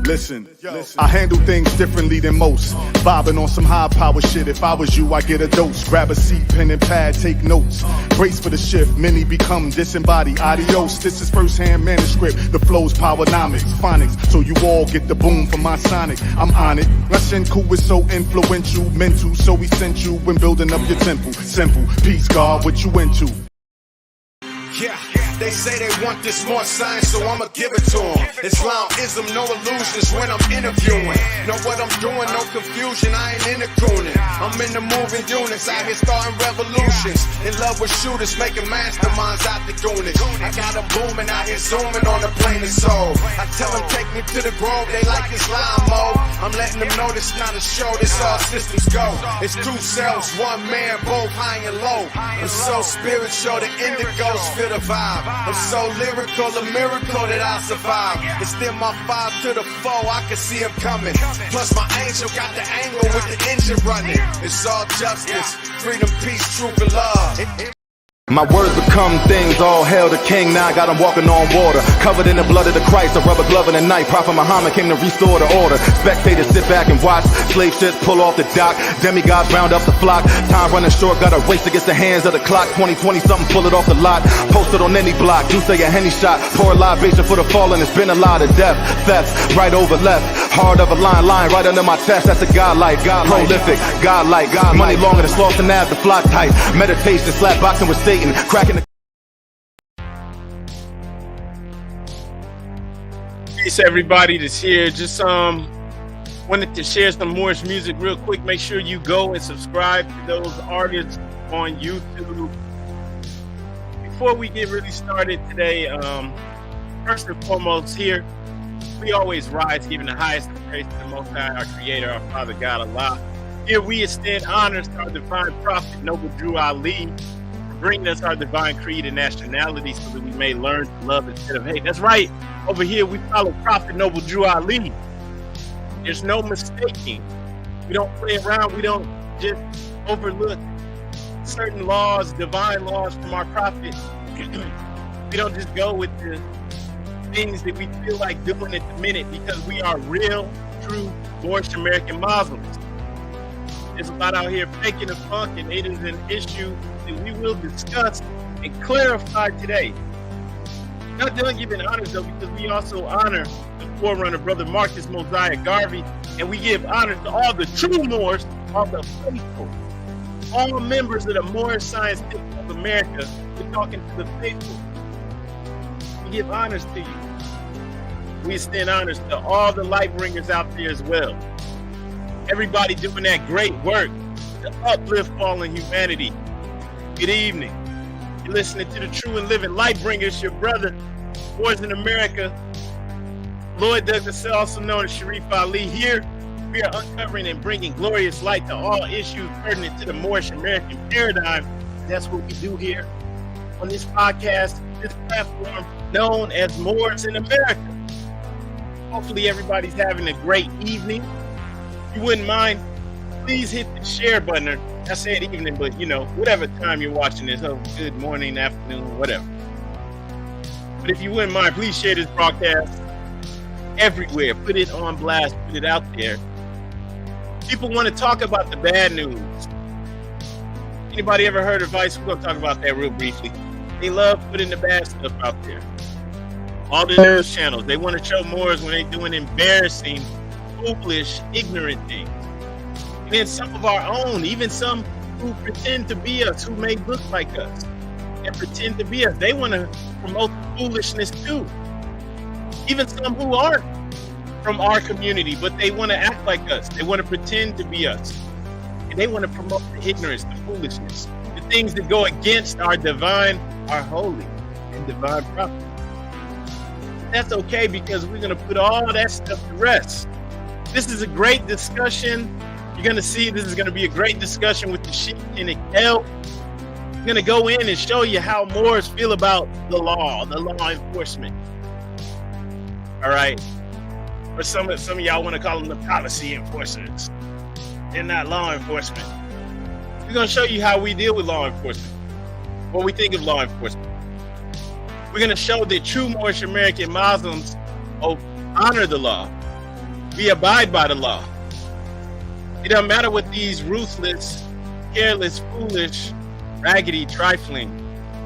Listen, I handle things differently than most. Vibing on some high power shit. If I was you, I get a dose. Grab a seat, pen and pad, take notes. Brace for the shift, many become disembodied. Adios, this is first-hand manuscript. The flow's powernomics, phonics. So you all get the boom from my sonic. I'm on it. Rashenku is so influential, mental, so we sent you when building up your temple. Simple, peace, God, what you into? Yeah, they say they want this more science, so I'ma give it to them. Islamism, no illusions when I'm interviewing. Know what I'm doing, no confusion, I ain't into cooning. I'm in the moving units, out here starting revolutions. In love with shooters, making masterminds out the goonies. I got them booming out here, zooming on the plane of soul. I tell them take me to the grove, they like Islam mode. I'm letting them know this not a show, this all systems go. It's two cells, one man, both high and low. I'm so spiritual, the indigos feel the vibe. I'm so lyrical, a miracle that I survive. Extend my 5 to the 4, I can see him coming. Plus my angel got the angle with the engine running. It's all justice, freedom, peace, truth, and love. My words become things, all hail the king, now I got him walking on water. Covered in the blood of the Christ, a rubber glove and a knife. Prophet Muhammad came to restore the order. Spectators sit back and watch, slave ships pull off the dock. Demigods round up the flock, time running short, got a race against the hands of the clock. 2020 something, pull it off the lot. Posted on any block, you say a Henny shot. Pour a libation for the fallen, it's been a lot of death. Thefts, right over left, hard of a line right under my chest. That's a godlike, prolific, godlike. Money longer than sloth and ab, the flock tight. Meditation, slap boxing with Satan. Cracking the peace, everybody that's here. Just wanted to share some Moorish music real quick. Make sure you go and subscribe to those artists on YouTube. Before we get really started today, first and foremost, here we always rise, giving the highest praise to the Most High, our Creator, our Father God, Allah. Here we extend honors to our divine prophet, Noble Drew Ali, bringing us our divine creed and nationality so that we may learn to love instead of hate. That's right. Over here, we follow Prophet Noble Drew Ali. There's no mistaking. We don't play around. We don't just overlook certain laws, divine laws from our prophet. We don't just go with the things that we feel like doing at the minute, because we are real, true Moorish American Muslims. There's a lot out here faking the funk, and it is an issue that we will discuss and clarify today. Not done giving honors though, because we also honor the forerunner, Brother Marcus Mosiah Garvey, and we give honor to all the true Moors, all the faithful, all members of the Moorish Science of America. We're talking to the faithful. We give honors to you. We extend honors to all the light bringers out there as well. Everybody doing that great work to uplift fallen humanity. Good evening. You're listening to the True and Living Light Bringers, your brother, Moorish America, Lloyd Douglas, also known as Sharif Ali. Here, we are uncovering and bringing glorious light to all issues pertinent to the Moorish American paradigm. That's what we do here on this podcast, this platform known as Moors in America. Hopefully everybody's having a great evening. If you wouldn't mind, please hit the share button. I said evening, but whatever time you're watching this, good morning, afternoon, whatever. But if you wouldn't mind, please share this broadcast everywhere. Put it on blast, put it out there. People want to talk about the bad news. Anybody ever heard advice? We're going to talk about that real briefly. They love putting the bad stuff out there. All the news channels, they want to show Moors when they're doing embarrassing, foolish, ignorant things. And then some of our own, even some who pretend to be us, who may look like us and pretend to be us, they want to promote the foolishness too. Even some who aren't from our community, but they want to act like us. They want to pretend to be us. And they want to promote the ignorance, the foolishness, the things that go against our divine, our holy, and divine prophet. That's okay, because we're going to put all that stuff to rest. This is a great discussion. You're going to see this is going to be a great discussion with the Sheik Kenick. I'm going to go in and show you how Moors feel about the law enforcement. All right. Or some of y'all want to call them the policy enforcers. They're not law enforcement. We're going to show you how we deal with law enforcement, what we think of law enforcement. We're going to show that true Moorish American Muslims honor the law. We abide by the law. It doesn't matter what these ruthless, careless, foolish, raggedy, trifling,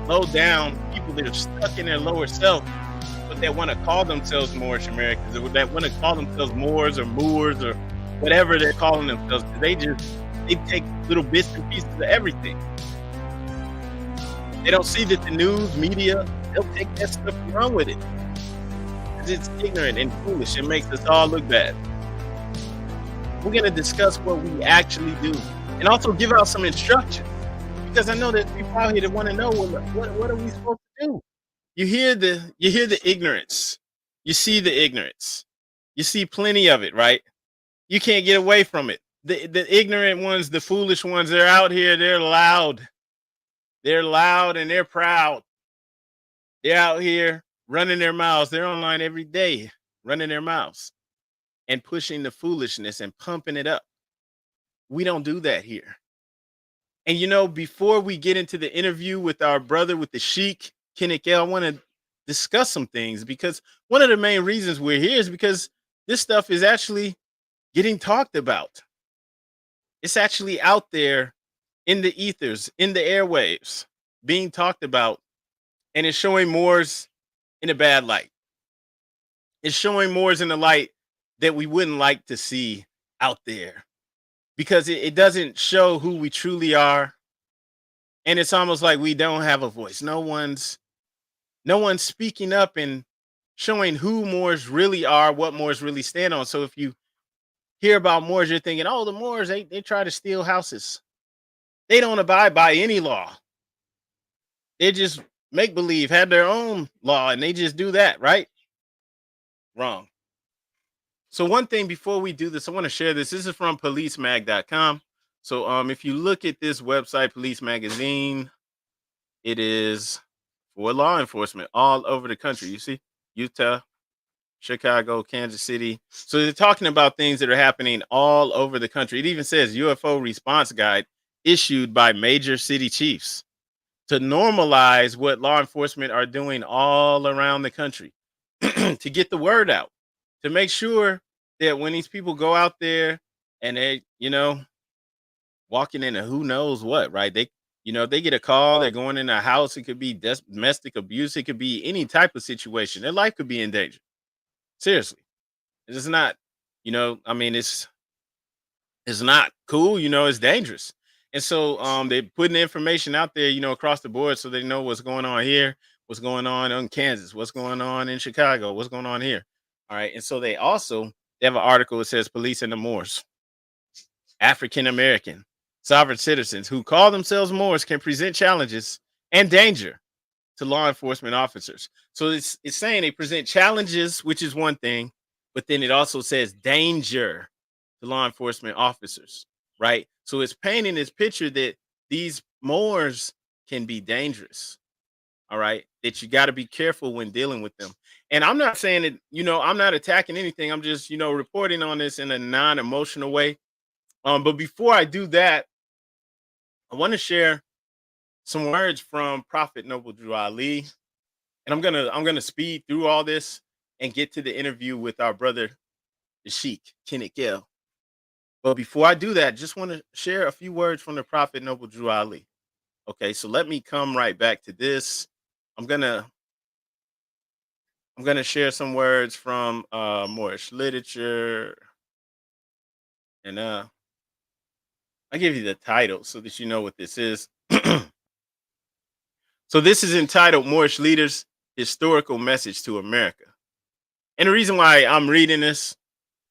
low down people that are stuck in their lower self, but that want to call themselves Moorish Americans, or that want to call themselves Moors or Moors or whatever they're calling themselves. They take little bits and pieces of everything. They don't see that the news, media, they'll take that stuff and run with it. It's ignorant and foolish. It makes us all look bad. We're going to discuss what we actually do and also give out some instruction, because I know there's people out here that want to know what are we supposed to do. You hear the ignorance. You see the ignorance. You see plenty of it, right? You can't get away from it. The ignorant ones, the foolish ones, they're out here. They're loud. They're loud and they're proud. They're out here running their mouths. They're online every day running their mouths and pushing the foolishness and pumping it up. We don't do that here. And before we get into the interview with our brother, with the Sheik Kenick, I want to discuss some things, because one of the main reasons we're here is because this stuff is actually getting talked about. It's actually out there in the ethers, in the airwaves, being talked about, and it's showing Moors in a bad light. It's showing Moors in the light that we wouldn't like to see out there, because it doesn't show who we truly are. And it's almost like we don't have a voice. No one's speaking up and showing who Moors really are, what Moors really stand on. So if you hear about Moors, you're thinking, oh, the Moors, they try to steal houses. They don't abide by any law. They just make believe, have their own law, and they just do that, right? Wrong. So one thing before we do this, I want to share this. This is from policemag.com. So if you look at this website, Police Magazine, it is for law enforcement all over the country. You see, Utah, Chicago, Kansas City. So they're talking about things that are happening all over the country. It even says UFO response guide issued by major city chiefs to normalize what law enforcement are doing all around the country, to get the word out, to make sure that when these people go out there and they, walking into who knows what, right? They, they get a call, they're going in a house. It could be domestic abuse. It could be any type of situation. Their life could be in danger. Seriously. It's not, it's not cool. It's dangerous. And so they're putting the information out there, across the board, so they know what's going on here, what's going on in Kansas, what's going on in Chicago, what's going on here. All right. And so they have an article that says police and the Moors, African American sovereign citizens who call themselves Moors can present challenges and danger to law enforcement officers. So it's saying they present challenges, which is one thing, but then it also says danger to law enforcement officers, right? So it's painting this picture that these Moors can be dangerous, all right? That you got to be careful when dealing with them. And I'm not saying that, I'm not attacking anything. I'm just, reporting on this in a non-emotional way. But before I do that, I want to share some words from Prophet Noble Drew Ali. And I'm gonna speed through all this and get to the interview with our brother, the Sheik Kenick. But before I do that, just want to share a few words from the Prophet Noble Drew Ali. Okay, so let me come right back to this. I'm gonna share some words from Moorish literature, and I'll give you the title so that you know what this is. So this is entitled Moorish Leaders' Historical Message to America. And the reason why I'm reading this,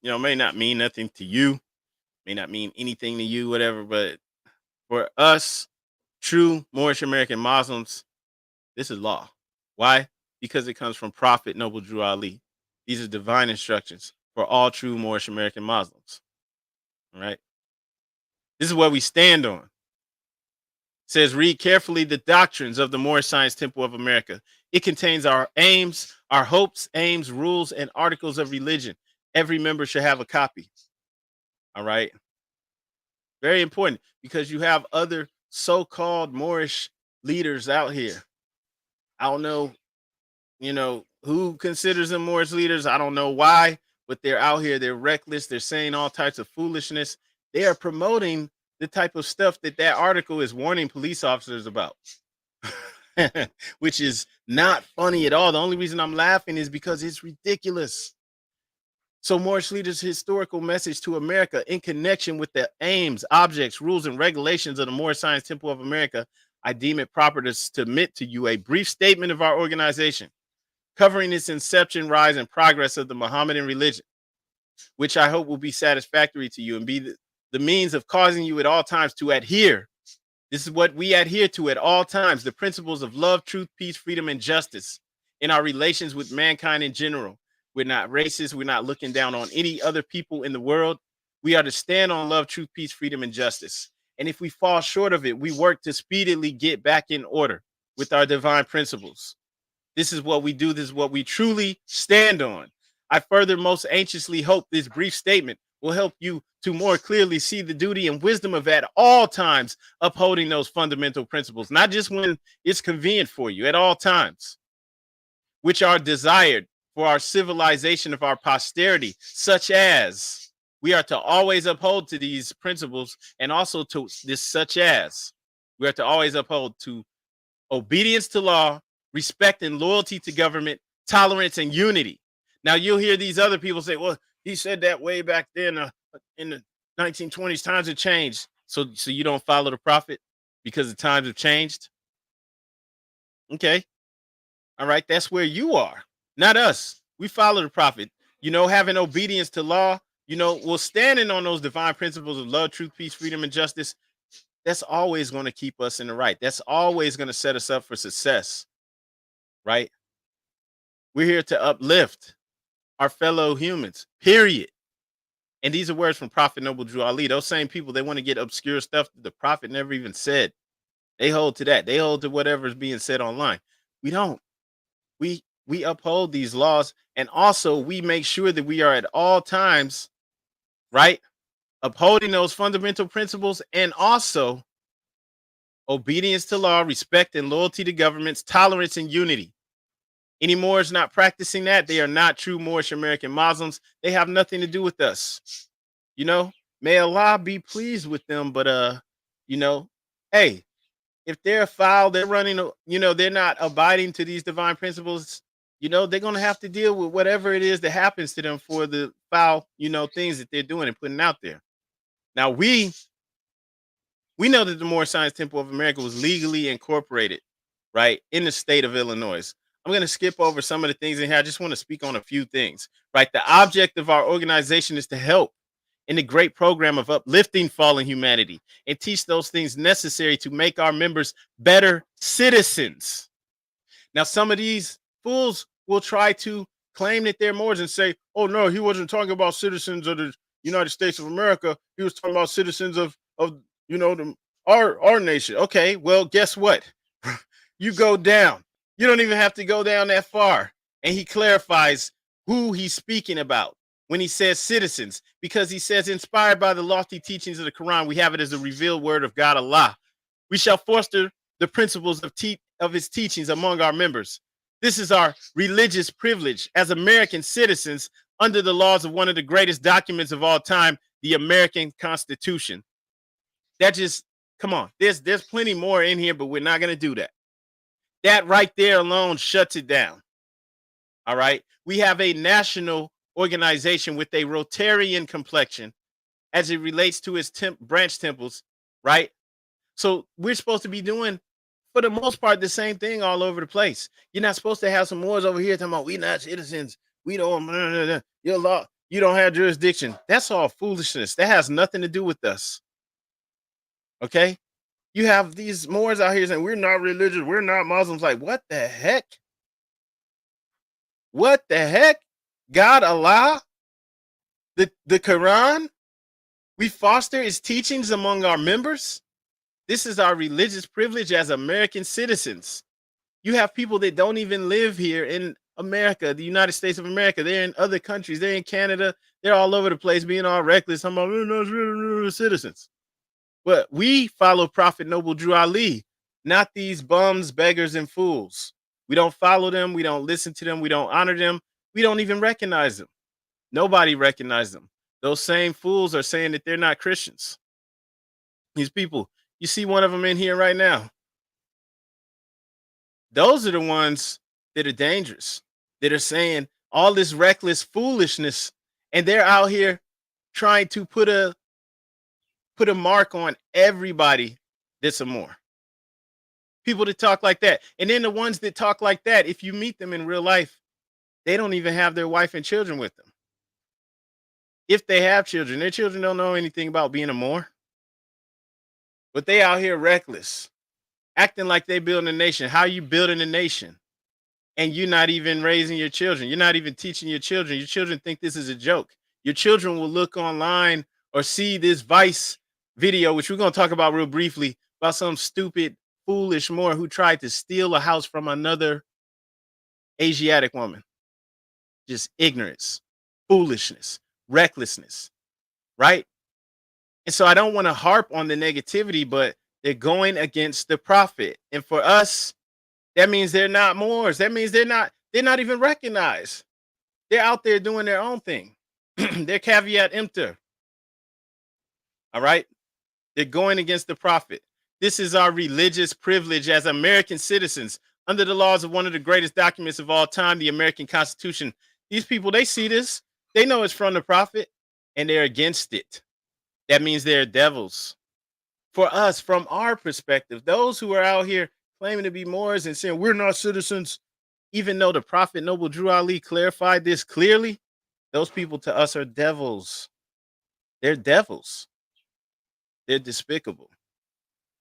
may not mean nothing to you, may not mean anything to you, whatever, but for us, true Moorish American Muslims, this is law. Why? Because it comes from Prophet Noble Drew Ali. These are divine instructions for all true Moorish American Muslims. All right. This is what we stand on. It says, read carefully the doctrines of the Moorish Science Temple of America. It contains our aims, our hopes, aims, rules, and articles of religion. Every member should have a copy. All right. Very important, because you have other so-called Moorish leaders out here. I don't know who considers them Moorish leaders? I don't know why, but they're out here. They're reckless. They're saying all types of foolishness. They are promoting the type of stuff that article is warning police officers about, which is not funny at all. The only reason I'm laughing is because it's ridiculous. So Moorish leaders' historical message to America in connection with the aims, objects, rules, and regulations of the Moorish Science Temple of America, I deem it proper to submit to you a brief statement of our organization covering its inception, rise, and progress of the Mohammedan religion, which I hope will be satisfactory to you and be the means of causing you at all times to adhere. This is what we adhere to at all times, the principles of love, truth, peace, freedom, and justice in our relations with mankind in general. We're not racist. We're not looking down on any other people in the world. We are to stand on love, truth, peace, freedom, and justice. And if we fall short of it, we work to speedily get back in order with our divine principles. This is what we do. This is what we truly stand on. I further most anxiously hope this brief statement will help you to more clearly see the duty and wisdom of at all times upholding those fundamental principles, not just when it's convenient for you, at all times, which are desired for our civilization of our posterity, such as we are to always uphold to these principles, and also to this, such as we are to always uphold to obedience to law, respect and loyalty to government, tolerance and unity. Now you'll hear these other people say, well, he said that way back then in the 1920s, times have changed. So you don't follow the prophet because the times have changed? Okay. All right. That's where you are, not us. We follow the prophet, having obedience to law, we're standing on those divine principles of love, truth, peace, freedom, and justice. That's always going to keep us in the right. That's always going to set us up for success. Right? We're here to uplift our fellow humans, period. And these are words from Prophet Noble Drew Ali. Those same people, they want to get obscure stuff that the prophet never even said. They hold to that. They hold to whatever is being said online. We don't. We uphold these laws, and also we make sure that we are at all times, right, upholding those fundamental principles, and also obedience to law, respect and loyalty to governments, tolerance and unity. Any Moors not practicing that, they are not true Moorish American Muslims. They have nothing to do with us. May Allah be pleased with them, but hey, if they're foul, they're running, they're not abiding to these divine principles, they're going to have to deal with whatever it is that happens to them for the foul, things that they're doing and putting out there. Now, we know that the Moorish Science Temple of America was legally incorporated, right, in the state of Illinois. I'm going to skip over some of the things in here. I just want to speak on a few things, right? The object of our organization is to help in the great program of uplifting fallen humanity and teach those things necessary to make our members better citizens. Now, some of these fools will try to claim that they're Moors and say, oh, no, he wasn't talking about citizens of the United States of America. He was talking about citizens of our nation. Okay, well, guess what? You go down. You don't even have to go down that far. And he clarifies who he's speaking about when he says citizens, because he says, inspired by the lofty teachings of the Quran, we have it as a revealed word of God, Allah. We shall foster the principles of his teachings among our members. This is our religious privilege as American citizens under the laws of one of the greatest documents of all time, the American Constitution. That just, come on, there's plenty more in here, but we're not going to do that. That right there alone shuts it down. All right. We have a national organization with a Rotarian complexion as it relates to its branch temples. Right. So we're supposed to be doing, for the most part, the same thing all over the place. You're not supposed to have some Moors over here talking about we not citizens. We don't, your law, you don't have jurisdiction. That's all foolishness. That has nothing to do with us. Okay. You have these Moors out here saying we're not religious, we're not Muslims. Like, what the heck? What the heck? God, Allah, the Quran, we foster its teachings among our members. This is our religious privilege as American citizens. You have people that don't even live here in America, the United States of America. They're in other countries. They're in Canada. They're all over the place being all reckless. I'm like, we're not citizens. But we follow Prophet Noble Drew Ali, not these bums, beggars, and fools. We don't follow them. We don't listen to them. We don't honor them. We don't even recognize them. Nobody recognizes them. Those same fools are saying that they're not Christians. These people, you see one of them in here right now. Those are the ones that are dangerous, that are saying all this reckless foolishness, and they're out here trying to put a mark on everybody that's a Moor. People that talk like that. And then the ones that talk like that, if you meet them in real life, they don't even have their wife and children with them. If they have children, their children don't know anything about being a Moor. But they out here reckless, acting like they building a nation. How you building a nation? And you're not even raising your children. You're not even teaching your children. Your children think this is a joke. Your children will look online or see this Vice video, which we're going to talk about real briefly, about some stupid, foolish Moor who tried to steal a house from another Asiatic woman. Just ignorance, foolishness, recklessness, right? And so I don't want to harp on the negativity, but they're going against the prophet. And for us, that means they're not Moors. That means they're not even recognized. They're out there doing their own thing. They're caveat emptor. All right? They're going against the prophet. This is our religious privilege as American citizens under the laws of one of the greatest documents of all time, the American Constitution. These people, they see this. They know it's from the prophet, and they're against it. That means they're devils. For us, from our perspective, those who are out here claiming to be Moors and saying we're not citizens, even though the prophet Noble Drew Ali clarified this clearly, those people to us are devils. They're devils. They're despicable.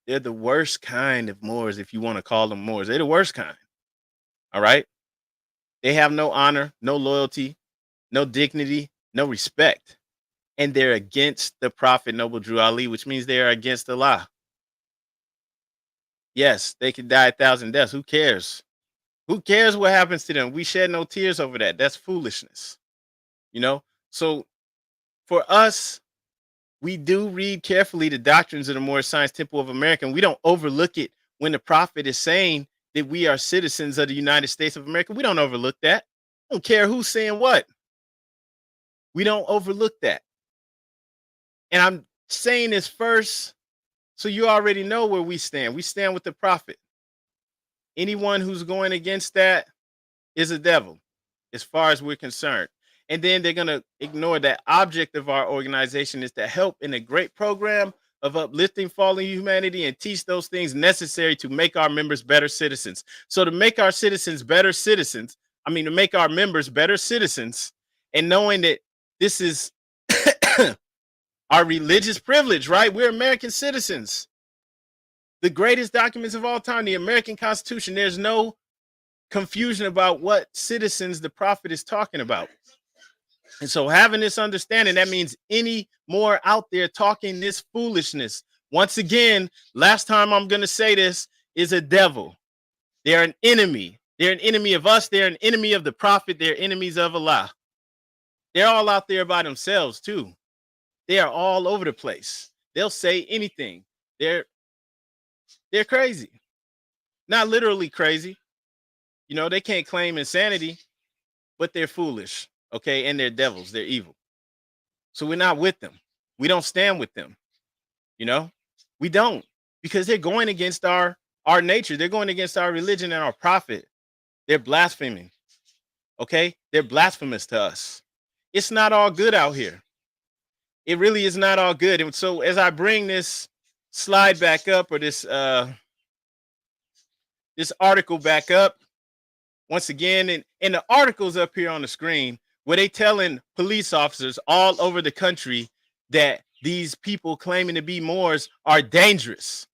They're the worst kind of Moors, if you want to call them Moors. They're the worst kind. All right? They have no honor, no loyalty, no dignity, no respect. And they're against the prophet Noble Drew Ali, which means they are against Allah. Yes, they could die 1,000 deaths. Who cares? Who cares what happens to them? We shed no tears over that. That's foolishness. You know? So for us, we do read carefully the doctrines of the Moorish Science Temple of America. And we don't overlook it when the prophet is saying that we are citizens of the United States of America. We don't overlook that. I don't care who's saying what. We don't overlook that. And I'm saying this first so you already know where we stand. We stand with the prophet. Anyone who's going against that is a devil, as far as we're concerned. And then they're going to ignore that object of our organization is to help in a great program of uplifting fallen humanity and teach those things necessary to make our members better citizens. So to make our citizens better citizens, to make our members better citizens, and knowing that this is our religious privilege, right? We're American citizens. The greatest documents of all time, the American Constitution. There's no confusion about what citizens the prophet is talking about. And so having this understanding, that means any more out there talking this foolishness. Once again, last time I'm going to say this, is a devil. They're an enemy. They're an enemy of us. They're an enemy of the prophet. They're enemies of Allah. They're all out there by themselves too. They are all over the place. They'll say anything. They're crazy. Not literally crazy. They can't claim insanity, but they're foolish. Okay, and they're devils. They're evil. So we're not with them. We don't stand with them. We don't, because they're going against our nature. They're going against our religion and our prophet. They're blaspheming. Okay, they're blasphemous to us. It's not all good out here. It really is not all good. And so as I bring this slide back up, or this article back up, once again, and the article's up here on the screen, where they telling police officers all over the country that these people claiming to be Moors are dangerous.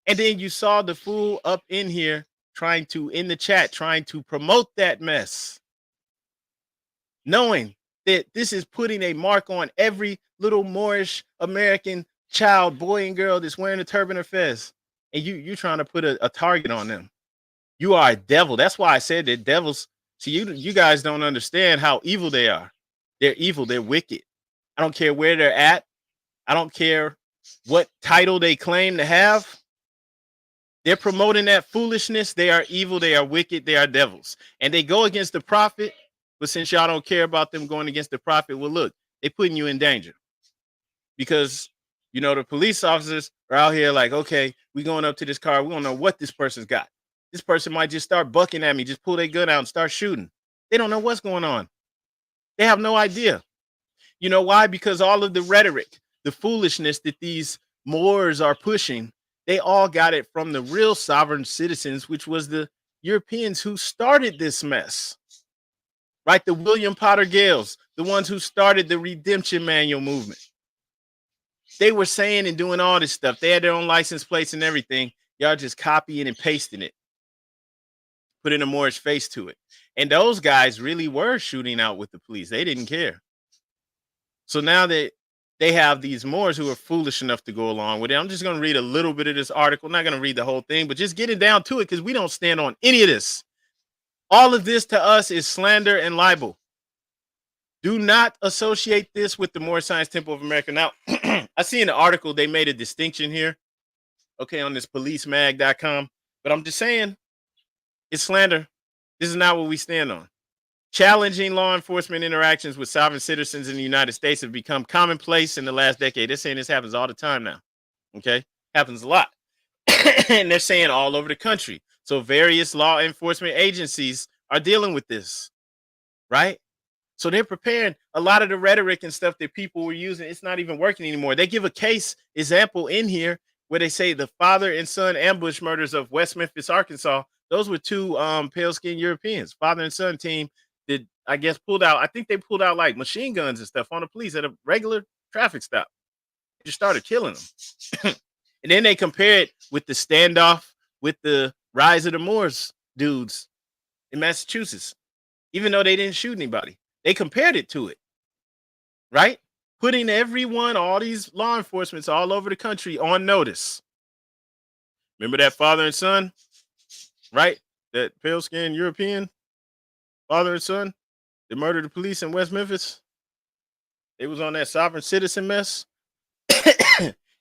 And then you saw the fool up in here in the chat, trying to promote that mess, knowing that this is putting a mark on every little Moorish American child, boy and girl that's wearing a turban or fez. And you trying to put a target on them. You are a devil. That's why I said that devils. See, you guys don't understand how evil they are. They're evil. They're wicked. I don't care where they're at. I don't care what title they claim to have. They're promoting that foolishness. They are evil. They are wicked. They are devils. And they go against the prophet. But since y'all don't care about them going against the prophet, well, look, they're putting you in danger. Because, you know, the police officers are out here like, okay, we going up to this car. We don't know what this person's got. This person might just start bucking at me, just pull their gun out and start shooting. They don't know what's going on. They have no idea. You know why? Because all of the rhetoric, the foolishness that these Moors are pushing, they all got it from the real sovereign citizens, which was the Europeans who started this mess. Right? The William Potter Gales, the ones who started the Redemption Manual movement. They were saying and doing all this stuff. They had their own license plates and everything. Y'all just copying and pasting it, putting a Moorish face to it. And those guys really were shooting out with the police. They didn't care. So now that they have these Moors who are foolish enough to go along with it, I'm just going to read a little bit of this article. I'm not going to read the whole thing, but just getting down to it because we don't stand on any of this. All of this to us is slander and libel. Do not associate this with the Moorish Science Temple of America. Now, I see in the article they made a distinction here, okay, on this policemag.com. But I'm just saying, it's slander. This is not what we stand on. Challenging law enforcement interactions with sovereign citizens in the United States have become commonplace in the last decade. They're saying this happens all the time now. Okay? Happens a lot. And they're saying all over the country. So various law enforcement agencies are dealing with this. Right? So they're preparing a lot of the rhetoric and stuff that people were using. It's not even working anymore. They give a case example in here where they say the father and son ambush murders of West Memphis, Arkansas. Those were two pale-skinned Europeans, father and son team that I guess pulled out. I think they pulled out like machine guns and stuff on the police at a regular traffic stop. They just started killing them. And then they compare it with the standoff with the Rise of the Moors dudes in Massachusetts, even though they didn't shoot anybody. They compared it to it, right? Putting everyone, all these law enforcements all over the country on notice. Remember that father and son, right? That pale-skinned European father and son that murdered the police in West Memphis. They was on that sovereign citizen mess.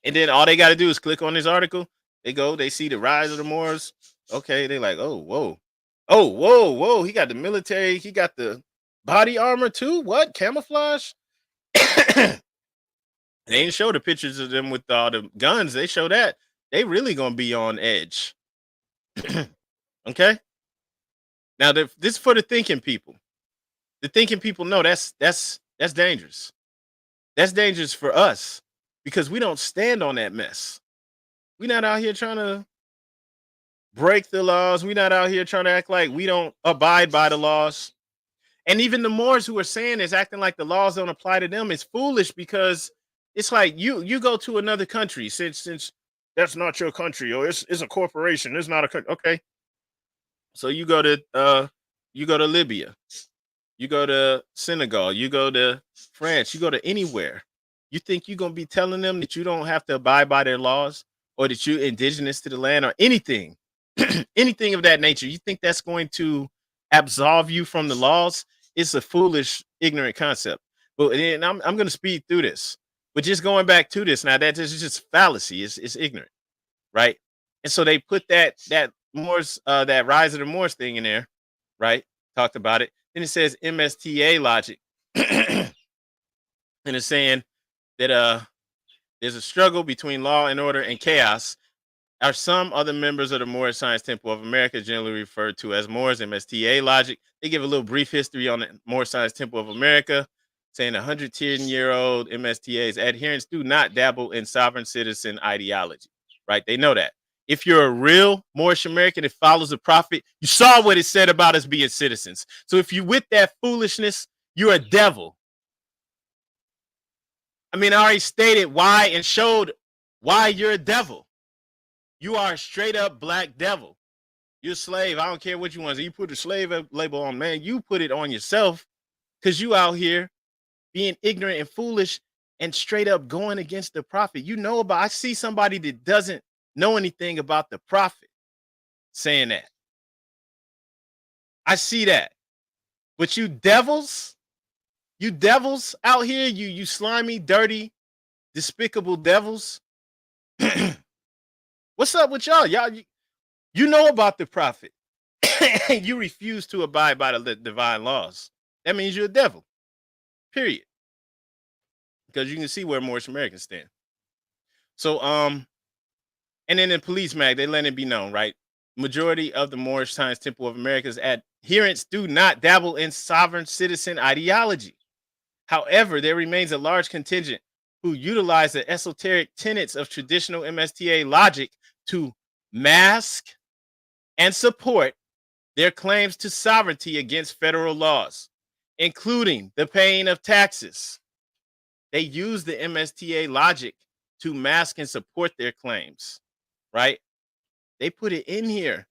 And then all they got to do is click on this article. They go, they see the Rise of the Moors. Okay, they like, oh, whoa. Oh, whoa, whoa. He got the military. He got the body armor too? What? Camouflage? They didn't show the pictures of them with all the guns. They show that. They really gonna be on edge. Okay? Now, this is for the thinking people. The thinking people know that's dangerous. That's dangerous for us because we don't stand on that mess. We're not out here trying to break the laws. We're not out here trying to act like we don't abide by the laws. And even the Moors who are saying is acting like the laws don't apply to them is foolish because it's like you go to another country since that's not your country or it's a corporation. It's not a country. Okay. So you go to Libya, you go to Senegal, you go to France, you go to anywhere. You think you're gonna be telling them that you don't have to abide by their laws or that you're indigenous to the land or anything, anything of that nature? You think that's going to absolve you from the laws? It's a foolish, ignorant concept. But and I'm going to speed through this. But just going back to this now, that is just fallacy. It's ignorant, right? And so they put that Moors that Rise of the Moors thing in there, right? Talked about it. Then it says MSTA logic, and it's saying that there's a struggle between law and order and chaos. Are some other members of the Moorish Science Temple of America, generally referred to as Moors, MSTA logic. They give a little brief history on the Moorish Science Temple of America, saying 110-year-old MSTA's adherents do not dabble in sovereign citizen ideology, right? They know that. If you're a real Moorish American that follows the prophet, you saw what it said about us being citizens. So if you with that foolishness, you're a devil. I mean, I already stated why and showed why you're a devil. You are a straight up black devil. You're a slave. I don't care what you want. So you put the slave label on, man. You put it on yourself because you out here being ignorant and foolish and straight up going against the prophet. You know about, I see somebody that doesn't know anything about the prophet saying that. I see that. But you devils out here, you slimy, dirty, despicable devils. What's up with y'all? You know about the prophet, and you refuse to abide by the divine laws. That means you're a devil. Period. Because you can see where Moorish Americans stand. So, and then in Police Mag, they let it be known, right? Majority of the Moorish Science Temple of America's adherents do not dabble in sovereign citizen ideology. However, there remains a large contingent who utilize the esoteric tenets of traditional MSTA logic to mask and support their claims to sovereignty against federal laws, including the paying of taxes. They use the MSTA logic to mask and support their claims, right? They put it in here.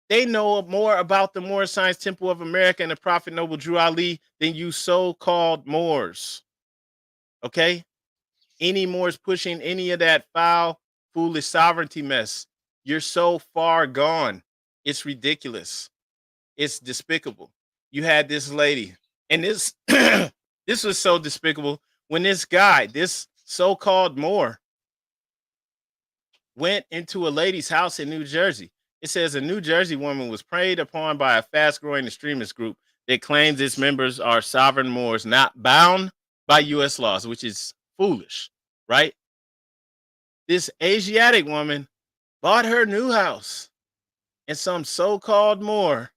They know more about the Moorish Science Temple of America and the Prophet Noble Drew Ali than you so-called Moors. Okay? Any Moors pushing any of that foul, foolish sovereignty mess, you're so far gone. It's ridiculous. It's despicable. You had this lady, and this this was so despicable when this guy, this so-called Moor, went into a lady's house in New Jersey. It says a New Jersey woman was preyed upon by a fast-growing extremist group that claims its members are sovereign Moors not bound by U.S. laws, which is foolish, right? This Asiatic woman bought her new house, and some so-called Moor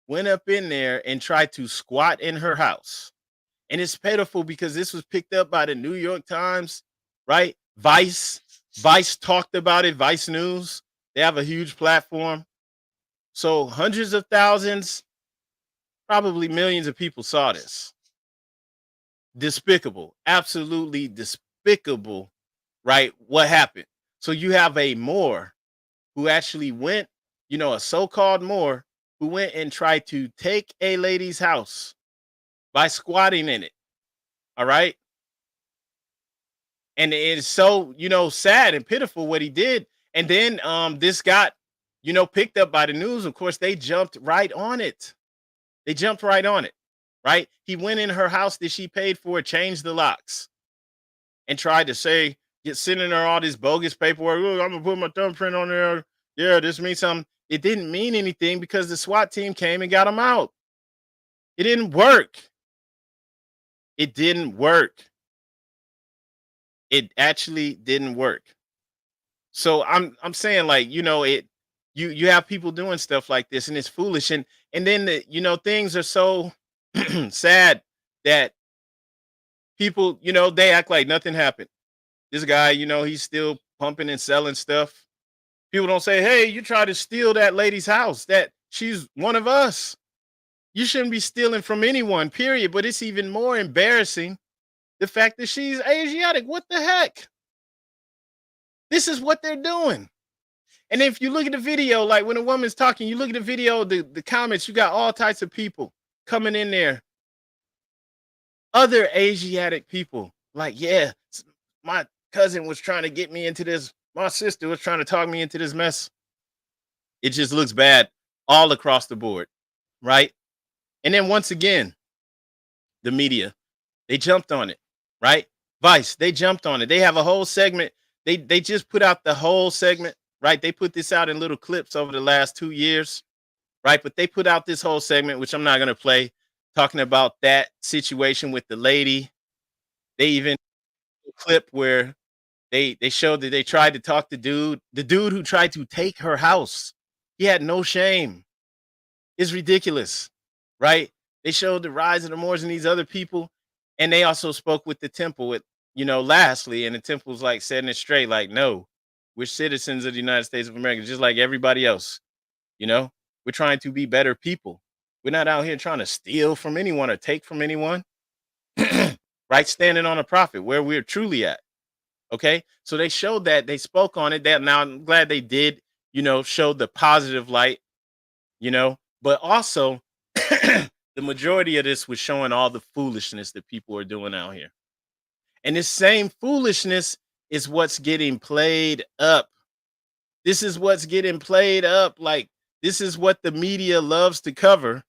went up in there and tried to squat in her house. And it's pitiful because this was picked up by the New York Times, right? Vice talked about it, Vice News. They have a huge platform. So hundreds of thousands, probably millions of people saw this. Despicable, absolutely despicable, right? What happened? So you have a Moor who actually went, a so-called Moor who went and tried to take a lady's house by squatting in it. All right. And it's so, sad and pitiful what he did. And then this got, picked up by the news. Of course, they jumped right on it. Right? He went in her house that she paid for, changed the locks, and tried to say, sending her all this bogus paperwork. Look, I'm going to put my thumbprint on there. Yeah, this means something. It didn't mean anything because the SWAT team came and got him out. It didn't work. It didn't work. It actually didn't work. So I'm saying, like, you have people doing stuff like this, and it's foolish. And then things are so sad that people, they act like nothing happened. This guy, he's still pumping and selling stuff. People don't say, hey, you try to steal that lady's house, that she's one of us. You shouldn't be stealing from anyone, period. But it's even more embarrassing the fact that she's Asiatic. What the heck? This is what they're doing. And if you look at the video, like when a woman's talking, you look at the video, the comments, you got all types of people coming in there. Other Asiatic people, like, yeah, my cousin was trying to get me into this. My sister was trying to talk me into this mess. It just looks bad all across the board, right? And then once again, the media, they jumped on it, right? Vice, they jumped on it. They have a whole segment. They just put out the whole segment, right? They put this out in little clips over the last 2 years, right? But they put out this whole segment, which I'm not going to play, talking about that situation with the lady. They even a clip where they showed that they tried to talk to the dude who tried to take her house. He had no shame. It's ridiculous, right? They showed the rise of the Moors and these other people, and they also spoke with the temple with, lastly, and the temple's like setting it straight, like, no, we're citizens of the United States of America, just like everybody else. We're trying to be better people. We're not out here trying to steal from anyone or take from anyone. Right? Standing on a profit where we're truly at. Okay. So they showed that, they spoke on it. That now I'm glad they did, show the positive light, but also the majority of this was showing all the foolishness that people are doing out here. And this same foolishness is what's getting played up. This is what's getting played up. Like, this is what the media loves to cover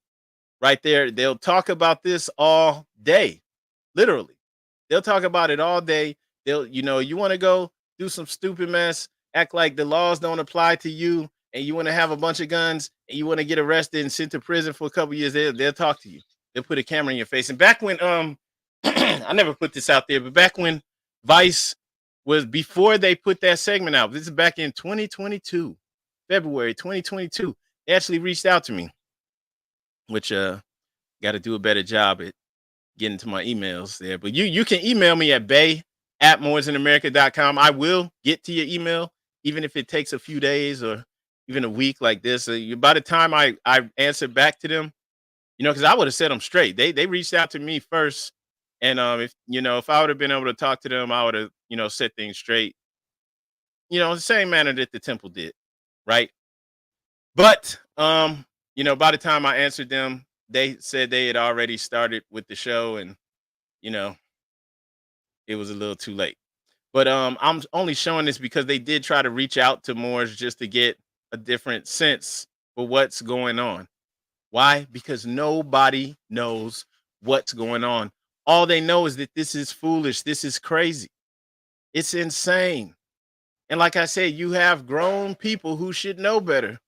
right there. They'll talk about this all day. Literally. They'll talk about it all day. They'll, you want to go do some stupid mess, act like the laws don't apply to you. and you want to have a bunch of guns and you want to get arrested and sent to prison for a couple years, they'll talk to you. They'll put a camera in your face. And back when I never put this out there, but back when Vice was, before they put that segment out, this is back in 2022, February 2022, they actually reached out to me, which got to do a better job at getting to my emails there. But you can email me at bay@moorishamerican.com. I will get to your email, even if it takes a few days or even a week like this. By the time I answer back to them, because I would have set them straight. They reached out to me first. And if I would have been able to talk to them, I would have, set things straight, the same manner that the temple did. Right. But, by the time I answered them, they said they had already started with the show and, it was a little too late. But I'm only showing this because they did try to reach out to Moors just to get a different sense for what's going on. Why? Because nobody knows what's going on. All they know is that this is foolish. This is crazy. It's insane. And like I said, you have grown people who should know better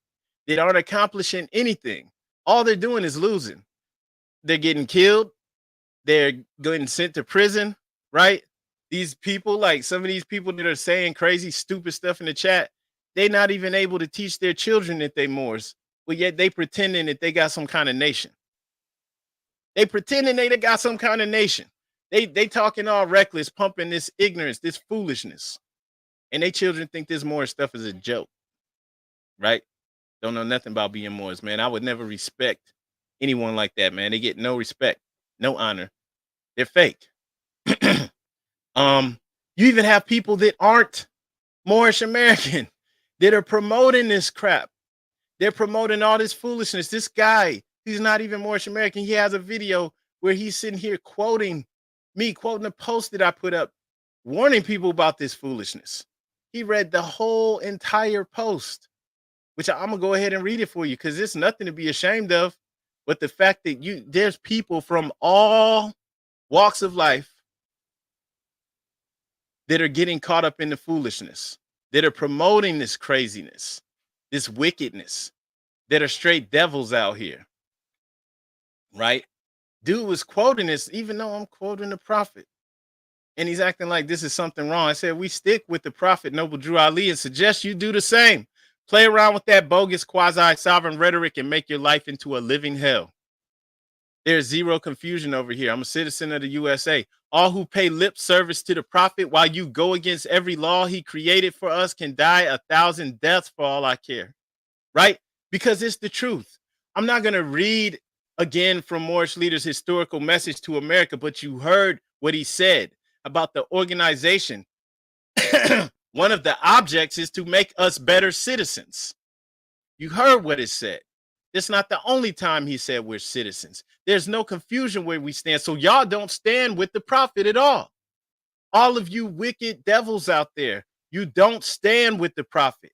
that aren't accomplishing anything. All they're doing is losing. They're getting killed. They're getting sent to prison, right? These people, like some of these people that are saying crazy, stupid stuff in the chat, they're not even able to teach their children that they Moors, but yet they pretending that they got some kind of nation. They pretending they got some kind of nation. They talking all reckless, pumping this ignorance, this foolishness. And they children think this Moorish stuff is a joke, right? Don't know nothing about being Moors, man. I would never respect anyone like that, man. They get no respect, no honor. They're fake. You even have people that aren't Moorish American that are promoting this crap. They're promoting all this foolishness. This guy, he's not even Moorish American. He has a video where he's sitting here quoting a post that I put up, warning people about this foolishness. He read the whole entire post, which I'm gonna go ahead and read it for you because it's nothing to be ashamed of. But the fact that there's people from all walks of life that are getting caught up in the foolishness, that are promoting this craziness, this wickedness, that are straight devils out here, right? Dude was quoting this, even though I'm quoting the prophet. And he's acting like this is something wrong. I said, we stick with the prophet, Noble Drew Ali, and suggest you do the same. Play around with that bogus quasi-sovereign rhetoric and make your life into a living hell. There's zero confusion over here. I'm a citizen of the USA. All who pay lip service to the prophet while you go against every law he created for us can die 1,000 deaths for all I care. Right? Because it's the truth. I'm not going to read again from Moorish leaders' historical message to America, but you heard what he said about the organization. One of the objects is to make us better citizens. You heard what it said. It's not the only time he said we're citizens. There's no confusion where we stand. So y'all don't stand with the prophet at all. All of you wicked devils out there, you don't stand with the prophet.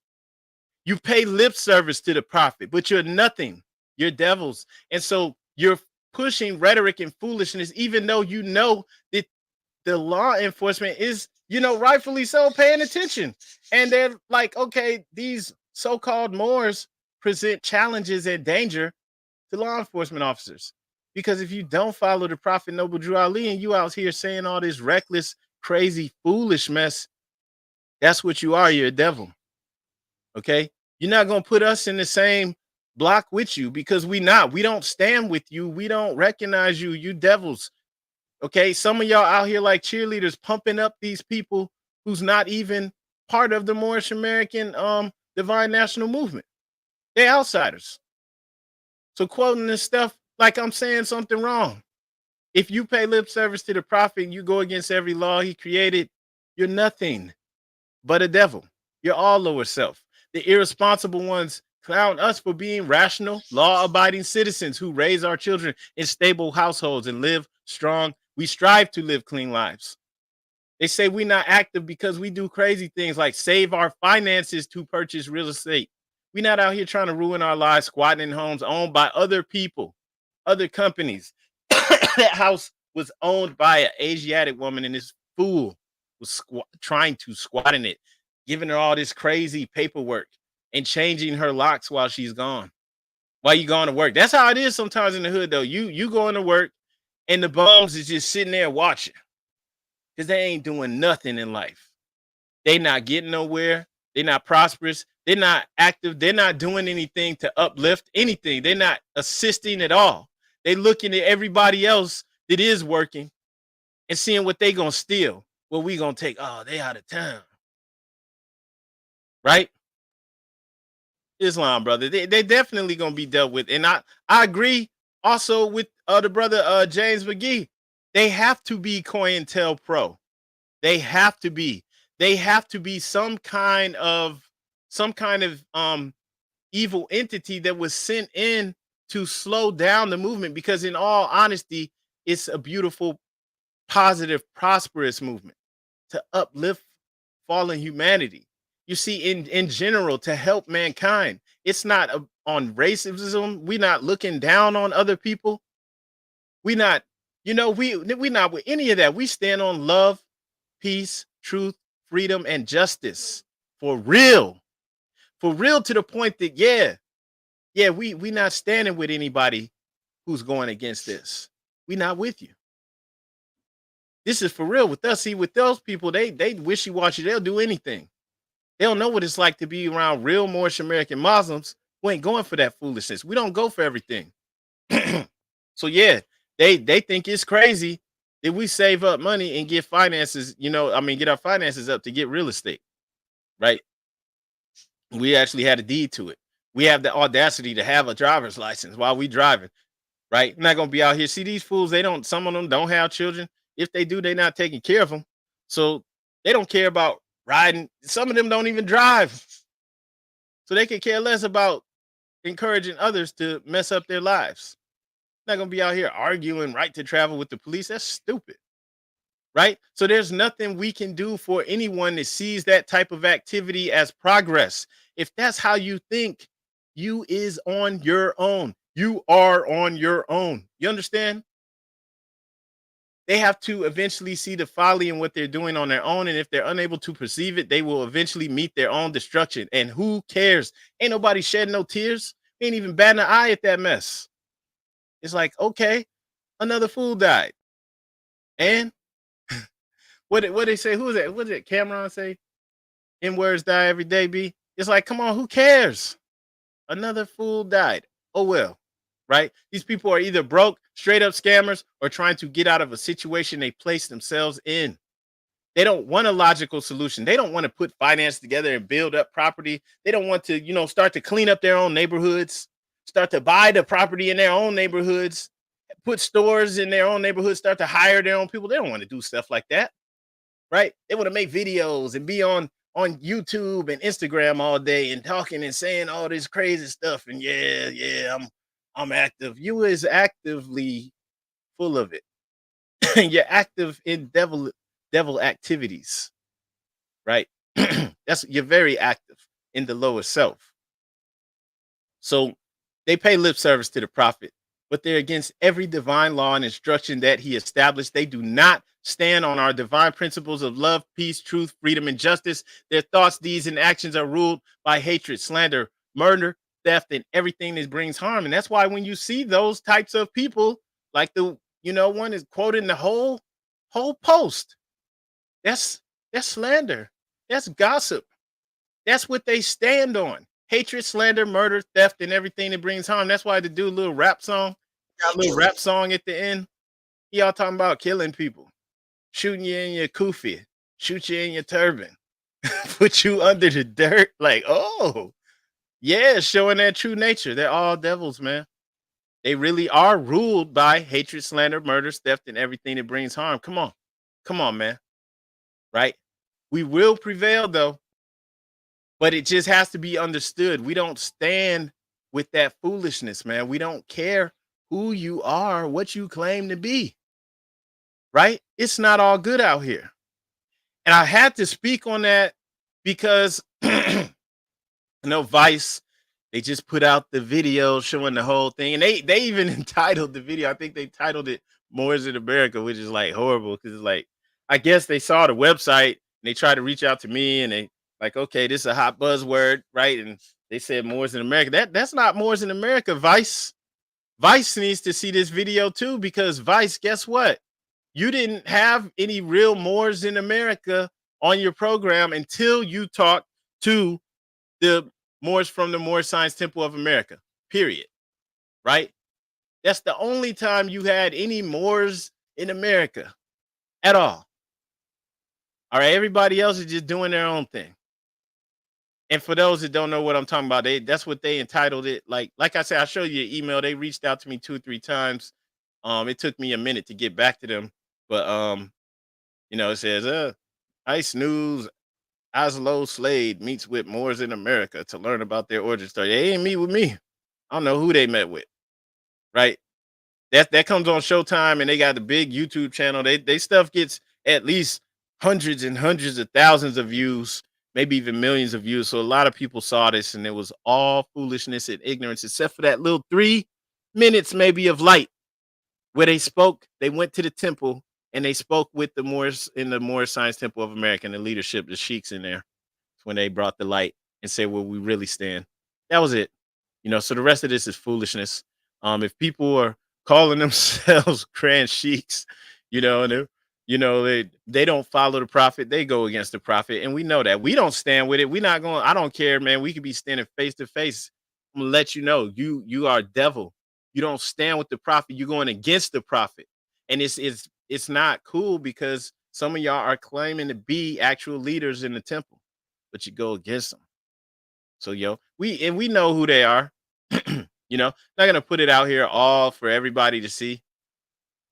You pay lip service to the prophet, but you're nothing. You're devils. And so you're pushing rhetoric and foolishness, even though you know that the law enforcement is, rightfully so, paying attention. And they're like, okay, these so-called Moors present challenges and danger to law enforcement officers. Because if you don't follow the prophet Noble Drew Ali and you out here saying all this reckless, crazy, foolish mess, that's what you are. You're a devil. Okay? You're not going to put us in the same block with you because we don't stand with you. We don't recognize you. You devils. Okay? Some of y'all out here like cheerleaders pumping up these people who's not even part of the Moorish American Divine National Movement. They're outsiders. So quoting this stuff like I'm saying something wrong. If you pay lip service to the prophet and you go against every law he created, you're nothing but a devil. You're all lower self. The irresponsible ones clown us for being rational, law-abiding citizens who raise our children in stable households and live strong. We strive to live clean lives. They say we're not active because we do crazy things like save our finances to purchase real estate. We're not out here trying to ruin our lives, squatting in homes owned by other people, other companies. That house was owned by an Asiatic woman, and this fool was trying to squat in it, giving her all this crazy paperwork. and changing her locks while she's gone. While you going to work. That's how it is sometimes in the hood though. You going to work and the bums is just sitting there watching because they ain't doing nothing in life. They not getting nowhere. They're not prosperous. They're not active. They're not doing anything to uplift anything. They're not assisting at all. They looking at everybody else that is working and seeing what they gonna steal. What we gonna take? Oh, they out of town. Right? Islam, brother. They definitely gonna be dealt with. And I agree also with the brother James McGee. They have to be COINTELPRO. They have to be. They have to be some kind of evil entity that was sent in to slow down the movement, because in all honesty, it's a beautiful, positive, prosperous movement to uplift fallen humanity. You see, in general, to help mankind. It's not on racism. We're not looking down on other people. We not, we not with any of that. We stand on love, peace, truth, freedom, and justice for real. For real, to the point that, we not standing with anybody who's going against this. We not with you. This is for real with us. See, with those people, they wishy-washy. They'll do anything. They don't know what it's like to be around real Moorish American Muslims who ain't going for that foolishness. We don't go for everything. So they think it's crazy that we save up money and get finances, get our finances up to get real estate, right? We actually had a deed to it. We have the audacity to have a driver's license while we driving, right? I'm not gonna be out here. See, these fools, some of them don't have children. If they do, they're not taking care of them. So they don't care about riding. Some of them don't even drive. So they can care less about encouraging others to mess up their lives. Not gonna be out here arguing right to travel with the police. That's stupid. Right? So there's nothing we can do for anyone that sees that type of activity as progress. If that's how you think, you is on your own. You are on your own. You understand? They have to eventually see the folly in what they're doing on their own. And if they're unable to perceive it, they will eventually meet their own destruction. And who cares? Ain't nobody shedding no tears. Ain't even batting an eye at that mess. It's like, okay, another fool died. And what they say? Who is that? What did Cameron say? N words die every day, B. It's like, come on, who cares? Another fool died. Oh well, right? These people are either broke, straight up scammers, or trying to get out of a situation they placed themselves in. They don't want a logical solution. They don't want to put finance together and build up property. They don't want to, start to clean up their own neighborhoods, start to buy the property in their own neighborhoods, put stores in their own neighborhoods, start to hire their own people. They don't want to do stuff like that, right? They want to make videos and be on YouTube and Instagram all day and talking and saying all this crazy stuff. And I'm active. You is actively full of it. You're active in devil activities, right? You're very active in the lower self. So they pay lip service to the prophet, but they're against every divine law and instruction that he established. They do not stand on our divine principles of love, peace, truth, freedom, and justice. Their thoughts, deeds, and actions are ruled by hatred, slander, murder, theft, and everything that brings harm. And that's why when you see those types of people, like the one is quoting the whole post, that's slander. That's gossip. That's what they stand on. Hatred, slander, murder, theft, and everything that brings harm. That's why they do a little rap song. Got a little rap song at the end. Y'all talking about killing people, shooting you in your kufi, shoot you in your turban, put you under the dirt. Like, oh, yeah, showing their true nature. They're all devils, man. They really are ruled by hatred, slander, murder, theft, and everything that brings harm. Come on, man. Right? We will prevail, though. But it just has to be understood. We don't stand with that foolishness, man. We don't care who you are, what you claim to be, right? It's not all good out here. And I had to speak on that because, Vice, they just put out the video showing the whole thing. And they even entitled the video. I think they titled it Moorish American, which is like horrible because it's like, I guess they saw the website and they tried to reach out to me and they Like, okay, this is a hot buzzword, right? And they said Moors in America. That's not Moors in America, Vice. Vice needs to see this video too, because Vice, guess what? You didn't have any real Moors in America on your program until you talked to the Moors from the Moorish Science Temple of America, period. Right? That's the only time you had any Moors in America at all. All right, everybody else is just doing their own thing. And for those that don't know what I'm talking about, that's what they entitled it. Like I said, I showed you an email. They reached out to me 2 or 3 times. It took me a minute to get back to them, but it says Ice News, Oslo Slade meets with Moors in America to learn about their origin story. They ain't meet with me. I don't know who they met with. Right? That comes on Showtime, and they got the big YouTube channel. They stuff gets at least hundreds and hundreds of thousands of views, maybe even millions of views. So a lot of people saw this, and it was all foolishness and ignorance, except for that little 3 minutes maybe of light where they spoke. They went to the temple and they spoke with the Moors in the Moorish Science Temple of America, and the leadership, the sheiks in there, when they brought the light and said where we really stand. That was it. So the rest of this is foolishness. If people are calling themselves grand sheiks, and they don't follow the prophet, they go against the prophet, and we know that. We don't stand with it. We're not going. I don't care, man. We could be standing face to face. I'm gonna let you know, you are devil. You don't stand with the prophet. You're going against the prophet, and it's not cool, because some of y'all are claiming to be actual leaders in the temple, but you go against them. So we know who they are. Not gonna put it out here all for everybody to see,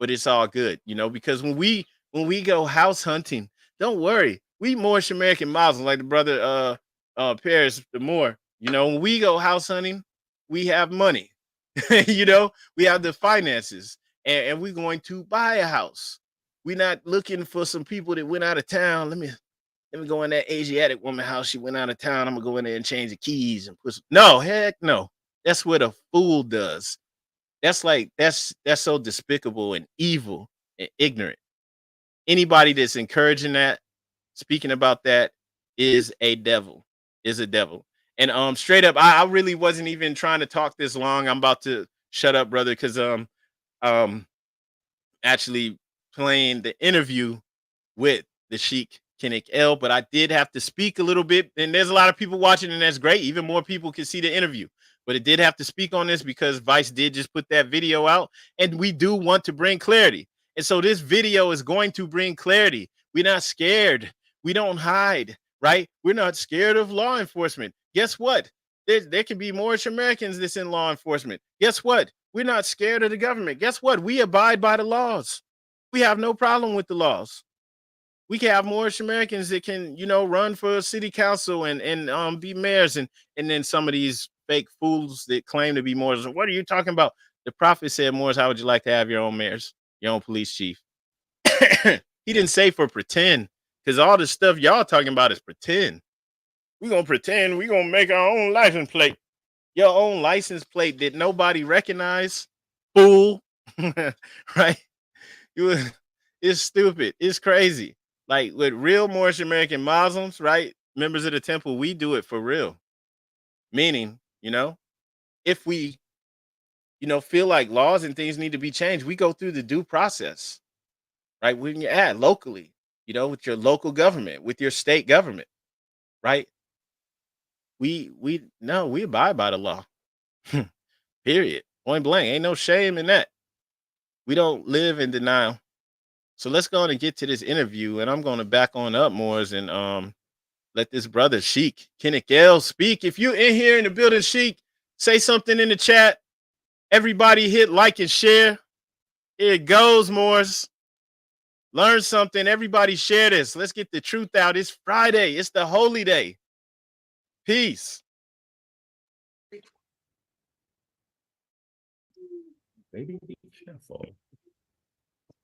but it's all good, because when we go house hunting, don't worry. We Moorish American Muslims, like the brother Paris the Moor. When we go house hunting, we have money. We have the finances, and we're going to buy a house. We're not looking for some people that went out of town. Let me go in that Asiatic woman house. She went out of town. I'm gonna go in there and change the keys and put no, heck no. That's what a fool does. That's so despicable and evil and ignorant. Anybody that's encouraging that, speaking about that, is a devil. And straight up, I really wasn't even trying to talk this long. I'm about to shut up, brother, because actually playing the interview with the Sheik Kenick L, but I did have to speak a little bit, and there's a lot of people watching, and that's great. Even more people can see the interview, but it did have to speak on this because Vice did just put that video out, and we do want to bring clarity. And so this video is going to bring clarity. We're not scared. We don't hide, right? We're not scared of law enforcement. Guess what? There can be Moorish Americans that's in law enforcement. Guess what? We're not scared of the government. Guess what? We abide by the laws. We have no problem with the laws. We can have Moorish Americans that can, run for city council and be mayors, and then some of these fake fools that claim to be Moors. What are you talking about? The prophet said, Moors, how would you like to have your own mayors, your own police chief? He didn't say for pretend, because all the stuff y'all talking about is pretend. We're going to pretend we're going to make our own license plate. Your own license plate that nobody recognize, fool. Right? It's stupid. It's crazy. Like with real Moorish American Muslims, right? Members of the temple, we do it for real. Meaning, if we, feel like laws and things need to be changed, we go through the due process, right? When you're at locally, with your local government, with your state government, right? We abide by the law. Period. Point blank. Ain't no shame in that. We don't live in denial. So let's go on and get to this interview, and I'm going to back on up Moors and let this brother Sheik Kenick L speak. If you're in here in the building, Sheik, say something in the chat. Everybody hit like and share. Here it goes, Moors. Learn something. Everybody share this. Let's get the truth out. It's Friday. It's the holy day. Peace. Baby, be careful.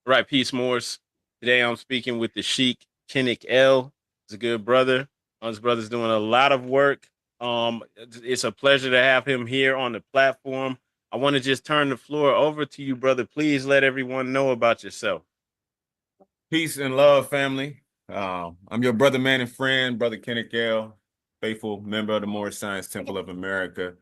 Right, peace, Moors. Today I'm speaking with the Sheik Kenick L. He's a good brother. His brother's doing a lot of work. It's a pleasure to have him here on the platform. I want to just turn the floor over to you, brother. Please let everyone know about yourself. Peace and love, family. I'm your brother, man, and friend, Brother Kenick, faithful member of the Moorish Science Temple of America.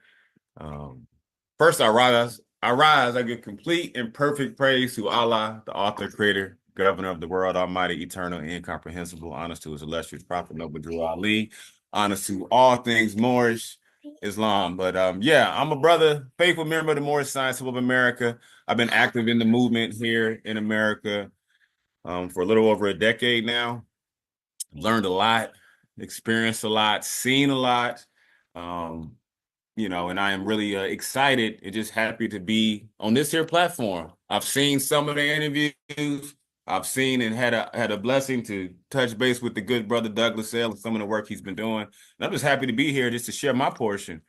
First, I give complete and perfect praise to Allah, the author, creator, governor of the world, almighty, eternal, incomprehensible. Honors to his illustrious prophet, Noble Drew Ali. Honors to all things Moorish, Islam. But yeah, I'm a brother, faithful member of the Moorish Science Temple of America. I've been active in the movement here in America for a little over a decade now. Learned a lot, experienced a lot, seen a lot. And I am really excited and just happy to be on this here platform. I've seen some of the interviews. I've seen and had a blessing to touch base with the good brother Douglas L and some of the work he's been doing. And I'm just happy to be here just to share my portion.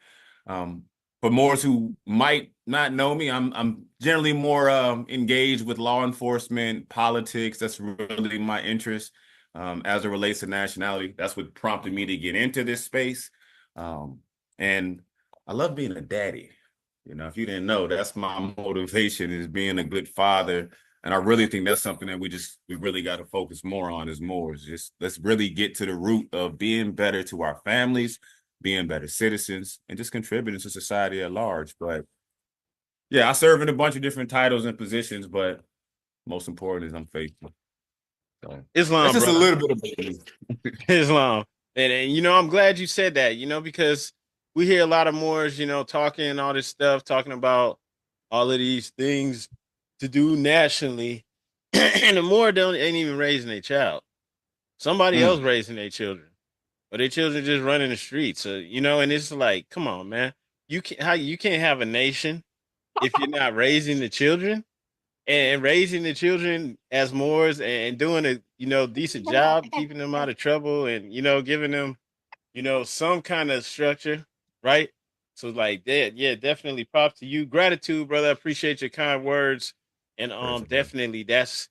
For Moors who might not know me, I'm generally more engaged with law enforcement, politics. That's really my interest as it relates to nationality. That's what prompted me to get into this space. And I love being a daddy. If you didn't know, that's my motivation, is being a good father. And I really think that's something that we really got to focus more on as Moors. Just let's really get to the root of being better to our families, being better citizens, and just contributing to society at large. But yeah, I serve in a bunch of different titles and positions, but most important is I'm faithful. So Islam, that's just brother. a little bit of me. Islam. And I'm glad you said that, because we hear a lot of Moors, talking all this stuff, talking about all of these things to do nationally. And the Moor ain't even raising their child. Somebody else raising their children. Or their children just running the streets. So, and it's like, come on, man. You can't have a nation if you're not raising the children. And raising the children as Moors and doing a decent job, keeping them out of trouble, and giving them some kind of structure, right? So like that, yeah, definitely props to you. Gratitude, brother. I appreciate your kind words. And definitely that's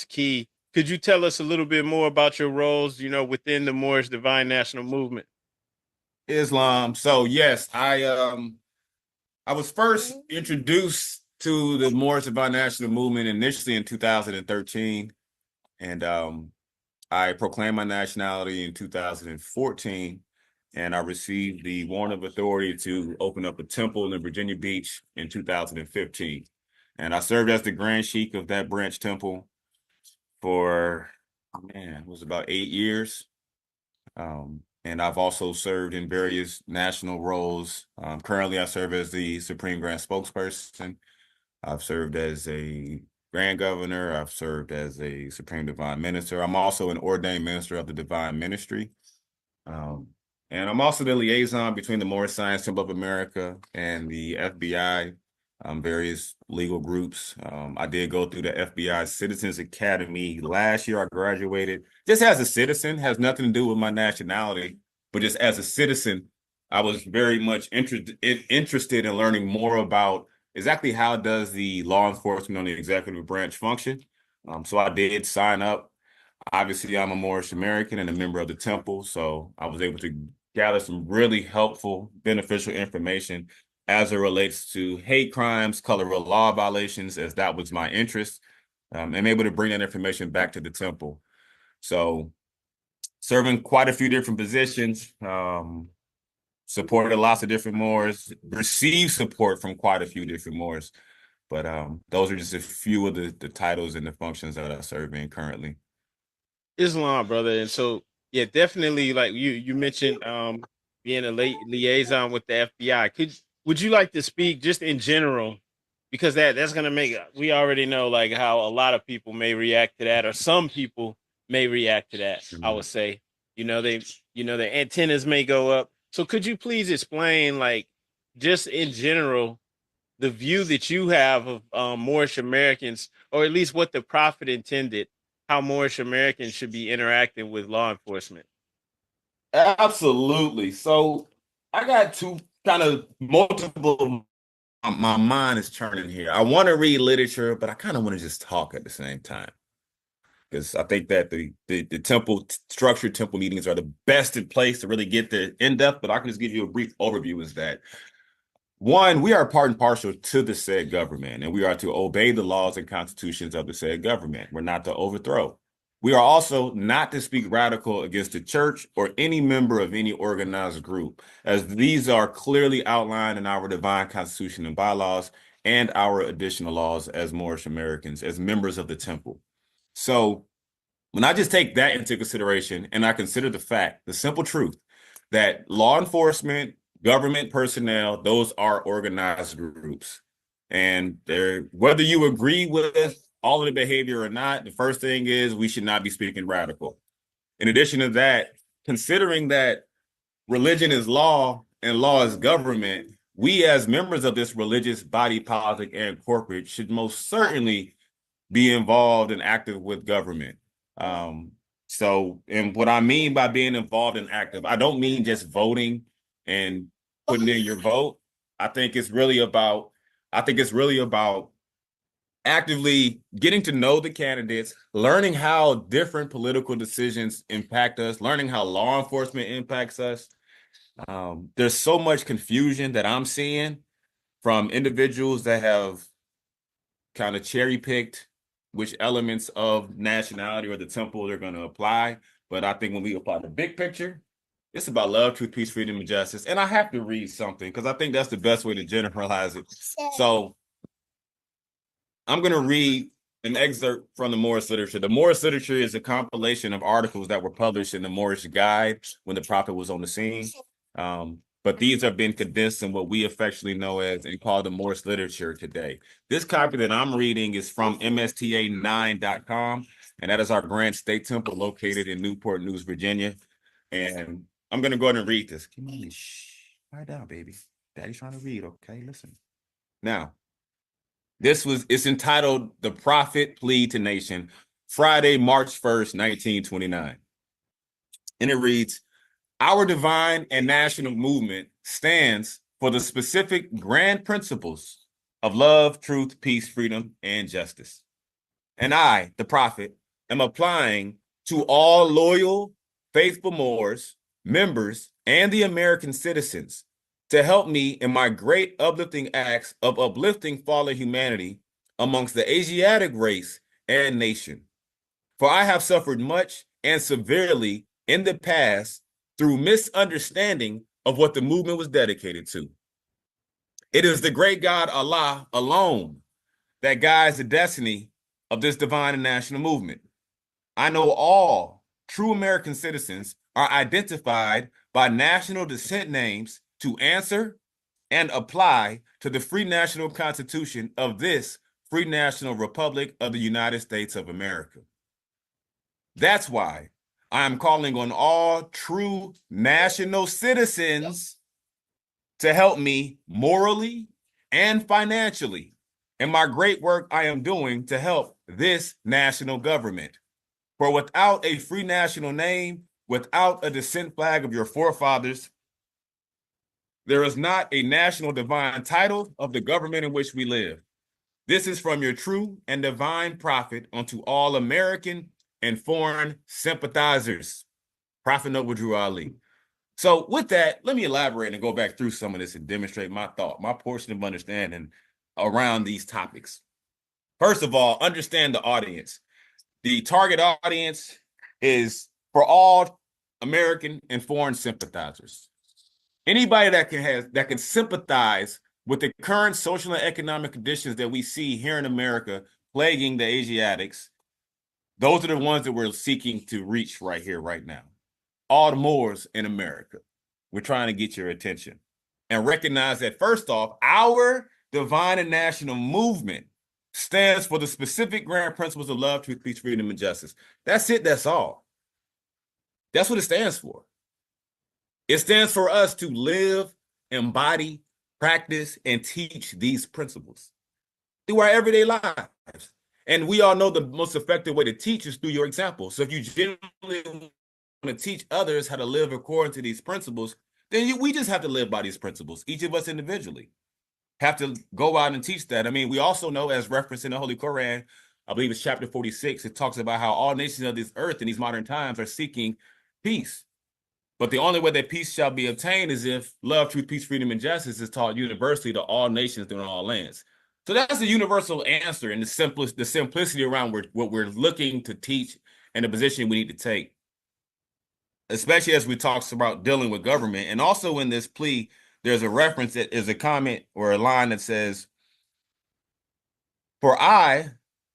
key. Could you tell us a little bit more about your roles, within the Moorish Divine National Movement? Islam. So yes, I was first introduced to the Moorish National Movement initially in 2013, and I proclaimed my nationality in 2014, and I received the warrant of authority to open up a temple in Virginia Beach in 2015. And I served as the Grand Sheik of that branch temple for, it was about 8 years. And I've also served in various national roles. Currently, I serve as the Supreme Grand Spokesperson. I've served as a Grand Governor. I've served as a Supreme Divine Minister. I'm also an ordained minister of the Divine Ministry. And I'm also the liaison between the Moorish Science Temple of America and the FBI, various legal groups. I did go through the FBI Citizens Academy last year. I graduated just as a citizen, has nothing to do with my nationality, but just as a citizen, I was very much interested in learning more about exactly how does the law enforcement on the executive branch function. So I did sign up. Obviously, I'm a Moorish American and a member of the temple, so I was able to gather some really helpful, beneficial information as it relates to hate crimes, color of law violations, as that was my interest, and able to bring that information back to the temple. So serving quite a few different positions, supported lots of different Moors, received support from quite a few different Moors. But those are just a few of the titles and the functions that I serve in currently. Islam, brother. And so, yeah, definitely, like you mentioned, being a liaison with the FBI. Would you like to speak just in general, because that's gonna make, we already know like how a lot of people may react to that, or some people may react to that. I would say, their antennas may go up. So could you please explain, like, just in general, the view that you have of Moorish Americans, or at least what the prophet intended, how Moorish Americans should be interacting with law enforcement? Absolutely. So I got two kind of multiple, my mind is churning here. I want to read literature, but I kind of want to just talk at the same time. Because I think that the temple structured temple meetings are the best in place to really get the in-depth, but I can just give you a brief overview is that one, we are part and parcel to the said government, and we are to obey the laws and constitutions of the said government. We're not to overthrow. We are also not to speak radical against the church or any member of any organized group, as these are clearly outlined in our divine constitution and bylaws and our additional laws as Moorish Americans, as members of the temple. So when I just take that into consideration and I consider the fact, the simple truth, that law enforcement, government personnel, those are organized groups. And whether you agree with all of the behavior or not, the first thing is we should not be speaking radical. In addition to that, considering that religion is law and law is government, we as members of this religious body politic and corporate should most certainly be involved and active with government. And what I mean by being involved and active, I don't mean just voting and putting in your vote. I think it's really about actively getting to know the candidates, learning how different political decisions impact us, learning how law enforcement impacts us. There's so much confusion that I'm seeing from individuals that have kind of cherry picked which elements of nationality or the temple they're going to apply. But I think when we apply the big picture, it's about love, truth, peace, freedom, and justice. And I have to read something because I think that's the best way to generalize it. So I'm going to read an excerpt from the Moorish literature. The Moorish literature is a compilation of articles that were published in the Moorish Guide when the Prophet was on the scene. But these have been condensed in what we affectionately know as and call the Moorish literature today. This copy that I'm reading is from msta9.com, and that is our Grand State Temple located in Newport News, Virginia. And I'm going to go ahead and read this. Come on, shh, quiet down, baby. Daddy's trying to read, okay? Listen. Now, it's entitled The Prophet Plea to Nation, Friday, March 1st, 1929. And it reads, our divine and national movement stands for the specific grand principles of love, truth, peace, freedom, and justice. And I, the prophet, am applying to all loyal, faithful Moors, members, and the American citizens to help me in my great uplifting acts of uplifting fallen humanity amongst the Asiatic race and nation. For I have suffered much and severely in the past through misunderstanding of what the movement was dedicated to. It is the great God Allah alone that guides the destiny of this divine and national movement. I know all true American citizens are identified by national descent names to answer and apply to the free national constitution of this free national republic of the United States of America. That's why I am calling on all true national citizens to help me morally and financially in my great work I am doing to help this national government. For without a free national name, without a descent flag of your forefathers, there is not a national divine title of the government in which we live. This is from your true and divine prophet unto all American and foreign sympathizers, Prophet Noble Drew Ali. So with that, let me elaborate and go back through some of this and demonstrate my thought, my portion of understanding around these topics. First of all, understand the audience. The target audience is for all American and foreign sympathizers. Anybody that can sympathize with the current social and economic conditions that we see here in America plaguing the Asiatics, those are the ones that we're seeking to reach right here, right now. All the Moors in America. We're trying to get your attention and recognize that, first off, our divine and national movement stands for the specific grand principles of love, truth, peace, freedom, and justice. That's it. That's all. That's what it stands for. It stands for us to live, embody, practice, and teach these principles through our everyday lives. And we all know the most effective way to teach is through your example. So if you genuinely want to teach others how to live according to these principles, then we just have to live by these principles. Each of us individually have to go out and teach that. I mean, we also know, as referenced in the Holy Quran, I believe it's chapter 46, it talks about how all nations of this earth in these modern times are seeking peace. But the only way that peace shall be obtained is if love, truth, peace, freedom, and justice is taught universally to all nations through all lands. So that's the universal answer and the simplicity around what we're looking to teach and the position we need to take, especially as we talk about dealing with government. And also in this plea, there's a reference that is a comment or a line that says, "For I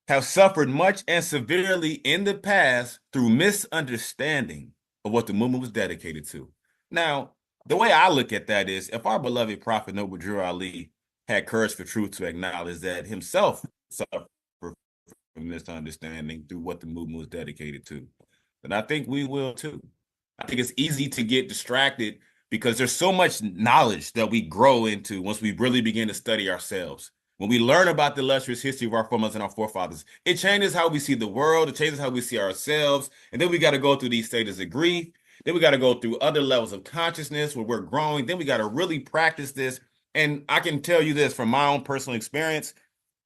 have suffered much and severely in the past through misunderstanding of what the movement was dedicated to." Now, the way I look at that is, if our beloved Prophet Noble Drew Ali had courage for truth to acknowledge that himself suffered from misunderstanding through what the movement was dedicated to, then I think we will too. I think it's easy to get distracted because there's so much knowledge that we grow into once we really begin to study ourselves. When we learn about the illustrious history of our foremothers and our forefathers, it changes how we see the world, it changes how we see ourselves, and then we got to go through these stages of grief. Then we got to go through other levels of consciousness where we're growing. Then we got to really practice this. And I can tell you this from my own personal experience,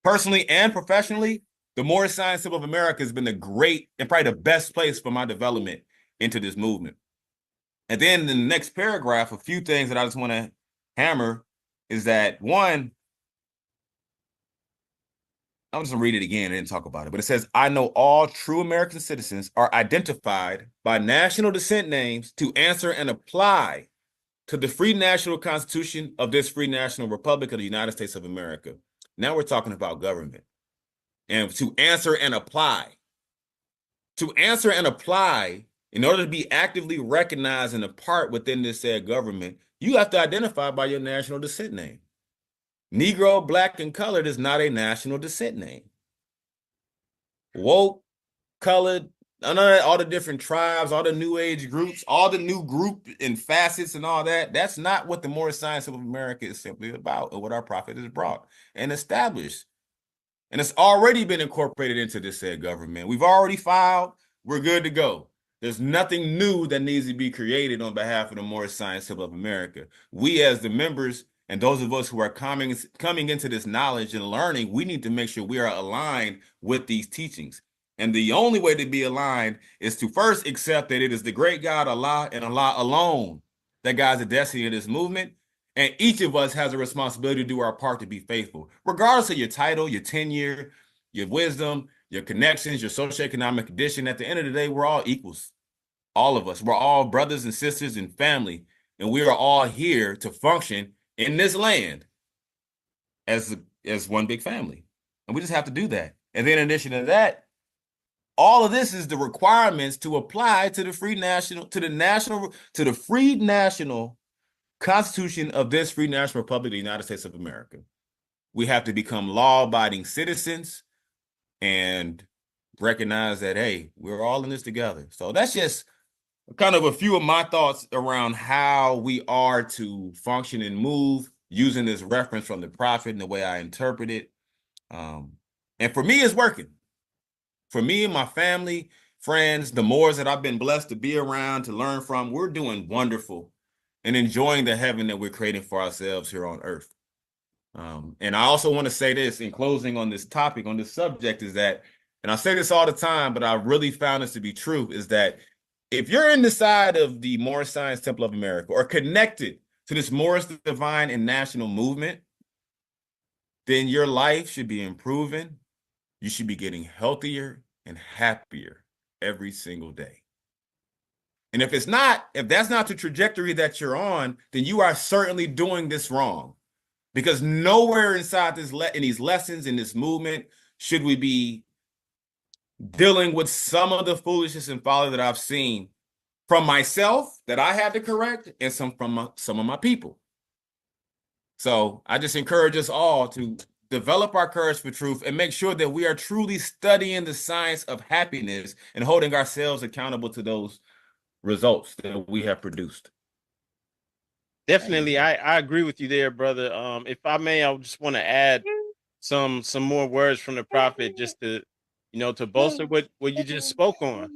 personally and professionally, the Moorish Science of America has been the great and probably the best place for my development into this movement. And then in the next paragraph, a few things that I just want to hammer is that, one, I'm just gonna read it again and talk about it, but it says, "I know all true American citizens are identified by national descent names to answer and apply to the free national constitution of this free national republic of the United States of America." Now we're talking about government. And to answer and apply. To answer and apply, in order to be actively recognized and a part within this said government, you have to identify by your national descent name. Negro, black, and colored is not a national descent name. Woke, colored, all the different tribes, all the new age groups, all the new group and facets and all that, that's not what the Moorish Science of America is simply about, or what our prophet has brought and established. And it's already been incorporated into this said government. We've already filed, we're good to go. There's nothing new that needs to be created on behalf of the Moorish Science of America. We as the members, and those of us who are coming into this knowledge and learning, we need to make sure we are aligned with these teachings. And the only way to be aligned is to first accept that it is the great God, Allah, and Allah alone that guides the destiny of this movement. And each of us has a responsibility to do our part to be faithful, regardless of your title, your tenure, your wisdom, your connections, your socioeconomic condition. At the end of the day, we're all equals. All of us, we're all brothers and sisters and family. And we are all here to function in this land as one big family. And we just have to do that. And then in addition to that, all of this is the requirements to apply to the free national Constitution of this free national republic of the United States of America. We have to become law-abiding citizens and recognize that, hey, we're all in this together. So that's just kind of a few of my thoughts around how we are to function and move using this reference from the prophet and the way I interpret it. And for me, it's working. For me and my family, friends, the Moors that I've been blessed to be around, to learn from, we're doing wonderful and enjoying the heaven that we're creating for ourselves here on earth. And I also want to say this in closing on this topic, on this subject, is that, and I say this all the time, but I really found this to be true, is that if you're in the side of the Moorish Science Temple of America or connected to this Moorish divine and national movement, then your life should be improving. You should be getting healthier and happier every single day. And if that's not the trajectory that you're on, then you are certainly doing this wrong. Because nowhere inside in these lessons, in this movement, should we be dealing with some of the foolishness and folly that I've seen from myself that I had to correct, and some of my people. So I just encourage us all to develop our courage for truth and make sure that we are truly studying the science of happiness and holding ourselves accountable to those results that we have produced. Definitely, I agree with you there, brother. If I may, I just want to add some more words from the prophet, just to to bolster what you just spoke on,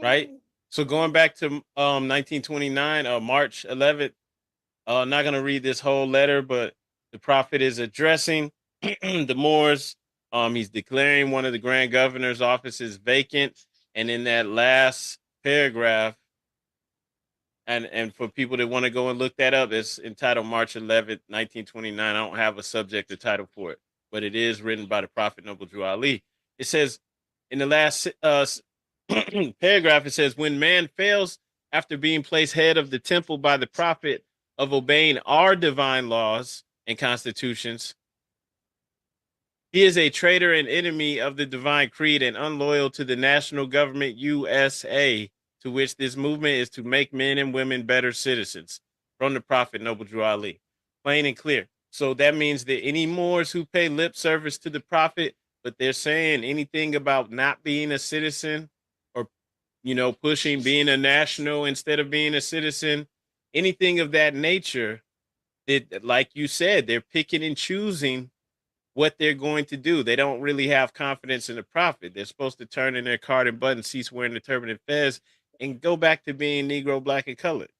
right? So going back to 1929, March 11th. I'm not going to read this whole letter, but the prophet is addressing the Moors. He's declaring one of the grand governor's offices vacant, and in that last paragraph, and for people that want to go and look that up, it's entitled March 11th, 1929. I don't have a subject or title for it, but it is written by the Prophet Noble Drew Ali. It says, in the last paragraph, it says, when man fails after being placed head of the temple by the prophet of obeying our divine laws and constitutions, he is a traitor and enemy of the divine creed and unloyal to the national government USA, to which this movement is to make men and women better citizens. From the prophet Noble Drew Ali. Plain and clear. So that means that any Moors who pay lip service to the prophet, but they're saying anything about not being a citizen or, pushing being a national instead of being a citizen, anything of that nature, that, like you said, they're picking and choosing what they're going to do. They don't really have confidence in the prophet. They're supposed to turn in their card and button, cease wearing the turban and fez, and go back to being Negro, black, and colored.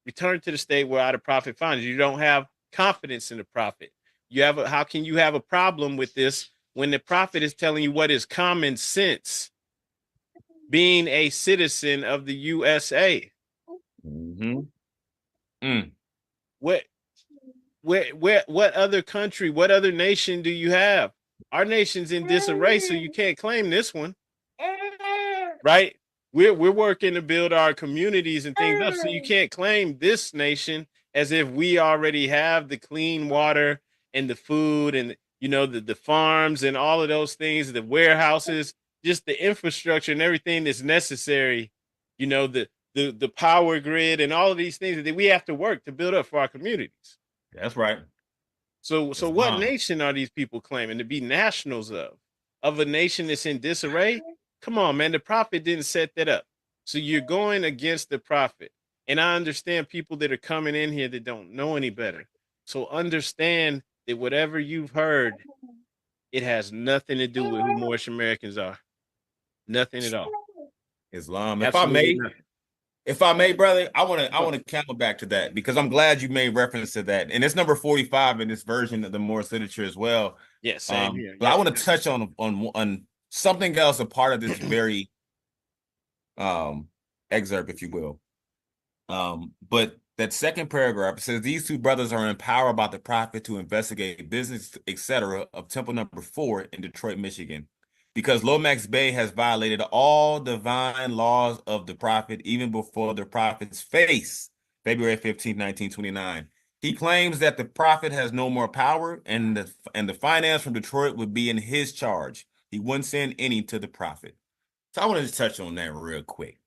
Return to the state where the prophet finds you. You don't have confidence in the prophet. How can you have a problem with this when the prophet is telling you what is common sense, being a citizen of the USA? Mm-hmm. Mm. What other country, what other nation do you have? Our nation's in disarray, so you can't claim this one, right? We're working to build our communities and things up, so you can't claim this nation as if we already have the clean water and the food and the farms and all of those things, the warehouses, just the infrastructure and everything that's necessary, the power grid and all of these things that we have to work to build up for our communities. That's right. So what nation are these people claiming to be nationals of a nation that's in disarray? Come on, man. The prophet didn't set that up. So you're going against the prophet. And I understand people that are coming in here that don't know any better. So understand that whatever you've heard, it has nothing to do with who Moorish Americans are. Nothing at all. Islam. Absolutely If I may, brother, I want to counter back to that, because I'm glad you made reference to that. And it's number 45 in this version of the Moorish literature as well. Yes, same here. But I want to touch on something else, a part of this very excerpt, if you will. But that second paragraph, it says these two brothers are empowered by the prophet to investigate business, etc., of Temple number 4 in Detroit, Michigan, because Lomax Bey has violated all divine laws of the prophet even before the prophet's face, February 15, 1929. He claims that the prophet has no more power, and the finance from Detroit would be in his charge. He wouldn't send any to the prophet. So I wanted to touch on that real quick,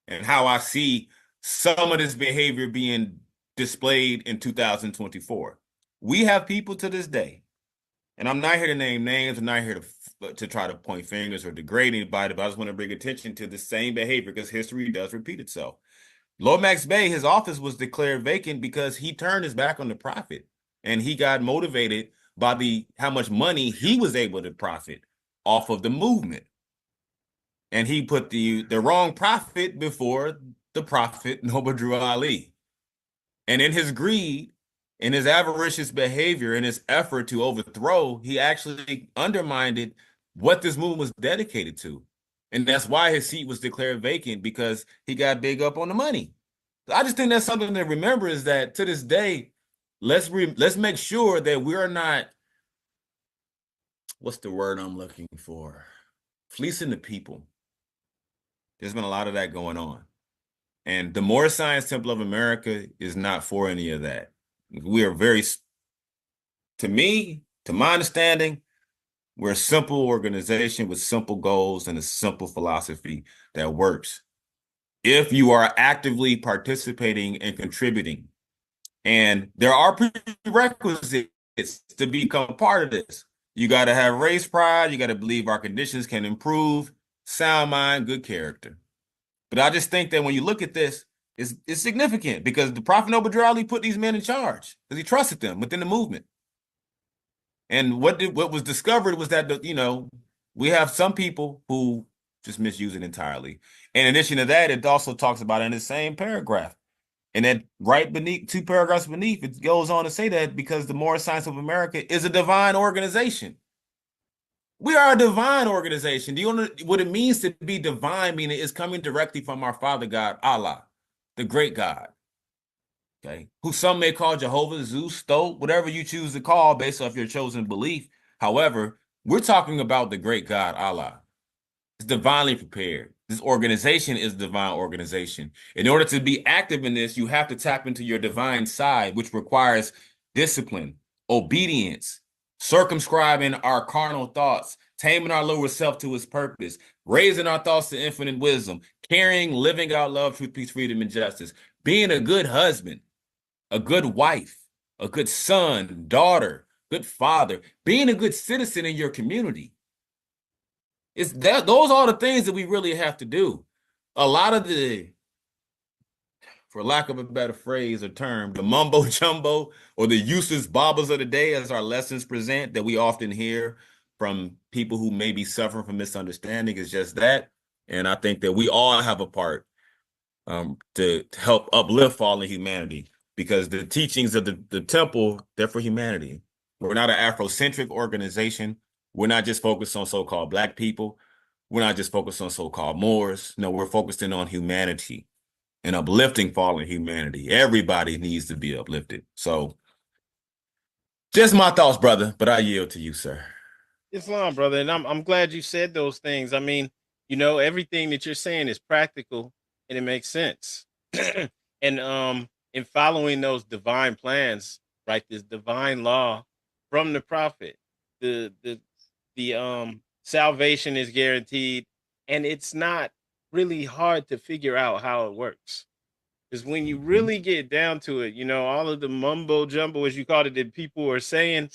and how I see some of this behavior being displayed in 2024. We have people to this day, and I'm not here to name names, I'm not here to try to point fingers or degrade anybody, but I just want to bring attention to the same behavior, because history does repeat itself. Lomax Bey, his office was declared vacant because he turned his back on the prophet, and he got motivated by how much money he was able to profit off of the movement. And he put the wrong prophet before the prophet, Noble Drew Ali. And in his greed, in his avaricious behavior, in his effort to overthrow, he actually undermined what this movement was dedicated to. And that's why his seat was declared vacant, because he got big up on the money. I just think that's something to remember, is that to this day, let's make sure that we're not, what's the word I'm looking for? Fleecing the people. There's been a lot of that going on. And the Moorish Science Temple of America is not for any of that. We are to my understanding, we're a simple organization with simple goals and a simple philosophy that works. If you are actively participating and contributing, and there are prerequisites to become part of this. You got to have race pride. You got to believe our conditions can improve, sound mind, good character. But I just think that when you look at this, it's significant, because the Prophet Noble Drew Ali put these men in charge because he trusted them within the movement. And what was discovered was that we have some people who just misuse it entirely. And in addition to that, it also talks about in the same paragraph, and then right beneath, 2 paragraphs beneath, it goes on to say that because the Moorish Science of America is a divine organization. We are a divine organization. Do you know what it means to be divine? Meaning it's coming directly from our Father God, Allah, the great God. Okay, who some may call Jehovah, Zeus, Thoth, whatever you choose to call based off your chosen belief. However, we're talking about the great God, Allah. It's divinely prepared. This organization is divine organization. In order to be active in this, you have to tap into your divine side, which requires discipline, obedience, circumscribing our carnal thoughts, taming our lower self to its purpose, raising our thoughts to infinite wisdom, caring, living out love, truth, peace, freedom, and justice, being a good husband, a good wife, a good son, daughter, good father, being a good citizen in your community. It's that those are the things that we really have to do. A lot of the, for lack of a better phrase or term, the mumbo jumbo or the useless baubles of the day, as our lessons present, that we often hear from people who may be suffering from misunderstanding, is just that. And I think that we all have a part to help uplift fallen humanity, because the teachings of the temple, they're for humanity. We're not an Afrocentric organization. We're not just focused on so-called Black people. We're not just focused on so-called Moors. No, we're focusing on humanity and uplifting fallen humanity. Everybody needs to be uplifted. So just my thoughts, brother, but I yield to you, sir. Islam, brother, and I'm glad you said those things. I mean, you know, everything that you're saying is practical and it makes sense. And in following those divine plans, right? This divine law from the prophet, the salvation is guaranteed, and it's not really hard to figure out how it works. Because when you really get down to it, you know, all of the mumbo jumbo, as you called it, that people are saying,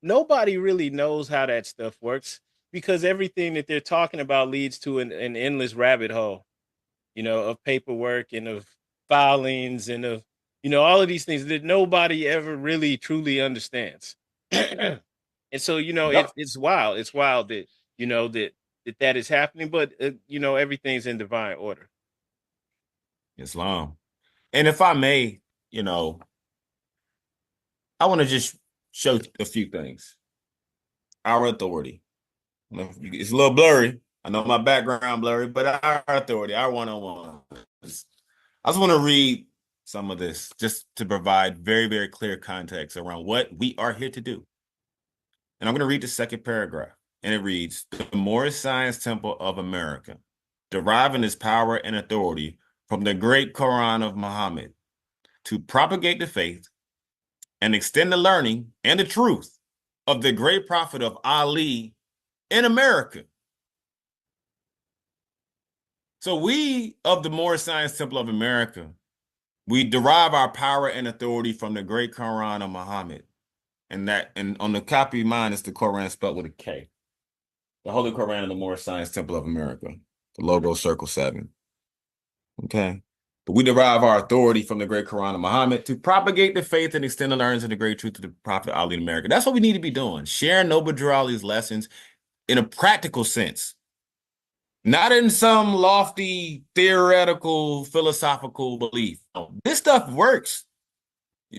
nobody really knows how that stuff works, because everything that they're talking about leads to an endless rabbit hole, you know, of paperwork and of filings and of, you know, all of these things that nobody ever really truly understands. And so, you know, Yep. it's wild. It's wild that, you know, that is happening, but, you know, everything's in divine order. Islam. And if I may, you know, I want to just show a few things. Our authority. It's a little blurry. I know my background blurry, but our authority, our one-on-one. I just want to read some of this just to provide very, very clear context around what we are here to do. And I'm going to read the second paragraph. And it reads, the Moorish Science Temple of America, deriving its power and authority from the great Quran of Muhammad, to propagate the faith and extend the learning and the truth of the great prophet of Ali in America. So we of the Moorish Science Temple of America, we derive our power and authority from the great Quran of Muhammad. And on the copy of mine, it's the Quran spelled with a K. The Holy Quran of the Moorish Science Temple of America. The logo circle 7. Okay. But we derive our authority from the great Quran of Muhammad to propagate the faith and extend the learnings of the great truth of the Prophet Ali in America. That's what we need to be doing. Sharing Noble Drew Ali's lessons in a practical sense. Not in some lofty, theoretical, philosophical belief. This stuff works,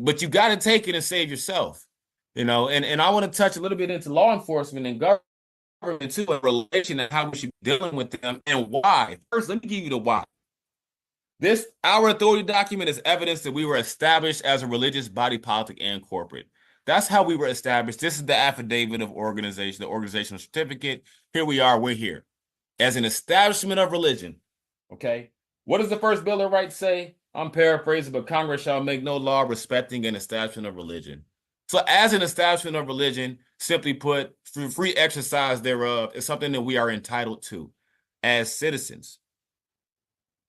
but you got to take it and save yourself. You know, and I want to touch a little bit into law enforcement and government too, in relation to how we should be dealing with them and why. First, let me give you the why. Our authority document is evidence that we were established as a religious body politic and corporate. That's how we were established. This is the affidavit of organization, the organizational certificate. Here we are, we're here. As an establishment of religion, okay? What does the first Bill of Rights say? I'm paraphrasing, but Congress shall make no law respecting an establishment of religion. So as an establishment of religion, simply put, free exercise thereof is something that we are entitled to as citizens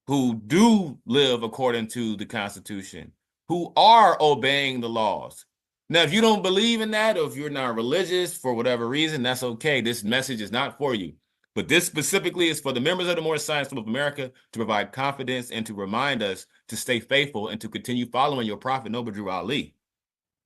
who do live according to the Constitution, who are obeying the laws. Now, if you don't believe in that, or if you're not religious for whatever reason, that's okay. This message is not for you. But this specifically is for the members of the Moorish Science Temple of America to provide confidence and to remind us to stay faithful and to continue following your prophet, Noble Drew Ali.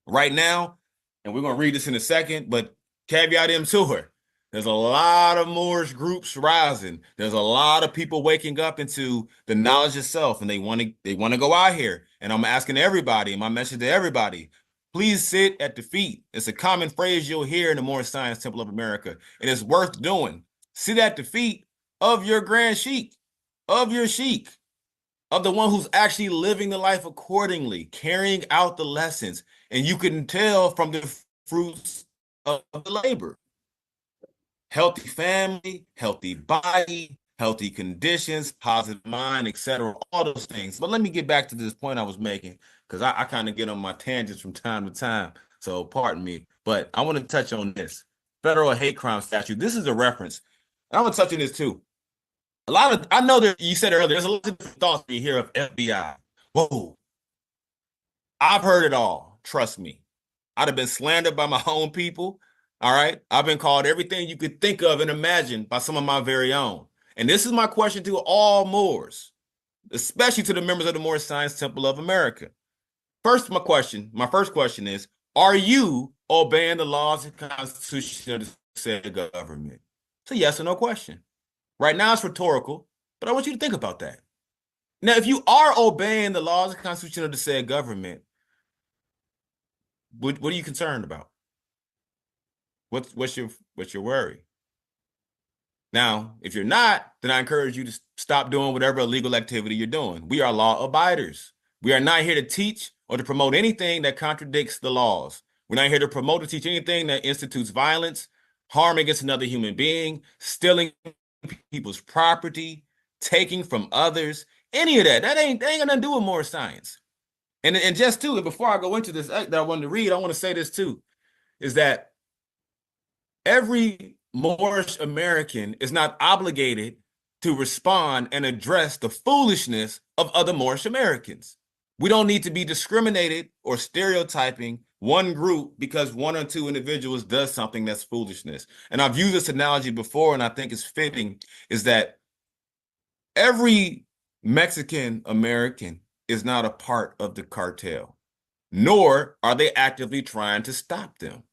Right now, and we're going to read this in a second, but caveat emptor, there's a lot of Moorish groups rising. There's a lot of people waking up into the knowledge of self, and they want to go out here. And I'm asking everybody, my message to everybody, please sit at the feet. It's a common phrase you'll hear in the Moorish Science Temple of America, and it's worth doing. Sit at the feet of your grand sheik, of your sheik, of the one who's actually living the life accordingly, carrying out the lessons. And you can tell from the fruits of the labor. healthy family, healthy body, healthy conditions, positive mind, etc. All those things. But let me get back to this point I was making, because I kind of get on my tangents from time to time. So pardon me. But I want to touch on this. Federal hate crime statute. This is a reference. And I'm going to touch on this too. I know that you said earlier, there's a lot of different thoughts when you hear of FBI. Whoa. I've heard it all. Trust me. I'd have been slandered by my own people. All right. I've been called everything you could think of and imagine by some of my very own. And this is my question to all Moors, especially to the members of the Moorish Science Temple of America. My first question is, are you obeying the laws and constitution of the said government? It's a yes or no question. Right now it's rhetorical, but I want you to think about that. Now, if you are obeying the laws and constitution of the said government, what are you concerned about? What's your worry? Now, if you're not, then I encourage you to stop doing whatever illegal activity you're doing. We are law abiders. We are not here to teach or to promote anything that contradicts the laws. We're not here to promote or teach anything that institutes violence, harm against another human being, stealing people's property, taking from others, any of that. That ain't got nothing to do with more science. And just too, before I go into this that I wanted to read, I want to say this too, is that every Moorish American is not obligated to respond and address the foolishness of other Moorish Americans. We don't need to be discriminated or stereotyping one group because one or two individuals does something that's foolishness. And I've used this analogy before, and I think it's fitting, is that every Mexican American is not a part of the cartel, nor are they actively trying to stop them.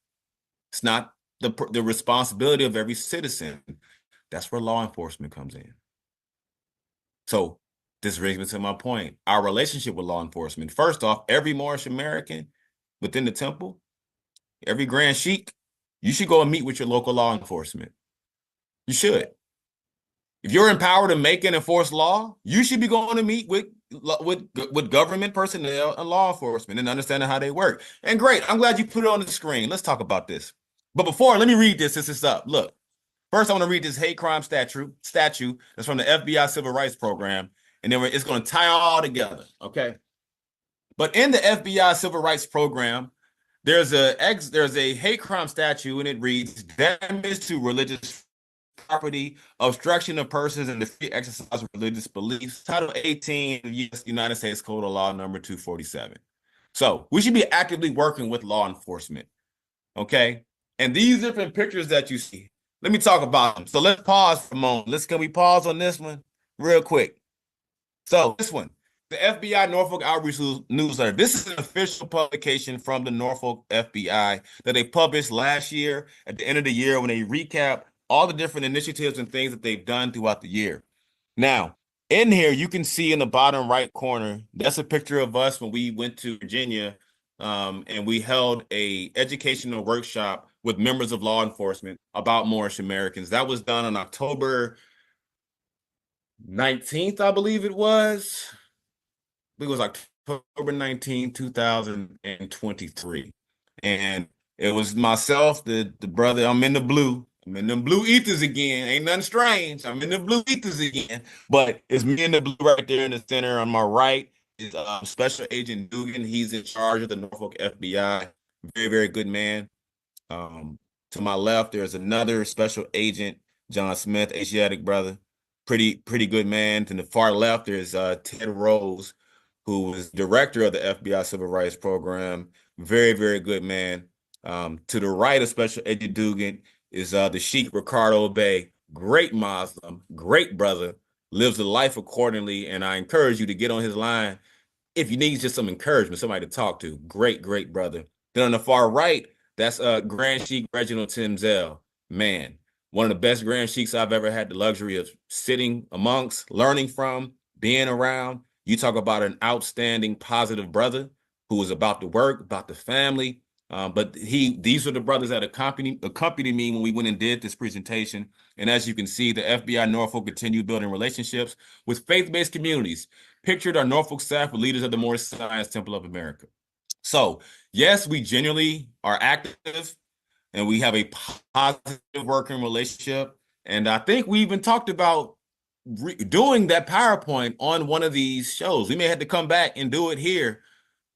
It's not the responsibility of every citizen. That's where law enforcement comes in. So this brings me to my point. Our relationship with law enforcement. First off, every Moorish American within the temple, every Grand Sheik, you should go and meet with your local law enforcement. You should. If you're empowered to make and enforce law, you should be going to meet with government personnel and law enforcement and understanding how they work. And great, I'm glad you put it on the screen. Let's talk about this. But before, let me read this since it's up. Look, first I want to read this hate crime statute that's from the FBI Civil Rights Program, and then it's going to tie all together, okay? But in the FBI Civil Rights Program, there's a hate crime statute, and it reads, damage to religious property, obstruction of persons, and the free exercise of religious beliefs, Title 18 of the United States Code of Law number 247. So we should be actively working with law enforcement, okay? And these different pictures that you see, let me talk about them. So let's pause for a moment. Can we pause on this one real quick? So this one, the FBI Norfolk Outreach Newsletter. This is an official publication from the Norfolk FBI that they published last year at the end of the year when they recap all the different initiatives and things that they've done throughout the year. Now, in here, you can see in the bottom right corner, that's a picture of us when we went to Virginia and we held a educational workshop with members of law enforcement about Moorish Americans. That was done on October 19th, I believe it was. It was October 19, 2023. And it was myself, the brother, I'm in the blue. I'm in the blue ethers again. Ain't nothing strange. I'm in the blue ethers again. But it's me in the blue right there in the center. On my right is Special Agent Dugan. He's in charge of the Norfolk FBI. Very, very good man. To my left, there's another Special Agent, John Smith, Asiatic brother. Pretty good man. To the far left, there's Ted Rose, who is director of the FBI Civil Rights Program. Very, very good man. To the right of Special Agent Dugan is the Sheik Ricardo Bey, great Muslim, great brother, lives a life accordingly, and I encourage you to get on his line if you need just some encouragement, somebody to talk to. Great brother. Then on the far right, that's Grand Sheik Reginald Timzel. Man, one of the best Grand Sheiks I've ever had the luxury of sitting amongst, learning from, being around. You talk about an outstanding, positive brother who was about the work, about the family. But these were the brothers that accompanied me when we went and did this presentation. And as you can see, the FBI Norfolk continued building relationships with faith-based communities. Pictured are Norfolk staff with leaders of the Moorish Science Temple of America. So yes, we genuinely are active. and we have a positive working relationship. And I think we even talked about doing that PowerPoint on one of these shows. We may have to come back and do it here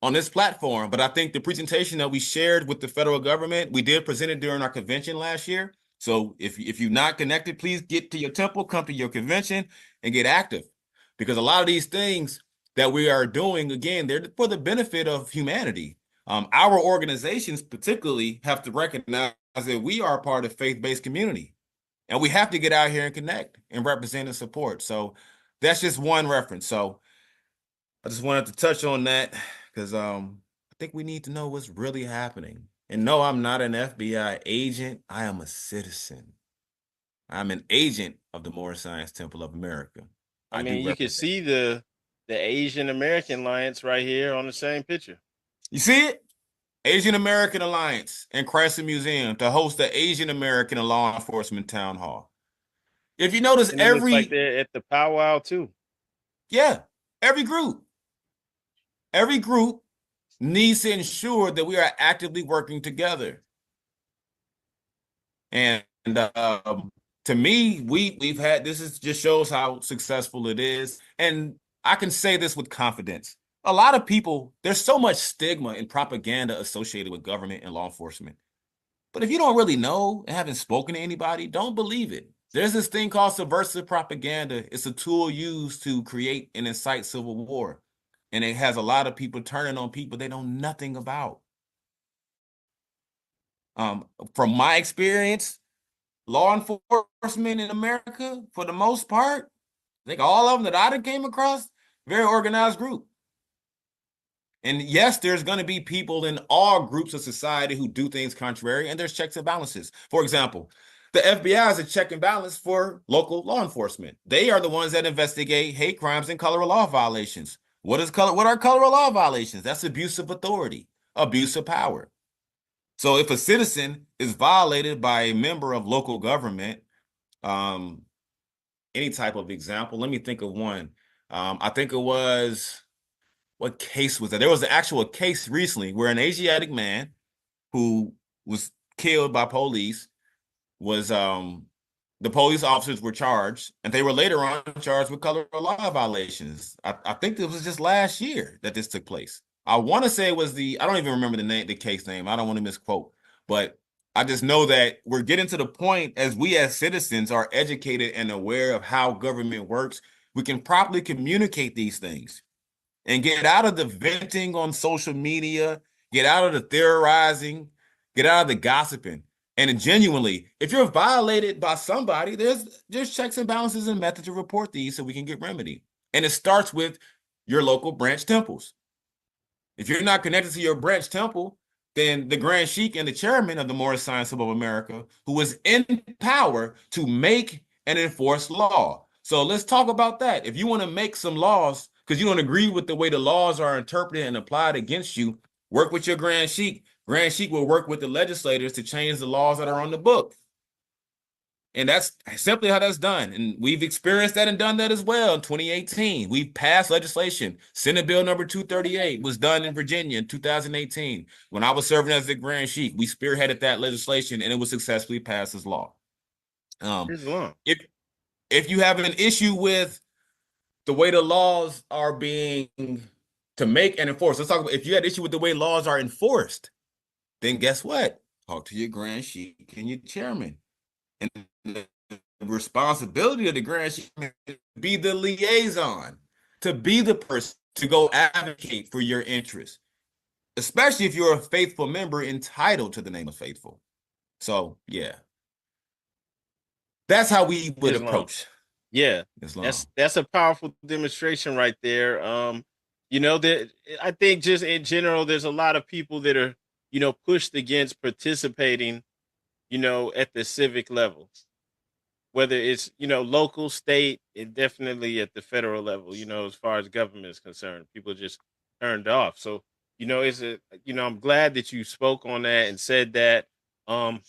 on this platform, but I think the presentation that we shared with the federal government, we did present it during our convention last year. So if you're not connected, please get to your temple, come to your convention, and get active. Because a lot of these things that we are doing, again, they're for the benefit of humanity. Our organizations particularly have to recognize that we are part of faith-based community. And we have to get out here and connect and represent and support. So that's just one reference. So I just wanted to touch on that because I think we need to know what's really happening. And no, I'm not an FBI agent. I am a citizen. I'm an agent of the Moorish Science Temple of America. I do mean, you can represent. see the Asian American Alliance right here on the same picture. You see it? Asian American Alliance and Chrysler Museum to host the Asian American Law Enforcement Town Hall. If you notice, And it looks like they're at the powwow too. every group needs to ensure that we are actively working together. And to me, we've had, just shows how successful it is. And I can say this with confidence. A lot of people, there's so much stigma and propaganda associated with government and law enforcement. But if you don't really know and haven't spoken to anybody, don't believe it. There's this thing called subversive propaganda. It's a tool used to create and incite civil war. And it has a lot of people turning on people they know nothing about. From my experience, law enforcement in America, for the most part, I think all of them that I came across, very organized group. And yes, there's going to be people in all groups of society who do things contrary, and there's checks and balances. For example, the FBI is a check and balance for local law enforcement. They are the ones that investigate hate crimes and color of law violations. What are color of law violations? That's abuse of authority, abuse of power. So if a citizen is violated by a member of local government, any type of example, let me think of one. I think it was, what case was that? There was an actual case recently where an Asiatic man who was killed by police was, the police officers were charged, and they were later on charged with color of law violations. I think it was just last year that this took place. I want to say it was I don't even remember the case name. I don't want to misquote, but I just know that we're getting to the point as we as citizens are educated and aware of how government works, we can properly communicate these things and get out of the venting on social media, get out of the theorizing, get out of the gossiping. And genuinely, if you're violated by somebody, there's checks and balances and methods to report these so we can get remedy. And it starts with your local branch temples. If you're not connected to your branch temple, then the Grand Sheik and the chairman of the Moorish Science Temple of America, who is in power to make and enforce law. So let's talk about that. If you want to make some laws, because you don't agree with the way the laws are interpreted and applied against you, work with your Grand Sheik. Grand Sheik will work with the legislators to change the laws that are on the book. And that's simply how that's done. And we've experienced that and done that as well in 2018. We passed legislation. Senate Bill number 238 was done in Virginia in 2018. When I was serving as the Grand Sheik, we spearheaded that legislation and it was successfully passed as law. If you have an issue with the way the laws are being to make and enforce, let's talk about, if you had an issue with the way laws are enforced, then guess what? Talk to your Grand Sheik and your chairman. And the responsibility of the Grand Sheik is to be the liaison, to be the person to go advocate for your interests, especially if you're a faithful member entitled to the name of faithful. So, yeah, that's how we would approach. Yeah, Islam. That's a powerful demonstration right there. That I think just in general, there's a lot of people that are, pushed against participating, at the civic level, whether it's, local, state, and definitely at the federal level, as far as government is concerned, people just turned off. So, I'm glad that you spoke on that and said that. I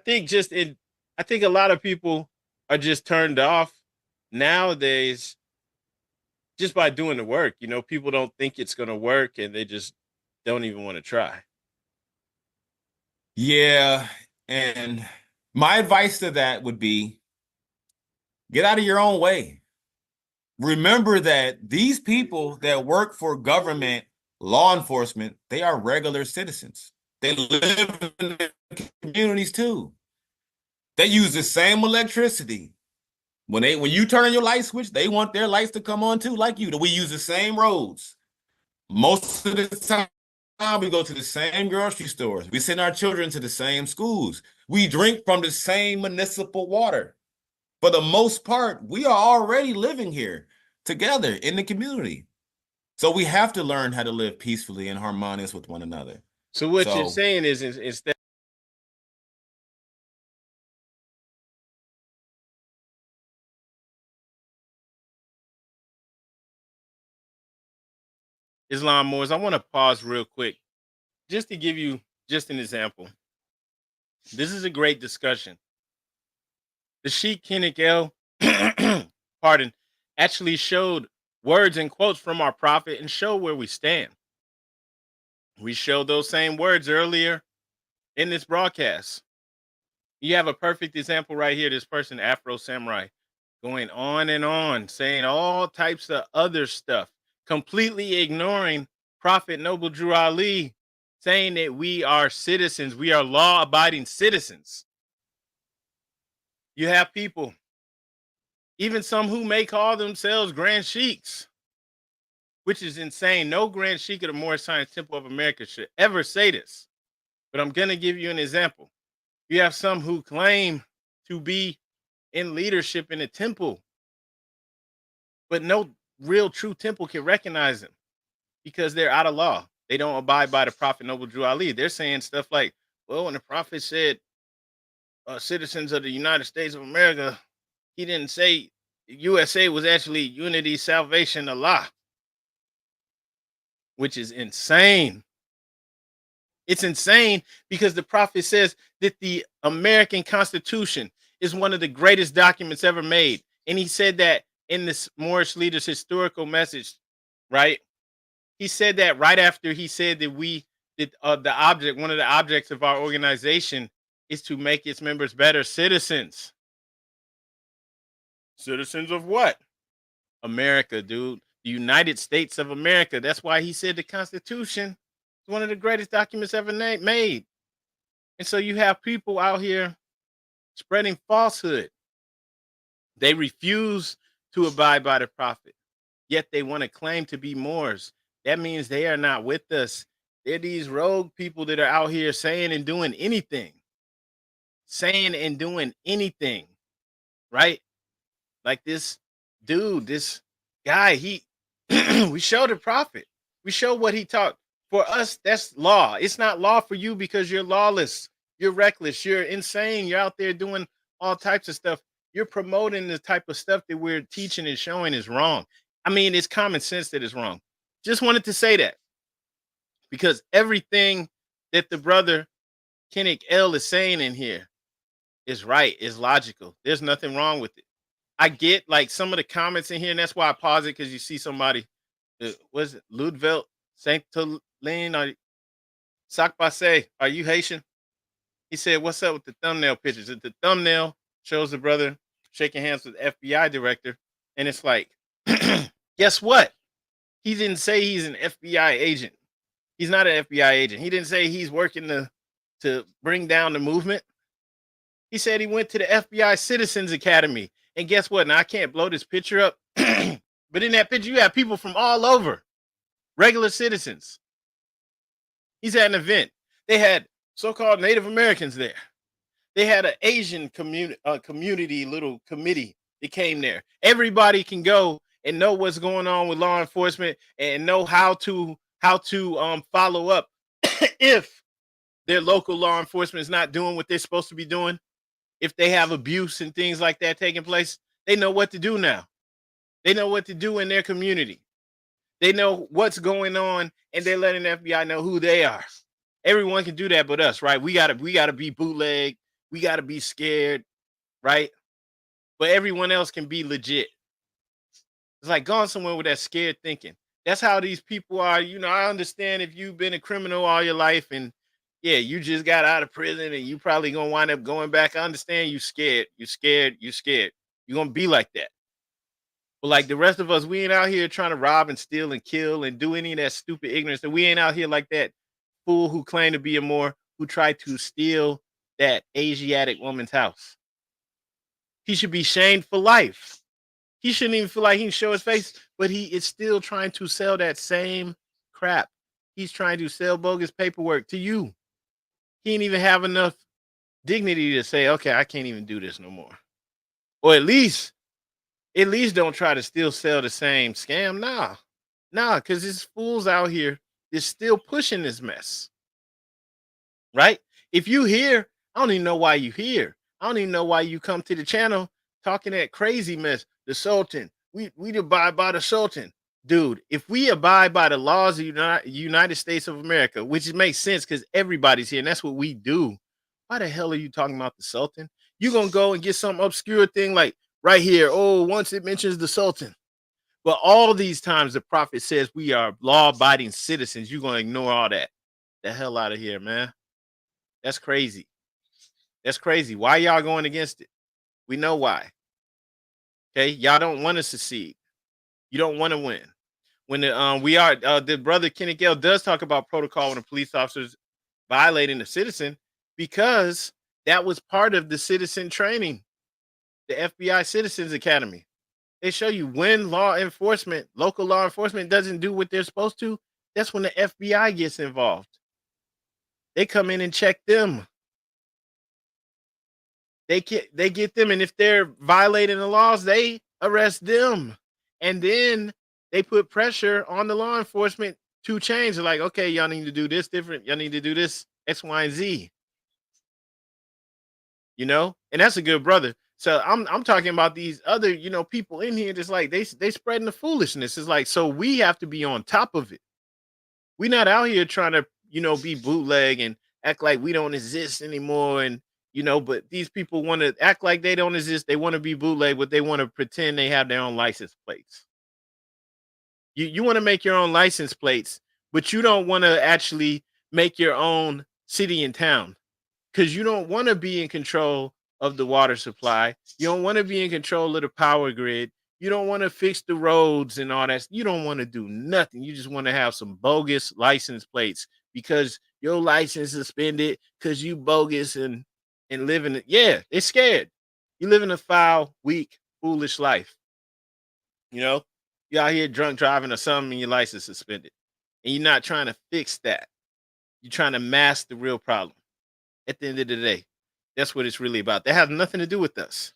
think I think a lot of people are just turned off nowadays just by doing the work. People don't think it's going to work and they just don't even want to try. Yeah, and my advice to that would be get out of your own way. Remember that these people that work for government, law enforcement, they are regular citizens. They live in their communities too. They use the same electricity. When you turn on your light switch, they want their lights to come on too, like you. We use the same roads. Most of the time, we go to the same grocery stores. We send our children to the same schools. We drink from the same municipal water. For the most part, we are already living here together in the community. So we have to learn how to live peacefully and harmonious with one another. So what you're saying is that Islam Moors, I want to pause real quick just to give you just an example. This is a great discussion. The Sheik Kenick pardon, actually showed words and quotes from our prophet and show where we stand. We showed those same words earlier in this broadcast. You have a perfect example right here. This person, Afro Samurai, going on and on, saying all types of other stuff, completely ignoring Prophet Noble Drew Ali, saying that we are citizens, we are law-abiding citizens. You have people, even some who may call themselves Grand Sheiks, which is insane. No Grand Sheik of the Moorish Science Temple of America should ever say this. But I'm going to give you an example. You have some who claim to be in leadership in a temple, but no real true temple can recognize them because they're out of law. They don't abide by the Prophet Noble Drew Ali. They're saying stuff like, well, when the Prophet said citizens of the United States of America, he didn't say USA was actually unity, salvation, Allah, which is insane. It's insane because the prophet says that the American Constitution is one of the greatest documents ever made. And he said that in this Moorish leader's historical message, right? He said that right after he said that one of the objects of our organization is to make its members better citizens. Citizens of what? America, dude. The United States of America. That's why he said the Constitution is one of the greatest documents ever made. And so you have people out here spreading falsehood. They refuse to abide by the prophet, yet they want to claim to be Moors. That means they are not with us. They're these rogue people that are out here saying and doing anything. Saying and doing anything, right? Like this dude, this guy, we show the prophet. We show what he taught. For us, that's law. It's not law for you because you're lawless. You're reckless. You're insane. You're out there doing all types of stuff. You're promoting the type of stuff that we're teaching and showing is wrong. I mean, it's common sense that it's wrong. Just wanted to say that because everything that the brother Kenick L is saying in here is right, is logical. There's nothing wrong with it. I get like some of the comments in here, and that's why I pause it because you see somebody, was it Ludvelt Saint Lin or Sakbase? Are you Haitian? He said, "What's up with the thumbnail pictures?" The thumbnail shows the brother shaking hands with the FBI director, and it's like, guess what? He didn't say he's an FBI agent. He's not an FBI agent. He didn't say he's working to bring down the movement. He said he went to the FBI Citizens Academy. And guess what? Now, I can't blow this picture up, but in that picture, you have people from all over, regular citizens. He's at an event. They had so-called Native Americans there. They had an Asian community little committee that came there. Everybody can go and know what's going on with law enforcement and know how to follow up if their local law enforcement is not doing what they're supposed to be doing. If they have abuse and things like that taking place, they know what to do now. They know what to do in their community. They know what's going on, and they're letting the FBI know who they are. Everyone can do that but us, right? We gotta be bootleg. We gotta be scared, right? But everyone else can be legit. It's like going somewhere with that scared thinking. That's how these people are. You know, I understand if you've been a criminal all your life and Yeah, you just got out of prison and you probably gonna wind up going back. I understand you scared. You scared. You scared. You're gonna be like that. But like the rest of us, we ain't out here trying to rob and steal and kill and do any of that stupid ignorance. And we ain't out here like that fool who claimed to be a Moor who tried to steal that Asiatic woman's house. He should be shamed for life. He shouldn't even feel like he can show his face, but he is still trying to sell that same crap. He's trying to sell bogus paperwork to you. He ain't even have enough dignity to say, okay, I can't even do this no more. Or at least don't try to still sell the same scam. Nah, because there's fools out here that's still pushing this mess. Right? If you hear, I don't even know why you here. I don't even know why you come to the channel talking that crazy mess. The Sultan, we abide by the Sultan. Dude, if we abide by the laws of the United States of America, which makes sense because everybody's here and that's what we do, why the hell are you talking about the Sultan? You're going to go and get some obscure thing like right here. Oh, once it mentions the Sultan. But all these times the prophet says we are law-abiding citizens. You're going to ignore all that. The hell out of here, man. That's crazy. That's crazy. Why y'all going against it? We know why. Okay, y'all don't want to succeed. You don't want to win. When the brother Kenick does talk about protocol when a police officer's violating a citizen because that was part of the citizen training, the FBI Citizens Academy. They show you when local law enforcement doesn't do what they're supposed to, that's when the FBI gets involved. They come in and check them. They get them, and if they're violating the laws, they arrest them. And then they put pressure on the law enforcement to change. They're like, okay, y'all need to do this different. Y'all need to do this X, Y, and Z. You know, and that's a good brother. So I'm talking about these other, people in here just like they spreading the foolishness. It's like, so we have to be on top of it. We're not out here trying to, be bootleg and act like we don't exist anymore. And, but these people want to act like they don't exist. They want to be bootleg, but they want to pretend they have their own license plates. You want to make your own license plates, but you don't want to actually make your own city and town because you don't want to be in control of the water supply. You don't want to be in control of the power grid. You don't want to fix the roads and all that. You don't want to do nothing. You just want to have some bogus license plates because your license is suspended because you bogus and live in it. Yeah, they're scared. You live in a foul, weak, foolish life. You out here drunk driving or something and your license suspended. And you're not trying to fix that. You're trying to mask the real problem. At the end of the day, that's what it's really about. That has nothing to do with us.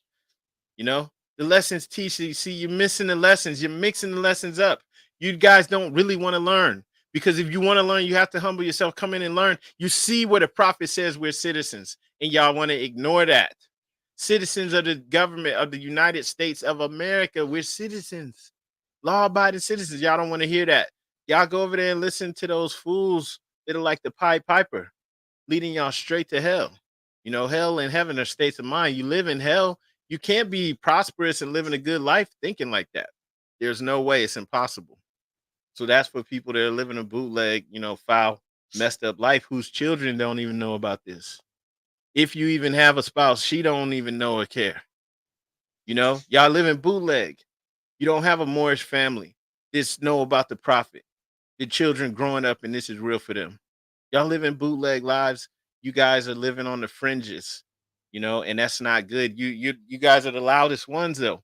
The lessons teach you. See, you're missing the lessons. You're mixing the lessons up. You guys don't really want to learn because if you want to learn, you have to humble yourself, come in and learn. You see where the prophet says we're citizens and y'all want to ignore that. Citizens of the government of the United States of America. We're citizens, law-abiding citizens. Y'all don't want to hear that. Y'all go over there and listen to those fools that are like the Pied Piper, leading y'all straight to hell. Hell and heaven are states of mind. You live in hell. You can't be prosperous and living a good life thinking like that. There's no way. It's impossible. So that's for people that are living a bootleg, foul, messed up life whose children don't even know about this. If you even have a spouse, she don't even know or care. Y'all live in bootleg. You don't have a Moorish family. Just know about the prophet. The children growing up and this is real for them. Y'all live in bootleg lives. You guys are living on the fringes, and that's not good. You guys are the loudest ones though.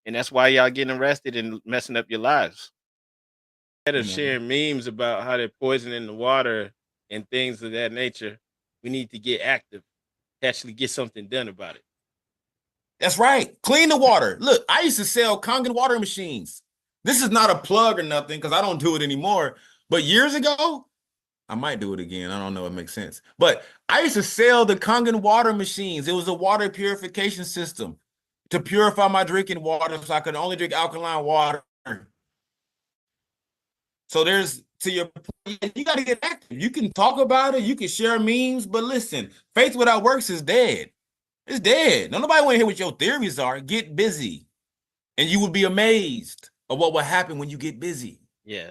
And that's why y'all getting arrested and messing up your lives. Instead of sharing memes about how they're poisoning the water and things of that nature, we need to get active to actually get something done about it. That's right. Clean the water. Look, I used to sell Kangen water machines. This is not a plug or nothing because I don't do it anymore. But years ago, I might do it again. I don't know. It makes sense. But I used to sell the Kangen water machines. It was a water purification system to purify my drinking water so I could only drink alkaline water. So there's, to your point, you got to get active. You can talk about it. You can share memes. But listen, faith without works is dead. It's dead. Don't nobody want to hear what your theories are. Get busy. And you would be amazed of what will happen when you get busy. Yeah.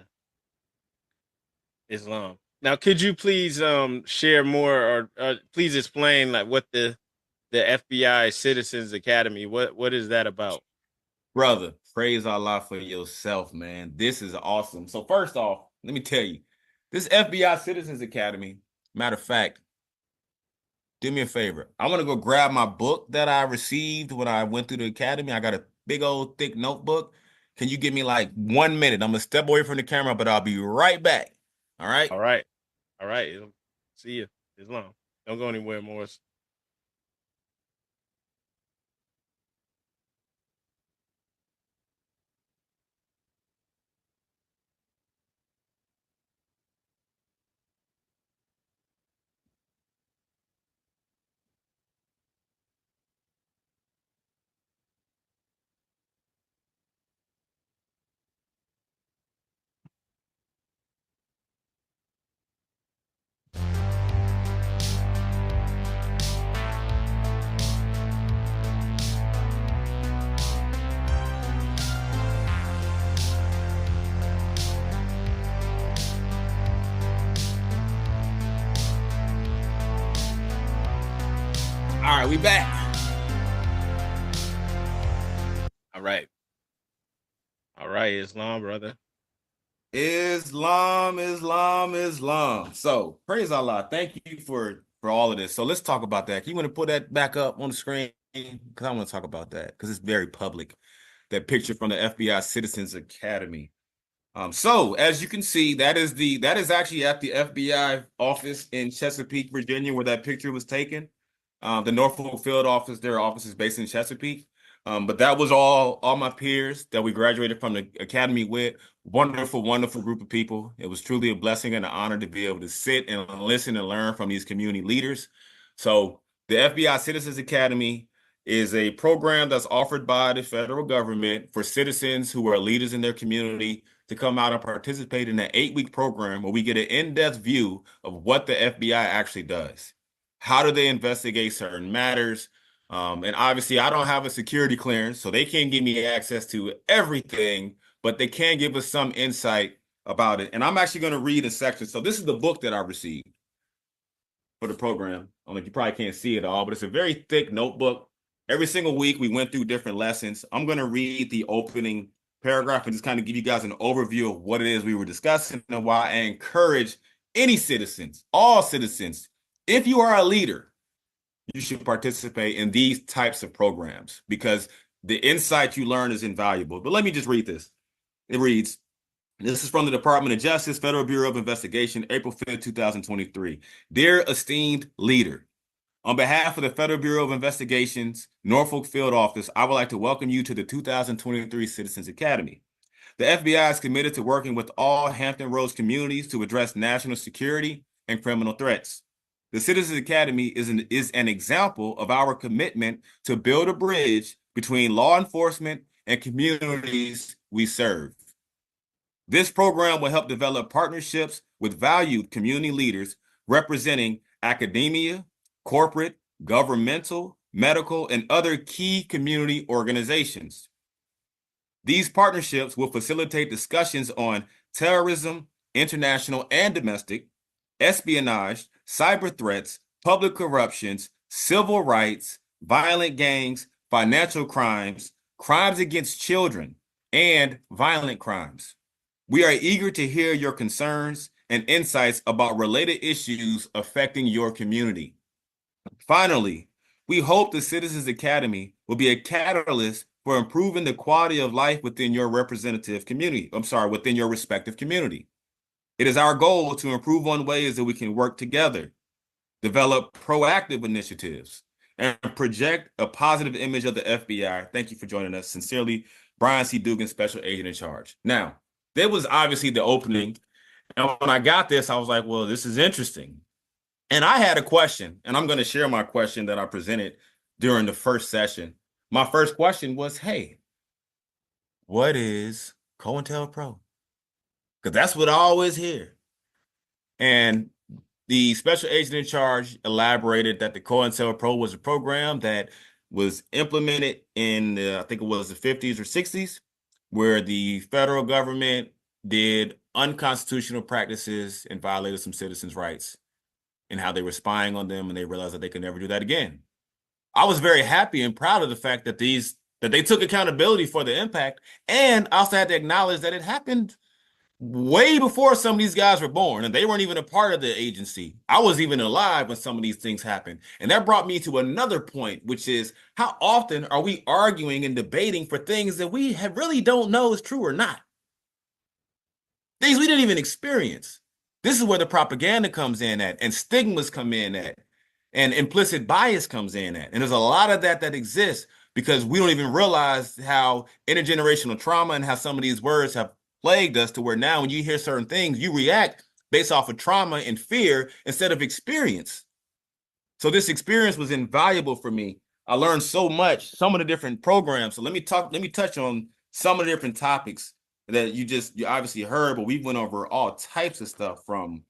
Islam. Now, could you please share more, or please explain like what the FBI Citizens Academy, what is that about? Brother, praise Allah for yourself, man. This is awesome. So first off, let me tell you, this FBI Citizens Academy, matter of fact, do me a favor. I want to go grab my book that I received when I went through the academy. I got a big old thick notebook. Can you give me like 1 minute? I'm gonna step away from the camera, but I'll be right back. All right. All right. All right. See you. Islam. Don't go anywhere, Morris. All right, we back. All right. All right, Islam, brother. Islam, Islam, Islam. So praise Allah. Thank you for all of this. So let's talk about that. You want to put that back up on the screen? Because I want to talk about that because it's very public. That picture from the FBI Citizens Academy. So as you can see, that is actually at the FBI office in Chesapeake, Virginia, where that picture was taken. The Norfolk field office, their office is based in Chesapeake. But that was all my peers that we graduated from the academy with. Wonderful, wonderful group of people. It was truly a blessing and an honor to be able to sit and listen and learn from these community leaders. So the FBI Citizens Academy is a program that's offered by the federal government for citizens who are leaders in their community to come out and participate in an 8-week program where we get an in-depth view of what the FBI actually does. How do they investigate certain matters? And obviously, I don't have a security clearance, so they can't give me access to everything, but they can give us some insight about it. And I'm actually going to read a section. So this is the book that I received for the program. You probably can't see it all, but it's a very thick notebook. Every single week, we went through different lessons. I'm going to read the opening paragraph and just kind of give you guys an overview of what it is we were discussing and why I encourage any citizens, all citizens, if you are a leader, you should participate in these types of programs because the insight you learn is invaluable. But let me just read this. It reads, this is from the Department of Justice, Federal Bureau of Investigation, April 5th, 2023. Dear esteemed leader, on behalf of the Federal Bureau of Investigation's Norfolk Field Office, I would like to welcome you to the 2023 Citizens Academy. The FBI is committed to working with all Hampton Roads communities to address national security and criminal threats. The Citizens Academy is an example of our commitment to build a bridge between law enforcement and communities we serve. This program will help develop partnerships with valued community leaders representing academia, corporate, governmental, medical, and other key community organizations. These partnerships will facilitate discussions on terrorism, international and domestic, espionage, cyber threats, public corruptions, civil rights, violent gangs, financial crimes, crimes against children, and violent crimes. We are eager to hear your concerns and insights about related issues affecting your community. Finally, we hope the Citizens Academy will be a catalyst for improving the quality of life within your respective community. It is our goal to improve on ways that we can work together, develop proactive initiatives, and project a positive image of the FBI. Thank you for joining us. Sincerely, Brian C. Dugan, Special Agent in Charge. Now, there was obviously the opening. And when I got this, I was like, well, this is interesting. And I had a question, and I'm going to share my question that I presented during the first session. My first question was, hey, what is COINTELPRO? Because that's what I always hear. And the special agent in charge elaborated that the COINTELPRO was a program that was implemented in, I think it was the 50s or 60s, where the federal government did unconstitutional practices and violated some citizens' rights and how they were spying on them, and they realized that they could never do that again. I was very happy and proud of the fact that they took accountability for the impact, and I also had to acknowledge that it happened way before some of these guys were born, and they weren't even a part of the agency. I was even alive when some of these things happened. And that brought me to another point, which is, how often are we arguing and debating for things that we really don't know is true or not? Things we didn't even experience. This is where the propaganda comes in at, and stigmas come in at, and implicit bias comes in at. And there's a lot of that exists because we don't even realize how intergenerational trauma and how some of these words have plagued us, to where now when you hear certain things, you react based off of trauma and fear instead of experience. So this experience was invaluable for me. I learned so much, some of the different programs. So let me touch on some of the different topics that you obviously heard, but we went over all types of stuff, from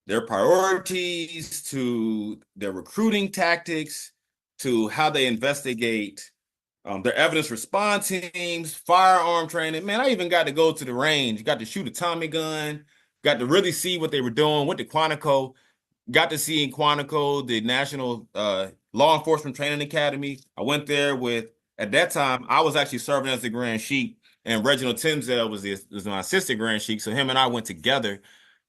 their priorities to their recruiting tactics to how they investigate their evidence response teams, firearm training. Man, I even got to go to the range, got to shoot a Tommy gun, got to really see what they were doing, went to Quantico, got to see in Quantico the National Law Enforcement Training Academy. I went there at that time, I was actually serving as the Grand Sheik, and Reginald Timsell was my assistant Grand Sheik. So him and I went together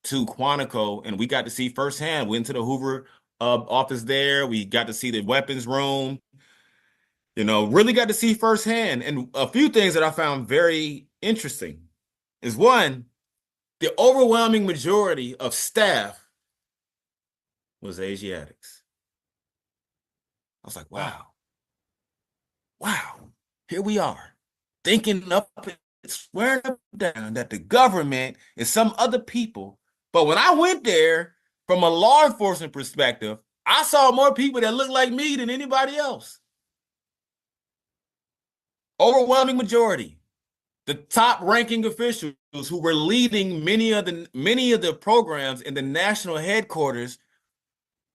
to Quantico, and we got to see firsthand. Went to the Hoover office there. We got to see the weapons room. Really got to see firsthand. And a few things that I found very interesting is, one, the overwhelming majority of staff was Asiatics. I was like, wow, here we are, thinking up and swearing up and down that the government is some other people. But when I went there, from a law enforcement perspective, I saw more people that looked like me than anybody else. Overwhelming majority. The top ranking officials who were leading many of the programs in the national headquarters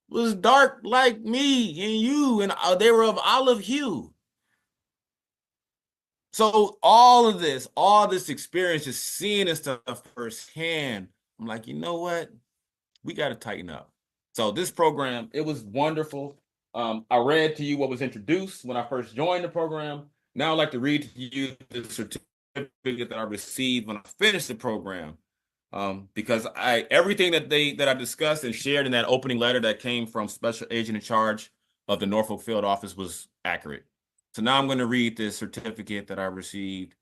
was dark like me and you, and they were of olive hue. So all this experience, just seeing this stuff firsthand, I'm like, you know what? We got to tighten up. So this program, it was wonderful. I read to you what was introduced when I first joined the program. Now I'd like to read to you the certificate that I received when I finished the program, because everything that I discussed and shared in that opening letter that came from Special Agent in Charge of the Norfolk Field Office was accurate. So now I'm going to read this certificate that I received.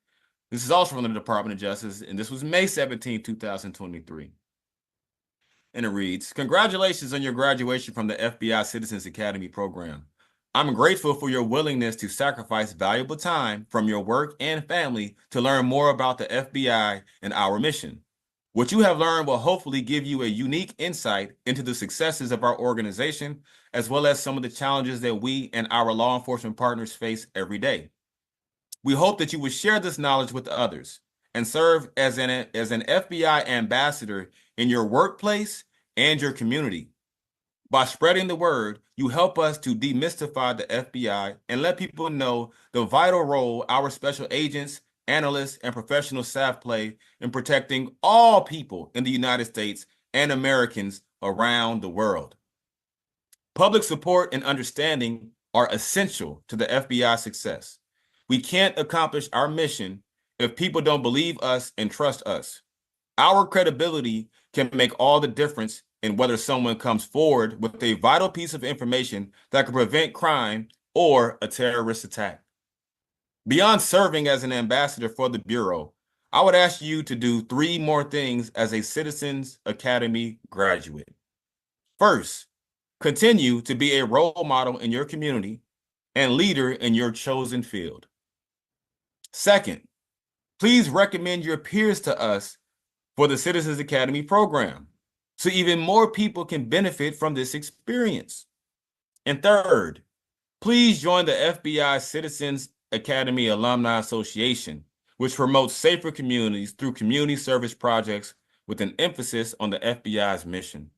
This is also from the Department of Justice, and this was May 17, 2023. And it reads, "Congratulations on your graduation from the FBI Citizens Academy program. I'm grateful for your willingness to sacrifice valuable time from your work and family to learn more about the FBI and our mission. What you have learned will hopefully give you a unique insight into the successes of our organization, as well as some of the challenges that we and our law enforcement partners face every day. We hope that you will share this knowledge with others and serve as an FBI ambassador in your workplace and your community. By spreading the word, you help us to demystify the FBI and let people know the vital role our special agents, analysts, and professional staff play in protecting all people in the United States and Americans around the world. Public support and understanding are essential to the FBI's success. We can't accomplish our mission if people don't believe us and trust us. Our credibility can make all the difference in whether someone comes forward with a vital piece of information that could prevent crime or a terrorist attack. Beyond serving as an ambassador for the Bureau, I would ask you to do 3 more things as a Citizens Academy graduate. First, continue to be a role model in your community and leader in your chosen field. Second, please recommend your peers to us for the Citizens Academy program, so even more people can benefit from this experience. And third, please join the FBI Citizens Academy Alumni Association, which promotes safer communities through community service projects with an emphasis on the FBI's mission.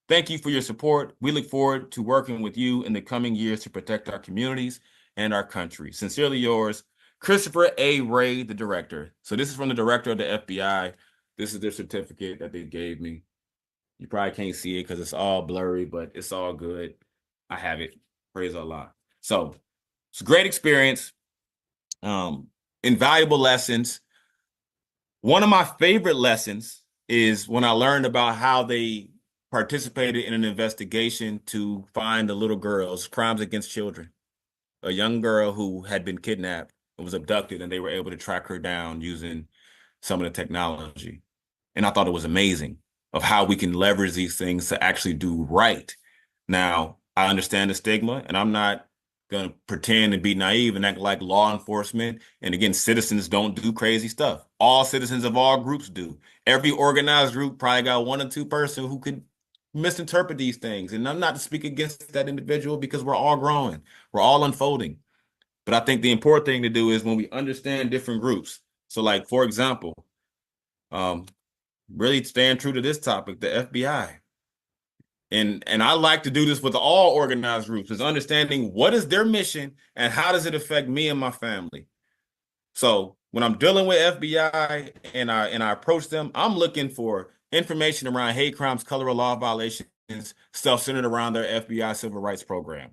Thank you for your support. We look forward to working with you in the coming years to protect our communities and our country. Sincerely yours, Christopher A. Wray, the director. So this is from the director of the FBI. This is their certificate that they gave me. You probably can't see it because it's all blurry, but it's all good. I have it. Praise Allah. So it's a great experience. Invaluable lessons. One of my favorite lessons is when I learned about how they participated in an investigation to find the little girls, crimes against children, a young girl who had been kidnapped and was abducted, and they were able to track her down using some of the technology. And I thought it was amazing of how we can leverage these things to actually do right. Now, I understand the stigma, and I'm not going to pretend and be naive and act like law enforcement. And again, citizens don't do crazy stuff. All citizens of all groups do. Every organized group probably got one or two person who could misinterpret these things. And I'm not to speak against that individual because we're all growing. We're all unfolding. But I think the important thing to do is when we understand different groups. So like, for example, really staying true to this topic, the FBI. And I like to do this with all organized groups, is understanding what is their mission and how does it affect me and my family. So when I'm dealing with FBI and I approach them, I'm looking for information around hate crimes, color of law violations, stuff centered around their FBI civil rights program.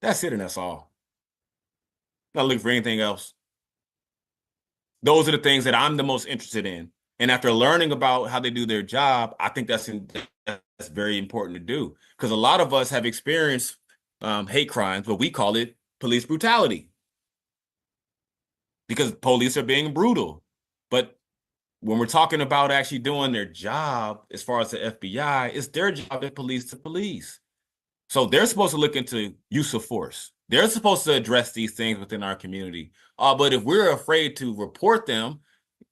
That's it, and that's all. Not looking for anything else. Those are the things that I'm the most interested in. And after learning about how they do their job, I think that's very important to do, because a lot of us have experienced hate crimes, but we call it police brutality because police are being brutal. But when we're talking about actually doing their job, as far as the FBI, it's their job to police. So they're supposed to look into use of force. They're supposed to address these things within our community. But if we're afraid to report them,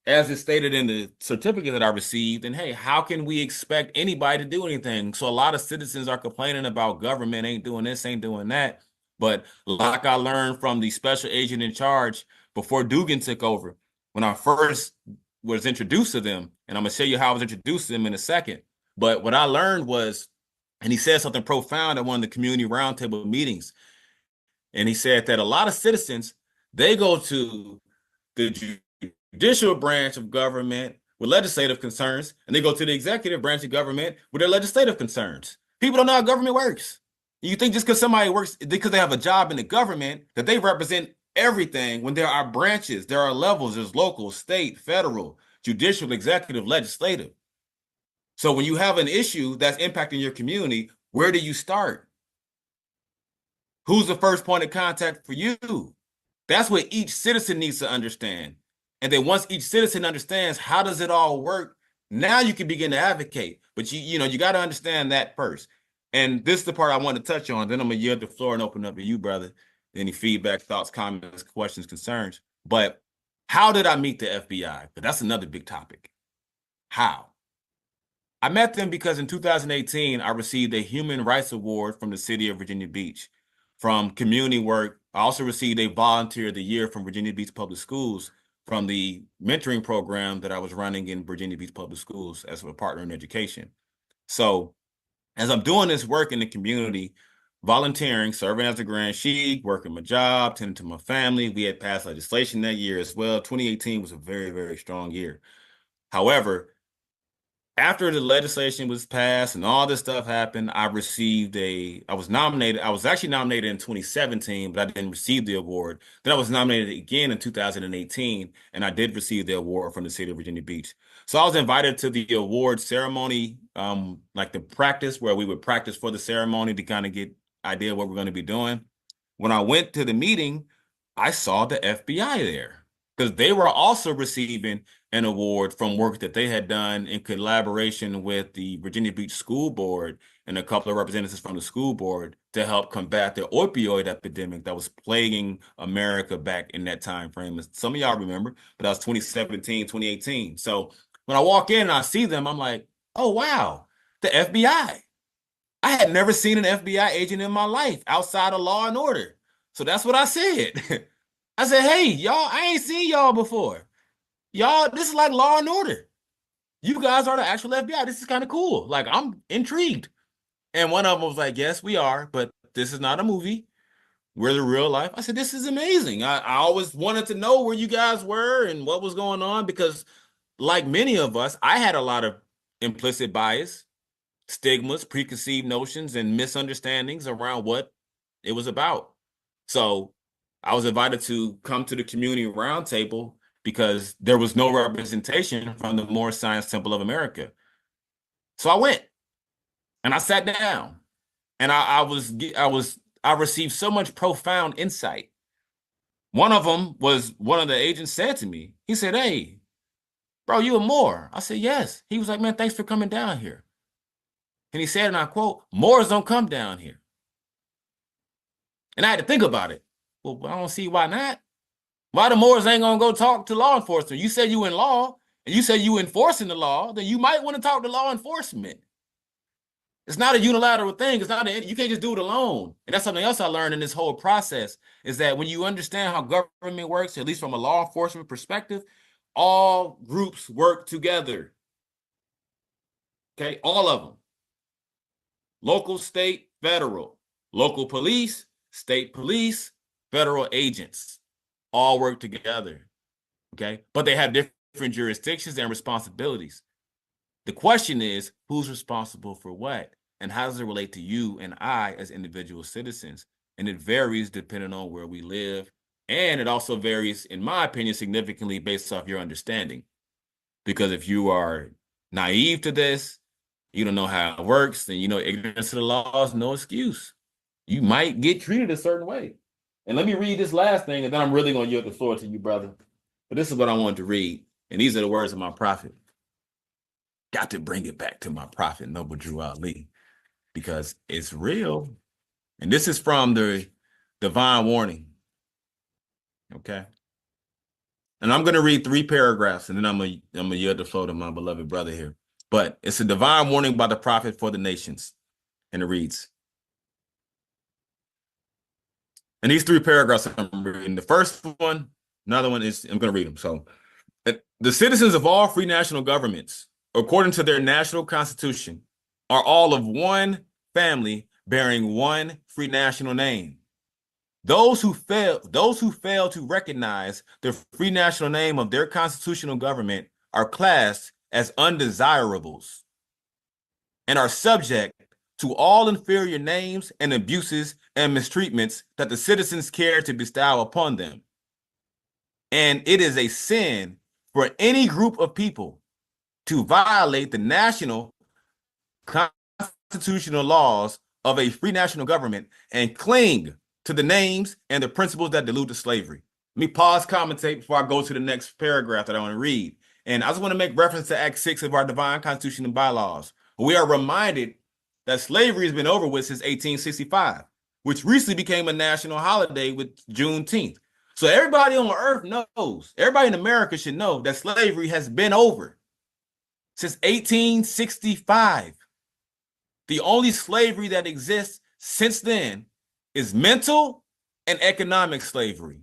as is stated in the certificate that I received, then hey, how can we expect anybody to do anything? So a lot of citizens are complaining about government ain't doing this, ain't doing that. But like I learned from the special agent in charge before Dugan took over, when I first was introduced to them, and I'm gonna show you how I was introduced to them in a second. But what I learned was, and he said something profound at one of the community roundtable meetings. And he said that a lot of citizens, they go to the judicial branch of government with legislative concerns, and they go to the executive branch of government with their legislative concerns. People don't know how government works. You think just because somebody works, because they have a job in the government, that they represent everything, when there are branches, there are levels, there's local, state, federal, judicial, executive, legislative. So when you have an issue that's impacting your community, where do you start? Who's the first point of contact for you? That's what each citizen needs to understand. And then once each citizen understands how does it all work, now you can begin to advocate. But you got to understand that first. And this is the part I want to touch on. Then I'm going to yield the floor and open up to you, brother. Any feedback, thoughts, comments, questions, concerns. But how did I meet the FBI? But that's another big topic. How? I met them because in 2018, I received a Human Rights Award from the city of Virginia Beach. From community work, I also received a Volunteer of the Year from Virginia Beach Public Schools from the mentoring program that I was running in Virginia Beach Public Schools as a partner in education. So as I'm doing this work in the community, volunteering, serving as a Grand Sheik, working my job, tending to my family, we had passed legislation that year as well. 2018 was a very, very strong year. However, after the legislation was passed and all this stuff happened, I was actually nominated in 2017, but I didn't receive the award. Then I was nominated again in 2018, and I did receive the award from the city of Virginia Beach. So I was invited to the award ceremony, like the practice where we would practice for the ceremony to kind of get idea what we're going to be doing. When I went to the meeting, I saw the FBI there because they were also receiving an award from work that they had done in collaboration with the Virginia Beach School Board and a couple of representatives from the school board to help combat the opioid epidemic that was plaguing America back in that time frame. Some of y'all remember, but that was 2017, 2018. So when I walk in and I see them, I'm like, oh, wow, the FBI. I had never seen an FBI agent in my life outside of Law and Order. So that's what I said. I said, hey, y'all, I ain't seen y'all before. Y'all, this is like Law and Order. You guys are the actual FBI. This is kind of cool. Like, I'm intrigued. And one of them was like, yes, we are, but this is not a movie. Where the real life? I said, this is amazing. I always wanted to know where you guys were and what was going on because, like many of us, I had a lot of implicit bias, stigmas, preconceived notions, and misunderstandings around what it was about. So I was invited to come to the community roundtable because there was no representation from the Moorish Science Temple of America. So I went and I sat down and I received so much profound insight. One of them was one of the agents said to me, he said, "Hey, bro, you a Moor?" I said, "Yes." He was like, "Man, thanks for coming down here." And he said, and I quote, "Moors don't come down here." And I had to think about it. Well, I don't see why not. Why the Moors ain't gonna go talk to law enforcement? You said you in law, and you said you enforcing the law, then you might want to talk to law enforcement. It's not a unilateral thing. It's not you can't just do it alone. And that's something else I learned in this whole process is that when you understand how government works, at least from a law enforcement perspective, all groups work together. Okay, all of them. Local, state, federal. Local police, state police, federal agents all work together. Okay, but they have different jurisdictions and responsibilities. The question is, who's responsible for what? And how does it relate to you and I as individual citizens? And it varies depending on where we live. And it also varies, in my opinion, significantly based off your understanding. Because if you are naive to this, you don't know how it works, then you know ignorance of the law is no excuse. You might get treated a certain way. And let me read this last thing, and then I'm really going to yield the floor to you, brother. But this is what I wanted to read. And these are the words of my prophet. Got to bring it back to my prophet, Noble Drew Ali, because it's real. And this is from the Divine Warning. Okay. And I'm going to read 3 paragraphs, and then I'm going to yield the floor to my beloved brother here. But it's a divine warning by the prophet for the nations. And it reads, and these 3 paragraphs I'm reading. The first one, another one is, I'm going to read them. So, the citizens of all free national governments, according to their national constitution, are all of one family bearing one free national name. Those who fail to recognize the free national name of their constitutional government are classed as undesirables and are subject to all inferior names and abuses and mistreatments that the citizens care to bestow upon them. And it is a sin for any group of people to violate the national constitutional laws of a free national government and cling to the names and the principles that delude to slavery. Let me pause, commentate before I go to the next paragraph that I want to read. And I just want to make reference to Act 6 of our divine constitution and bylaws. We are reminded that slavery has been over with since 1865, which recently became a national holiday with Juneteenth. So everybody on earth knows, everybody in America should know that slavery has been over since 1865. The only slavery that exists since then is mental and economic slavery.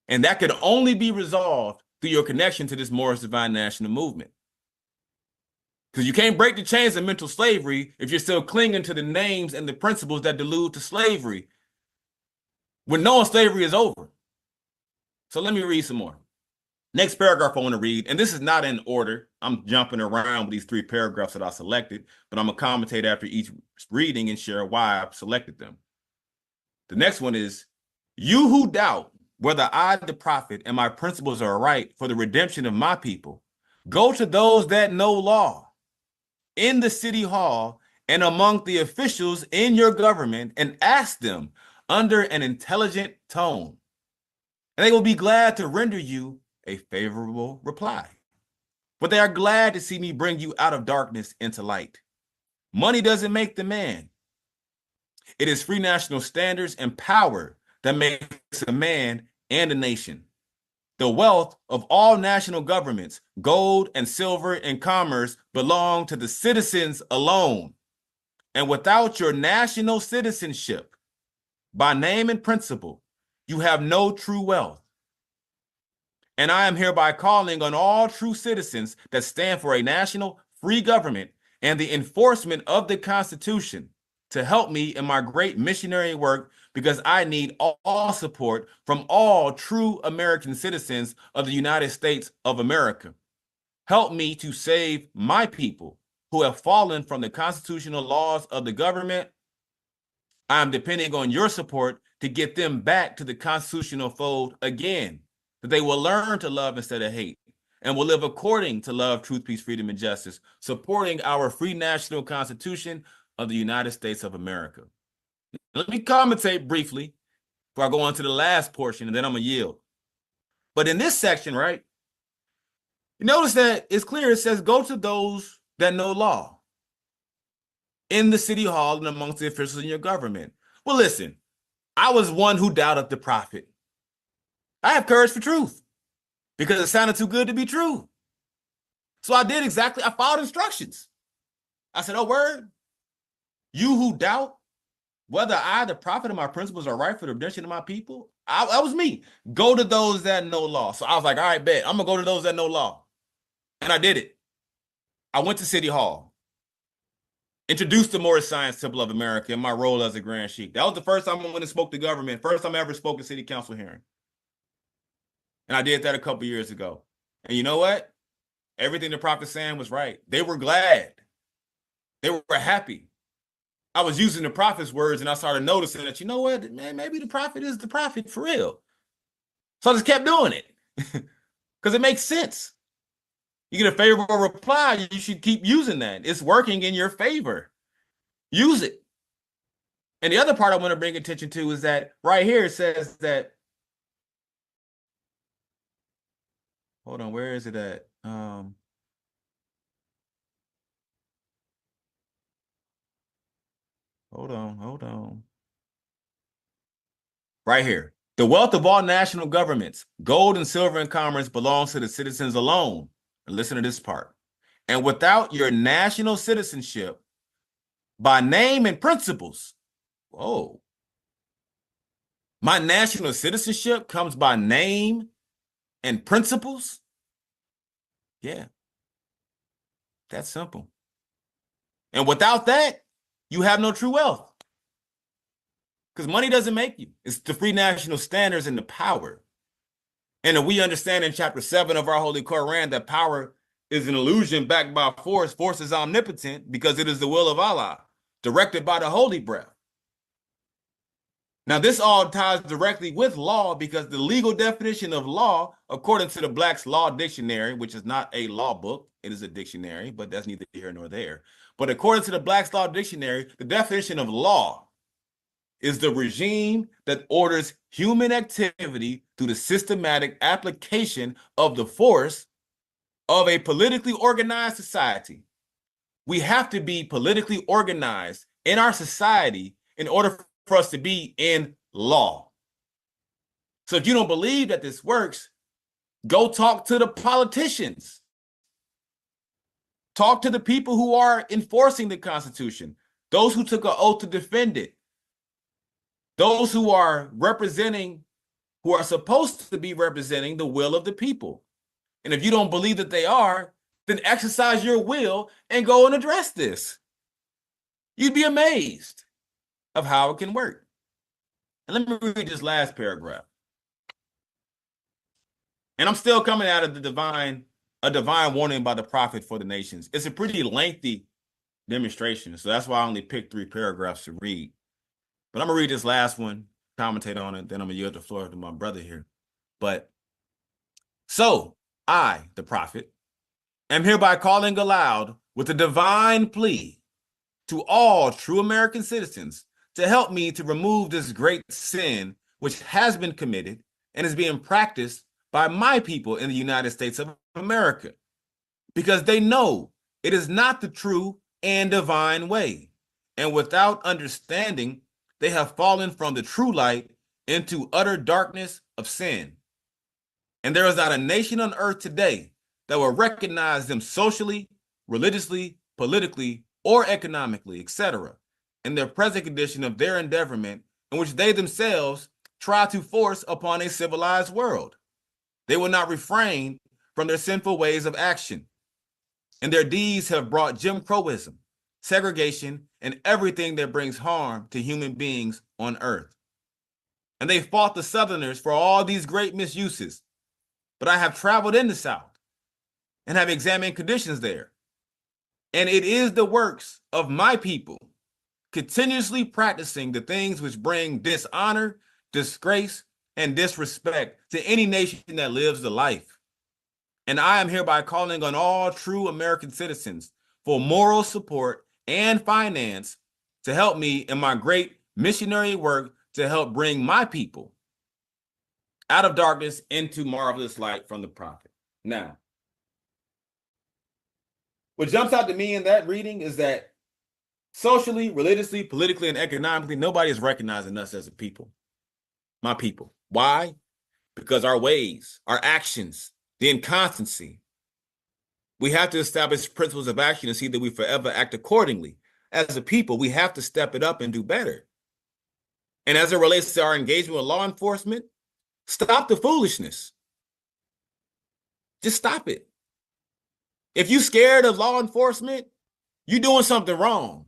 And that could only be resolved through your connection to this Moorish Divine National Movement. Because you can't break the chains of mental slavery if you're still clinging to the names and the principles that delude to slavery when knowing slavery is over. So let me read some more. Next paragraph I want to read, and this is not in order. I'm jumping around with these 3 paragraphs that I selected, but I'm going to commentate after each reading and share why I've selected them. The next one is, you who doubt whether I, the prophet, and my principles are right for the redemption of my people, go to those that know law in the city hall and among the officials in your government and ask them under an intelligent tone, and they will be glad to render you a favorable reply. But they are glad to see me bring you out of darkness into light. Money doesn't make the man. It is free national standards and power that makes a man and a nation. The wealth of all national governments, gold and silver and commerce, belong to the citizens alone. And without your national citizenship, by name and principle, you have no true wealth. And I am hereby calling on all true citizens that stand for a national free government and the enforcement of the Constitution to help me in my great missionary work because I need all support from all true American citizens of the United States of America. Help me to save my people who have fallen from the constitutional laws of the government. I am depending on your support to get them back to the constitutional fold again, that they will learn to love instead of hate and will live according to love, truth, peace, freedom, and justice, supporting our free national constitution of the United States of America. Let me commentate briefly before I go on to the last portion, and then I'm going to yield. But in this section, right, you notice that it's clear. It says, go to those that know law in the city hall and amongst the officials in your government. Well, listen, I was one who doubted the prophet. I have courage for truth because it sounded too good to be true. So I did exactly, I followed instructions. I said, oh, word, you who doubt whether I, the prophet, and my principles are right for the redemption of my people, that was me. Go to those that know law. So I was like, all right, bet. I'm going to go to those that know law. And I did it. I went to City Hall, introduced the Moorish Science Temple of America in my role as a Grand Sheik. That was the first time I went and spoke to government, first time I ever spoke at City Council hearing. And I did that a couple years ago. And you know what? Everything the prophet saying was right. They were glad. They were happy. I was using the prophet's words and I started noticing that, you know what, man, maybe the prophet is the prophet for real. So I just kept doing it because it makes sense. You get a favorable reply, you should keep using that. It's working in your favor. Use it. And the other part I want to bring attention to is that right here it says that, hold on, where is it at? Hold on. Right here. The wealth of all national governments, gold and silver and commerce belongs to the citizens alone. And listen to this part. And without your national citizenship, by name and principles, whoa. My national citizenship comes by name and principles? Yeah. That's simple. And without that, you have no true wealth. Because money doesn't make you. It's the free national standards and the power. And we understand in chapter 7 of our Holy Quran that power is an illusion backed by force. Force is omnipotent because it is the will of Allah, directed by the holy breath. Now, this all ties directly with law because the legal definition of law, according to the Black's Law Dictionary, which is not a law book, it is a dictionary, but that's neither here nor there. But according to the Black's Law Dictionary, the definition of law is the regime that orders human activity through the systematic application of the force of a politically organized society. We have to be politically organized in our society in order for us to be in law. So if you don't believe that this works, go talk to the politicians. Talk to the people who are enforcing the Constitution, those who took an oath to defend it, those who are representing, who are supposed to be representing the will of the people. And if you don't believe that they are, then exercise your will and go and address this. You'd be amazed of how it can work. And let me read this last paragraph. And I'm still coming out of a divine warning by the prophet for the nations. It's a pretty lengthy demonstration, so that's why I only picked 3 paragraphs to read. But I'm going to read this last one, commentate on it, then I'm going to yield the floor to my brother here. But so I, the prophet, am hereby calling aloud with a divine plea to all true American citizens to help me to remove this great sin which has been committed and is being practiced by my people in the United States of America, because they know it is not the true and divine way. And without understanding, they have fallen from the true light into utter darkness of sin. And there is not a nation on earth today that will recognize them socially, religiously, politically, or economically, etc., in their present condition of their endeavorment, in which they themselves try to force upon a civilized world. They will not refrain from their sinful ways of action, and their deeds have brought Jim Crowism segregation, and everything that brings harm to human beings on earth. And they fought the Southerners for all these great misuses. But I have traveled in the South and have examined conditions there. And it is the works of my people continuously practicing the things which bring dishonor, disgrace, and disrespect to any nation that lives the life. And I am hereby calling on all true American citizens for moral support and finance to help me in my great missionary work to help bring my people out of darkness into marvelous light from the prophet. Now, what jumps out to me in that reading is that socially, religiously, politically, and economically, nobody is recognizing us as a people, my people. Why? Because our ways, our actions, the inconstancy. We have to establish principles of action and see that we forever act accordingly. As a people, we have to step it up and do better. And as it relates to our engagement with law enforcement, stop the foolishness. Just stop it. If you're scared of law enforcement, you're doing something wrong.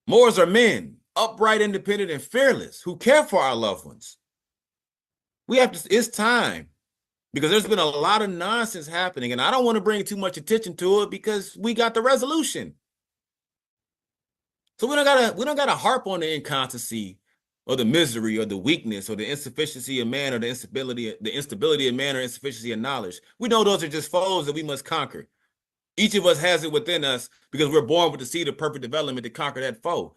Moors are men, upright, independent, and fearless, who care for our loved ones. It's time, because there's been a lot of nonsense happening, and I don't want to bring too much attention to it because we got the resolution. So we don't gotta harp on the inconstancy or the misery or the weakness or the insufficiency of man or the instability of man or insufficiency of knowledge. We know those are just foes that we must conquer. Each of us has it within us because we're born with the seed of perfect development to conquer that foe.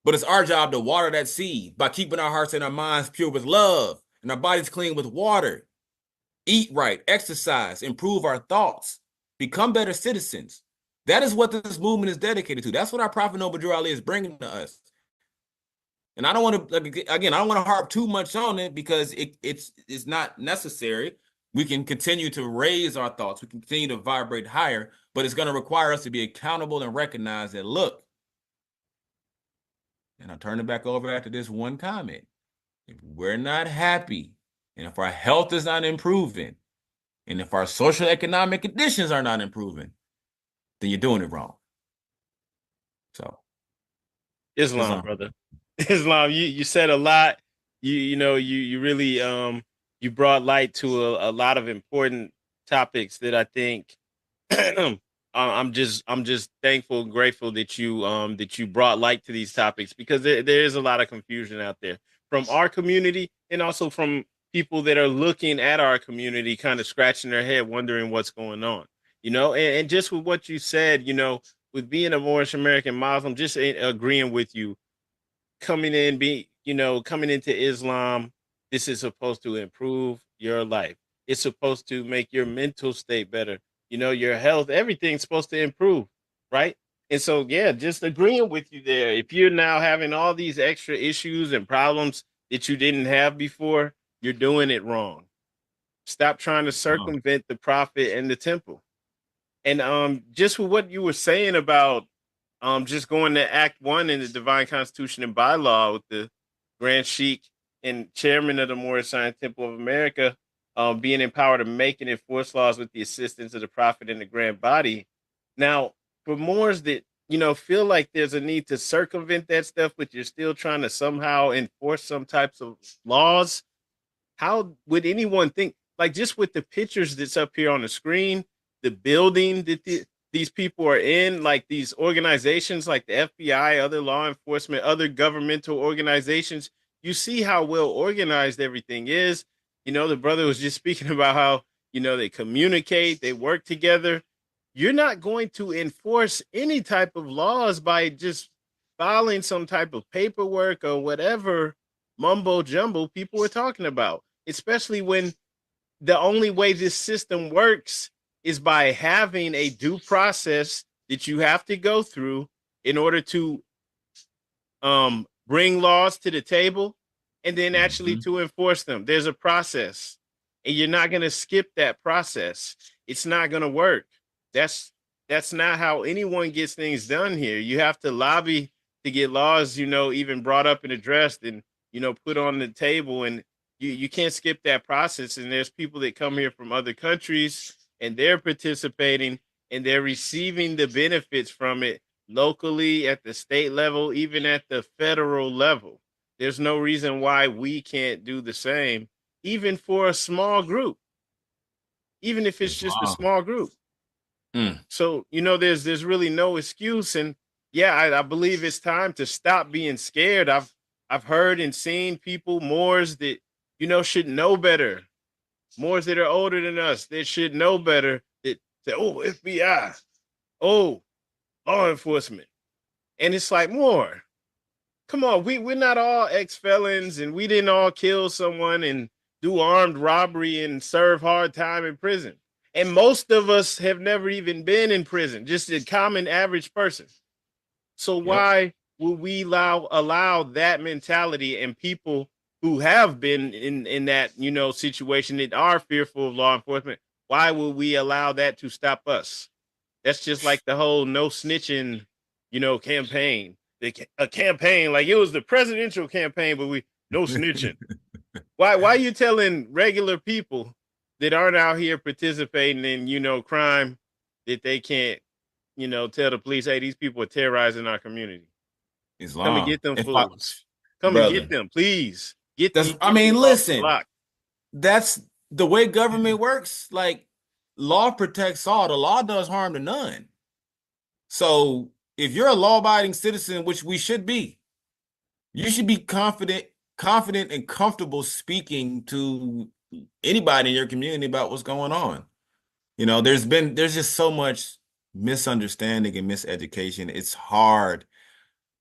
But it's our job to water that seed by keeping our hearts and our minds pure with love and our bodies clean with water. Eat right, exercise, improve our thoughts, become better citizens. That is what this movement is dedicated to. That's what our Prophet Noble Drew Ali is bringing to us. And I don't want to harp too much on it because it's not necessary. We can continue to raise our thoughts. We can continue to vibrate higher, but it's going to require us to be accountable and recognize that, look, and I'll turn it back over after this one comment. If we're not happy, and if our health is not improving, and if our social economic conditions are not improving, then you're doing it wrong. So, Islam, brother. Islam, you said a lot. You really you brought light to a lot of important topics that I think I'm just thankful and grateful that you brought light to these topics, because there is a lot of confusion out there from our community and also from people that are looking at our community, kind of scratching their head, wondering what's going on. And just with what you said, with being a Moorish American Muslim, just agreeing with you, coming into Islam, this is supposed to improve your life. It's supposed to make your mental state better. Your health, everything's supposed to improve, right? And so, yeah, just agreeing with you there. If you're now having all these extra issues and problems that you didn't have before, you're doing it wrong. Stop trying to circumvent the prophet and the temple. And just with what you were saying about just going to Act 1 in the Divine Constitution and Bylaw with the Grand Sheik and Chairman of the Moorish Temple of America being empowered to make and enforce laws with the assistance of the Prophet and the Grand Body. Now, for Moors that feel like there's a need to circumvent that stuff, but you're still trying to somehow enforce some types of laws, how would anyone think? Like, just with the pictures that's up here on the screen, the building that these people are in, like these organizations like the FBI, other law enforcement, other governmental organizations, you see how well organized everything is. The brother was just speaking about how, they communicate, they work together. You're not going to enforce any type of laws by just filing some type of paperwork or whatever mumbo jumbo people are talking about, especially when the only way this system works is by having a due process that you have to go through in order to bring laws to the table and then actually to enforce them. There's a process, and you're not going to skip that process. It's not going to work. That's not how anyone gets things done here. You have to lobby to get laws, even brought up and addressed and, put on the table, and you can't skip that process. And there's people that come here from other countries and they're participating, and they're receiving the benefits from it locally, at the state level, even at the federal level. There's no reason why we can't do the same, even for a small group, even if it's just a Islam. small group. So, there's really no excuse. And yeah, I believe it's time to stop being scared. I've heard and seen people, Moors that, should know better. Moors that are older than us, that should know better, that say, oh, FBI, oh, law enforcement. And it's like, more. Come on, we're not all ex-felons, and we didn't all kill someone and do armed robbery and serve hard time in prison. And most of us have never even been in prison, just a common average person. So why would we allow that mentality, and people who have been in that, situation, that are fearful of law enforcement, why would we allow that to stop us? That's just like the whole no snitching, campaign. A campaign like it was the presidential campaign, but we no snitching. Why are you telling regular people that aren't out here participating in, crime, that they can't, tell the police, hey, these people are terrorizing our community. Islam. Come and get them If fools. Come brother, and get them, please. Get that's, these I mean, people off the listen, block. that's the way government works. Like, law protects all. The law does harm to none. So if you're a law-abiding citizen, which we should be, you should be confident and comfortable speaking to anybody in your community about what's going on. There's just so much misunderstanding and miseducation. It's hard.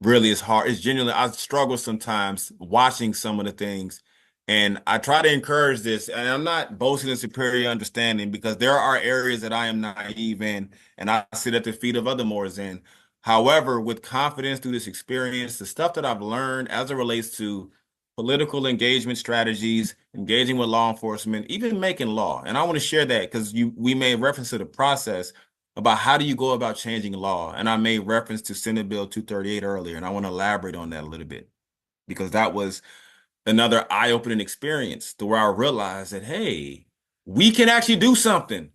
Really, it's hard. It's genuinely, I struggle sometimes watching some of the things, and I try to encourage this. And I'm not boasting in superior understanding, because there are areas that I am naive in, and I sit at the feet of other Moors in. However, with confidence through this experience, the stuff that I've learned as it relates to political engagement strategies, engaging with law enforcement, even making law. And I want to share that because we made reference to the process about how do you go about changing law. And I made reference to Senate Bill 238 earlier, and I want to elaborate on that a little bit, because that was another eye-opening experience to where I realized that, hey, we can actually do something.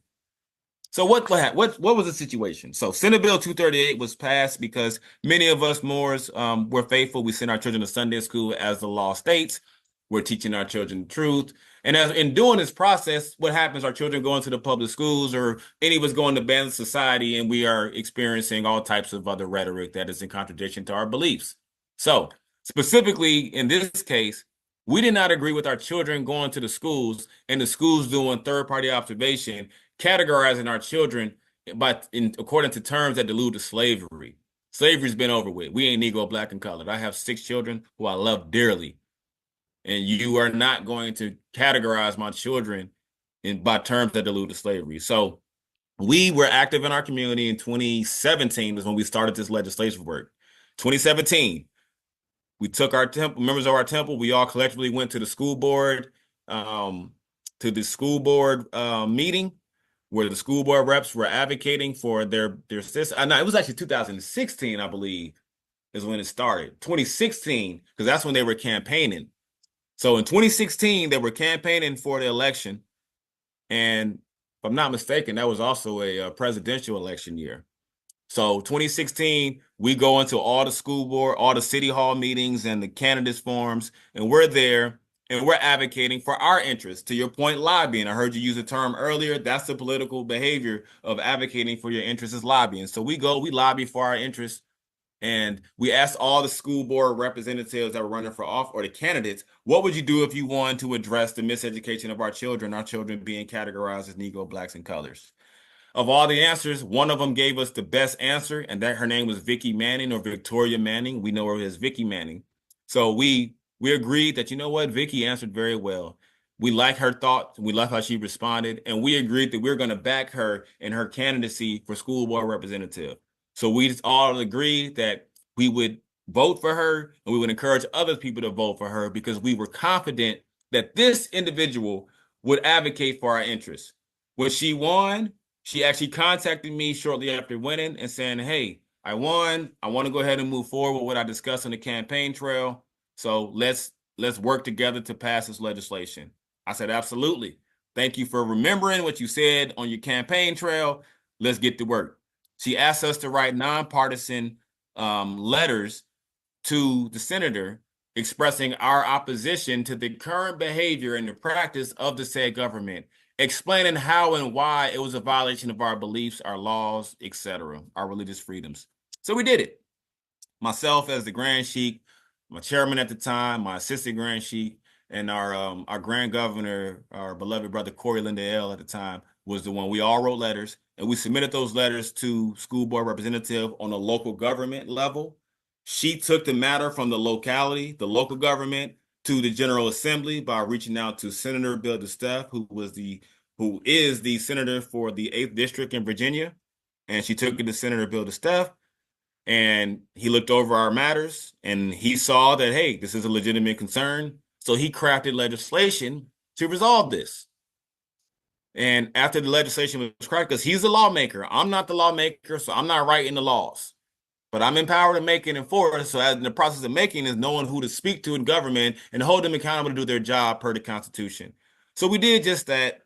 So what was the situation? So Senate Bill 238 was passed because many of us Moors were faithful. We sent our children to Sunday school, as the law states. We're teaching our children the truth. And as in doing this process, what happens? Our children go into the public schools, or any of us go into banned society, and we are experiencing all types of other rhetoric that is in contradiction to our beliefs. So specifically in this case, we did not agree with our children going to the schools, and the schools doing third-party observation, categorizing our children according to terms that allude to slavery. Slavery's been over with. We ain't Negro, black, and colored. I have 6 children who I love dearly, and you are not going to categorize my children by terms that allude to slavery. So we were active in our community in 2017 was when we started this legislative work. 2017, we took our members of our temple. We all collectively went to the school board, meeting, where the school board reps were advocating for their system. No, it was actually 2016, I believe, is when it started. 2016, because that's when they were campaigning. So in 2016, they were campaigning for the election. And if I'm not mistaken, that was also a presidential election year. So 2016, we go into all the school board, all the city hall meetings and the candidates forums, and we're there and we're advocating for our interests. To your point, lobbying. I heard you use the term earlier. That's the political behavior of advocating for your interests, is lobbying. So we lobby for our interests. And we asked all the school board representatives that were running for office, or the candidates, what would you do if you wanted to address the miseducation of our children being categorized as Negro, blacks, and colors? Of all the answers, one of them gave us the best answer, and that her name was Vicky Manning, or Victoria Manning. We know her as Vicky Manning. So we agreed that, you know what, Vicky answered very well. We like her thoughts. We love how she responded, and we agreed that we're going to back her in her candidacy for school board representative. So we just all agreed that we would vote for her, and we would encourage other people to vote for her, because we were confident that this individual would advocate for our interests. When she won, she actually contacted me shortly after winning and saying, hey, I won. I want to go ahead and move forward with what I discussed on the campaign trail. So let's work together to pass this legislation. I said, absolutely. Thank you for remembering what you said on your campaign trail. Let's get to work. She asked us to write nonpartisan letters to the senator expressing our opposition to the current behavior and the practice of the said government, explaining how and why it was a violation of our beliefs, our laws, etc., our religious freedoms. So we did it. Myself as the Grand Sheik, my chairman at the time, my assistant Grand Sheik, and our Grand Governor, our beloved brother Corey Lindale at the time, was the one. We all wrote letters, and we submitted those letters to school board representative on a local government level. She took the matter from the locality, the local government, to the General Assembly by reaching out to Senator Bill DeSteph, who is the senator for the 8th District in Virginia. And she took it to Senator Bill DeSteph, and he looked over our matters, and he saw that, hey, this is a legitimate concern. So he crafted legislation to resolve this. And after the legislation was crafted, because he's the lawmaker, I'm not the lawmaker, so I'm not writing the laws. But I'm empowered to make and enforce. So in the process of making is knowing who to speak to in government and hold them accountable to do their job per the Constitution. So we did just that.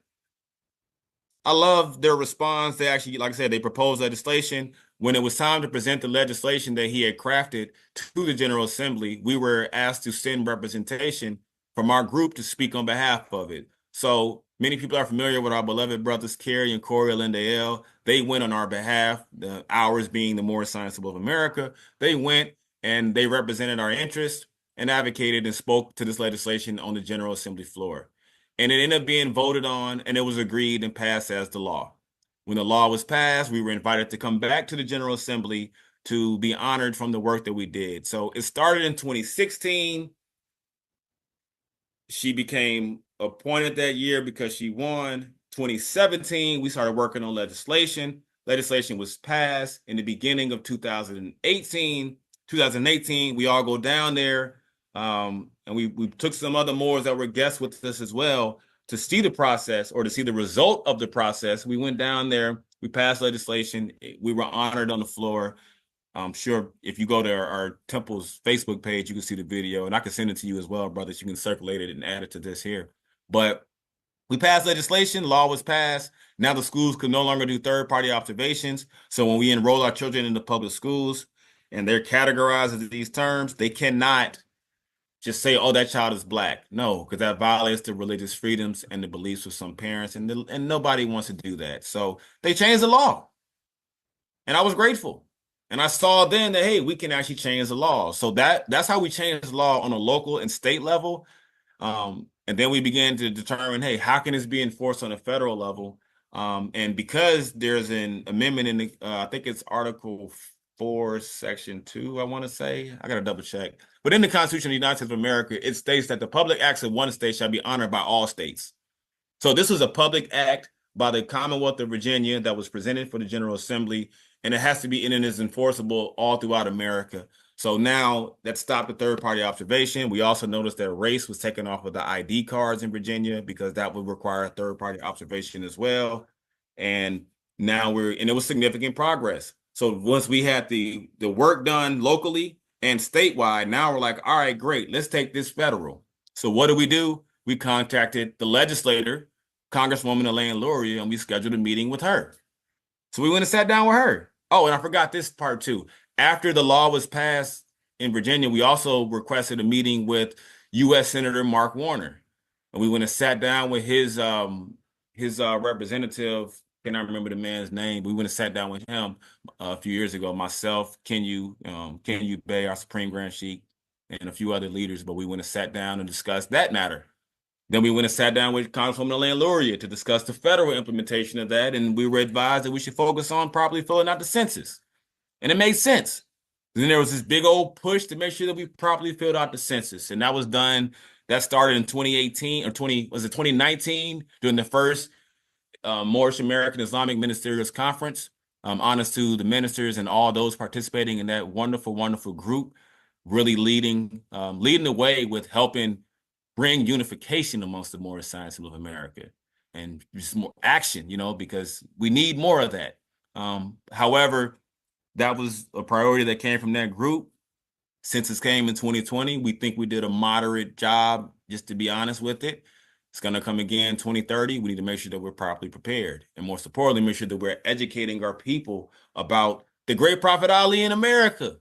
I love their response. They actually, like I said, they proposed legislation. When it was time to present the legislation that he had crafted to the General Assembly, we were asked to send representation from our group to speak on behalf of it. So many people are familiar with our beloved brothers, Kerry and Corey Lindale. They went on our behalf, ours being the Moorish Americans of America. They went and they represented our interests and advocated and spoke to this legislation on the General Assembly floor. And it ended up being voted on, and it was agreed and passed as the law. When the law was passed, we were invited to come back to the General Assembly to be honored from the work that we did. So it started in 2016. She became appointed that year because she won. 2017, we started working on legislation. Legislation was passed in the beginning of 2018. 2018, we all go down there. And we took some other Moors that were guests with us as well to see the process or to see the result of the process. We went down there, we passed legislation, we were honored on the floor. I'm sure if you go to our temple's Facebook page, you can see the video, and I can send it to you as well, brothers. You can circulate it and add it to this here. But we passed legislation, law was passed. Now the schools could no longer do third-party observations. So when we enroll our children into public schools and they're categorized as these terms, they cannot just say, oh, that child is Black. No, because that violates the religious freedoms and the beliefs of some parents, and nobody wants to do that. So they changed the law, and I was grateful. And I saw then that, hey, we can actually change the law. So that's how we changed the law on a local and state level. And then we began to determine, hey, how can this be enforced on a federal level? And because there's an amendment in the, I think it's Article 4, Section 2, I want to say. I got to double check. But in the Constitution of the United States of America, it states that the public acts of one state shall be honored by all states. So this was a public act by the Commonwealth of Virginia that was presented for the General Assembly, and it has to be, and it is enforceable all throughout America. So now that stopped the third-party observation. We also noticed that race was taken off of the ID cards in Virginia because that would require third-party observation as well. And now and it was significant progress. So once we had the work done locally and statewide, now we're like, all right, great, let's take this federal. So what do? We contacted the legislator, Congresswoman Elaine Luria, and we scheduled a meeting with her. So we went and sat down with her. Oh, and I forgot this part too. After the law was passed in Virginia, we also requested a meeting with U.S. Senator Mark Warner. And we went and sat down with his representative. Cannot remember the man's name. We went and sat down with him a few years ago. Myself, Kenya Bay, our Supreme Grand Sheik, and a few other leaders. But we went and sat down and discussed that matter. Then we went and sat down with Congresswoman Elaine Luria to discuss the federal implementation of that. And we were advised that we should focus on properly filling out the census. And it made sense. Then there was this big old push to make sure that we properly filled out the census. And that was done, that started in 2019 during the first Moorish American Islamic Ministerials Conference. Honest to the ministers and all those participating in that wonderful, wonderful group, really leading the way with helping bring unification amongst the Moorish Americans of America and just more action, because we need more of that. However, that was a priority that came from that group. Census came in 2020. We think we did a moderate job, just to be honest with it. It's going to come again 2030. We need to make sure that we're properly prepared. And most importantly, make sure that we're educating our people about the great Prophet Ali in America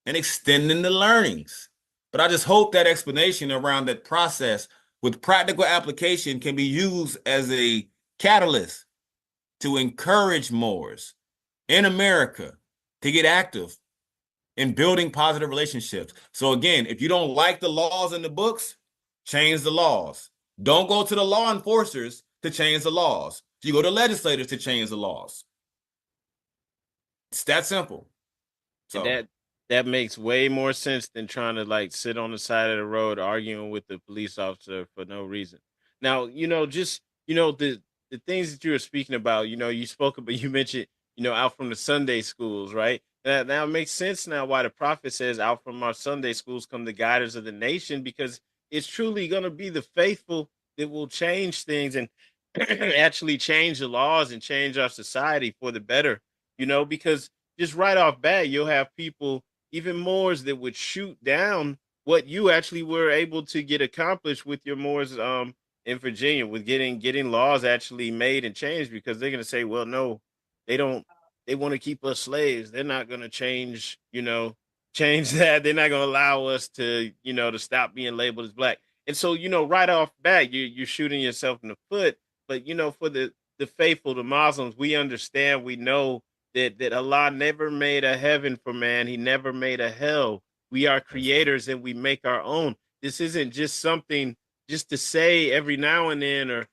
and extending the learnings. But I just hope that explanation around that process with practical application can be used as a catalyst to encourage Moors in America to get active in building positive relationships. So again, if you don't like the laws in the books, change the laws. Don't go to the law enforcers to change the laws. You go to legislators to change the laws. It's that simple. So And that makes way more sense than trying to like sit on the side of the road arguing with the police officer for no reason. Now, just the things that you were speaking about, you spoke about you mentioned, out from the Sunday schools, right? That now it makes sense now why the prophet says, out from our Sunday schools come the guiders of the nation, because it's truly gonna be the faithful that will change things and actually change the laws and change our society for the better, because just right off bat, you'll have people, even Moors, that would shoot down what you actually were able to get accomplished with your Moors in Virginia, with getting laws actually made and changed, because they're gonna say, well, no, they don't they want to keep us slaves. They're not gonna change that. They're not gonna allow us to stop being labeled as black. And so, right off bat, you're shooting yourself in the foot. But for the faithful, the Muslims, we understand, we know that Allah never made a heaven for man. He never made a hell. We are creators and we make our own. This isn't just something just to say every now and then, or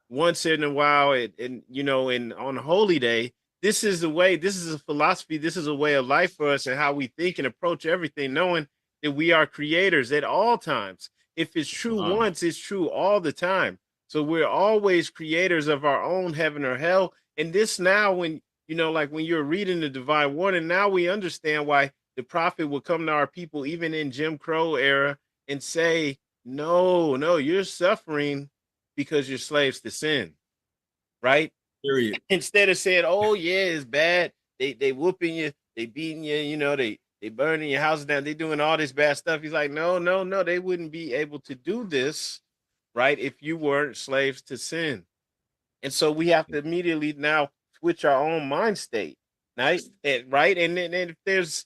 once in a while, and on holy day. This is the way. This is a philosophy. This is a way of life for us, and how we think and approach everything, knowing that we are creators at all times. If it's true once, it's true all the time. So we're always creators of our own heaven or hell. And this now, when like when you're reading the divine warning, now we understand why the prophet would come to our people, even in Jim Crow era, and say, no, no, you're suffering because you're slaves to sin, right? period. Instead of saying, oh yeah, it's bad, they whooping you, they beating you, they burning your house down, they doing all this bad stuff. He's like, no, no, no, they wouldn't be able to do this, right, if you weren't slaves to sin. And so we have to immediately now switch our own mind state, right? Right. And then if there's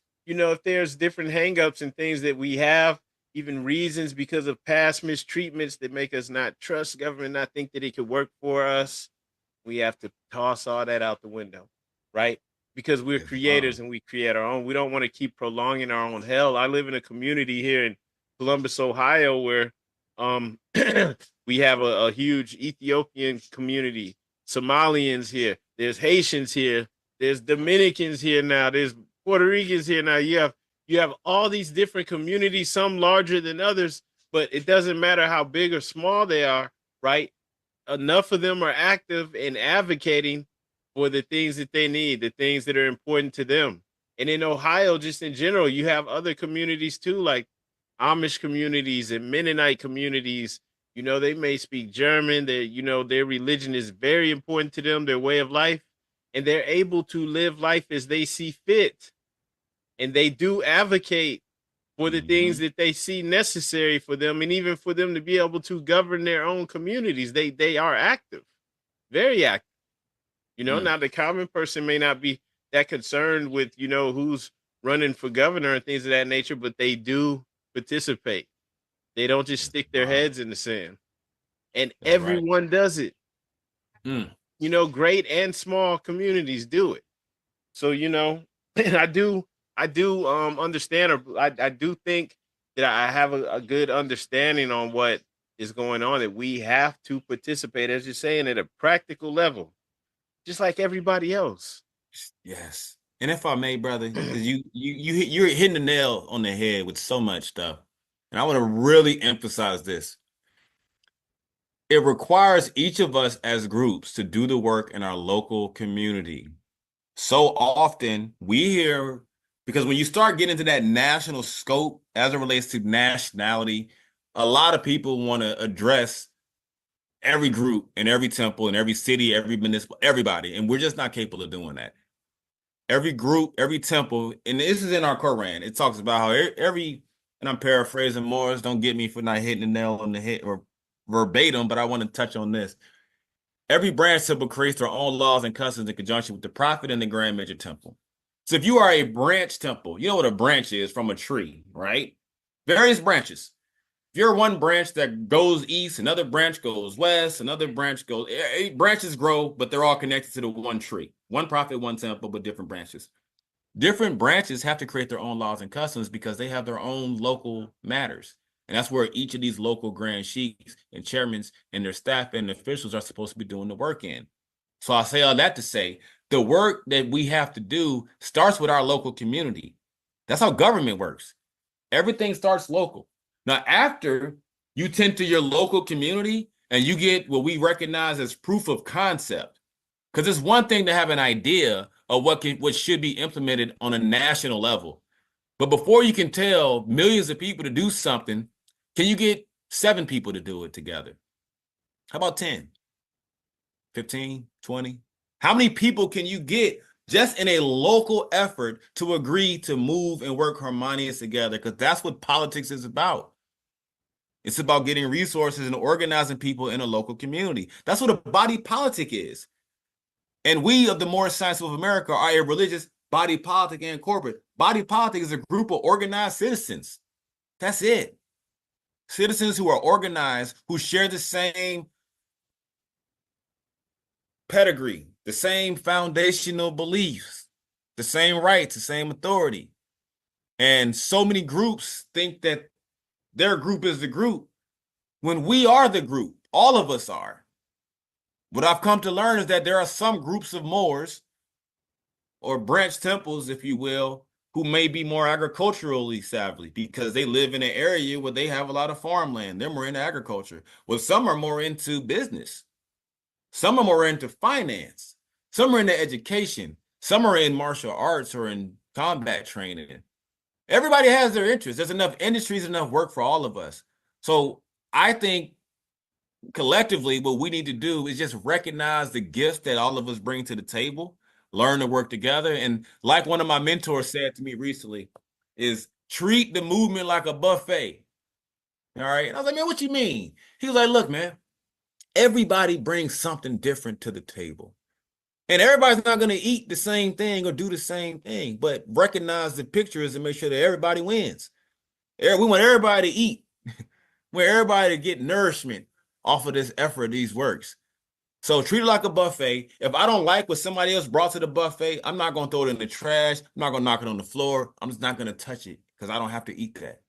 different hangups and things that we have, even reasons because of past mistreatments that make us not trust government, not think that it could work for us, we have to toss all that out the window, right? Because we're creators and we create our own. We don't want to keep prolonging our own hell. I live in a community here in Columbus, Ohio, where we have a huge Ethiopian community, Somalians here, there's Haitians here, there's Dominicans here now, there's Puerto Ricans here now. You have all these different communities, some larger than others, but it doesn't matter how big or small they are, right? Enough of them are active and advocating for the things that they need, the things that are important to them. And in Ohio, just in general, you have other communities too, like Amish communities and Mennonite communities. They may speak German, their religion is very important to them, their way of life, and they're able to live life as they see fit. And they do advocate for the things that they see necessary for them, and even for them to be able to govern their own communities. They are active, very active. Now the common person may not be that concerned with, who's running for governor and things of that nature, but they do participate. They don't just stick their heads in the sand. And everyone does it. Great and small communities do it. So, I do understand, or I do think that I have a good understanding on what is going on, that we have to participate, as you're saying, at a practical level, just like everybody else. Yes. And if I may, brother, because you're hitting the nail on the head with so much stuff. And I want to really emphasize this. It requires each of us as groups to do the work in our local community. So often we hear, because when you start getting into that national scope as it relates to nationality, a lot of people want to address every group and every temple and every city, every municipal, everybody. And we're just not capable of doing that. Every group, every temple, and this is in our Quran, it talks about how every, and I'm paraphrasing Morris, don't get me for not hitting the nail on the head or verbatim, but I want to touch on this. Every branch temple creates their own laws and customs in conjunction with the prophet and the grand major temple. So if you are a branch temple, you know what a branch is from a tree, right? Various branches. If you're one branch that goes east, another branch goes west, another branch goes, branches grow, but they're all connected to the one tree. One prophet, one temple, but different branches. Different branches have to create their own laws and customs because they have their own local matters. And that's where each of these local grand sheiks and chairmen and their staff and officials are supposed to be doing the work in. So I say all that to say, the work that we have to do starts with our local community. That's how government works. Everything starts local. Now, after you tend to your local community and you get what we recognize as proof of concept, because it's one thing to have an idea of what should be implemented on a national level. But before you can tell millions of people to do something, can you get 7 people to do it together? How about 10, 15, 20? How many people can you get just in a local effort to agree to move and work harmonious together? Because that's what politics is about. It's about getting resources and organizing people in a local community. That's what a body politic is. And we of the Moorish Science of America are a religious body politic and corporate. Body politic is a group of organized citizens. That's it. Citizens who are organized, who share the same pedigree, the same foundational beliefs, the same rights, the same authority. And so many groups think that their group is the group when we are the group. All of us are. What I've come to learn is that there are some groups of Moors or branch temples, if you will, who may be more agriculturally savvy because they live in an area where they have a lot of farmland. They're more into agriculture. Well, some are more into business. Some are more into finance. Some are into education. Some are in martial arts or in combat training. Everybody has their interests. There's enough industries, enough work for all of us. So I think collectively, what we need to do is just recognize the gifts that all of us bring to the table, learn to work together. And like one of my mentors said to me recently, is treat the movement like a buffet. All right. And I was like, man, what you mean? He was like, look, man, everybody brings something different to the table. And everybody's not going to eat the same thing or do the same thing, but recognize the pictures and make sure that everybody wins. We want everybody to eat. We want everybody to get nourishment off of this effort, these works. So treat it like a buffet. If I don't like what somebody else brought to the buffet, I'm not going to throw it in the trash. I'm not going to knock it on the floor. I'm just not going to touch it because I don't have to eat that.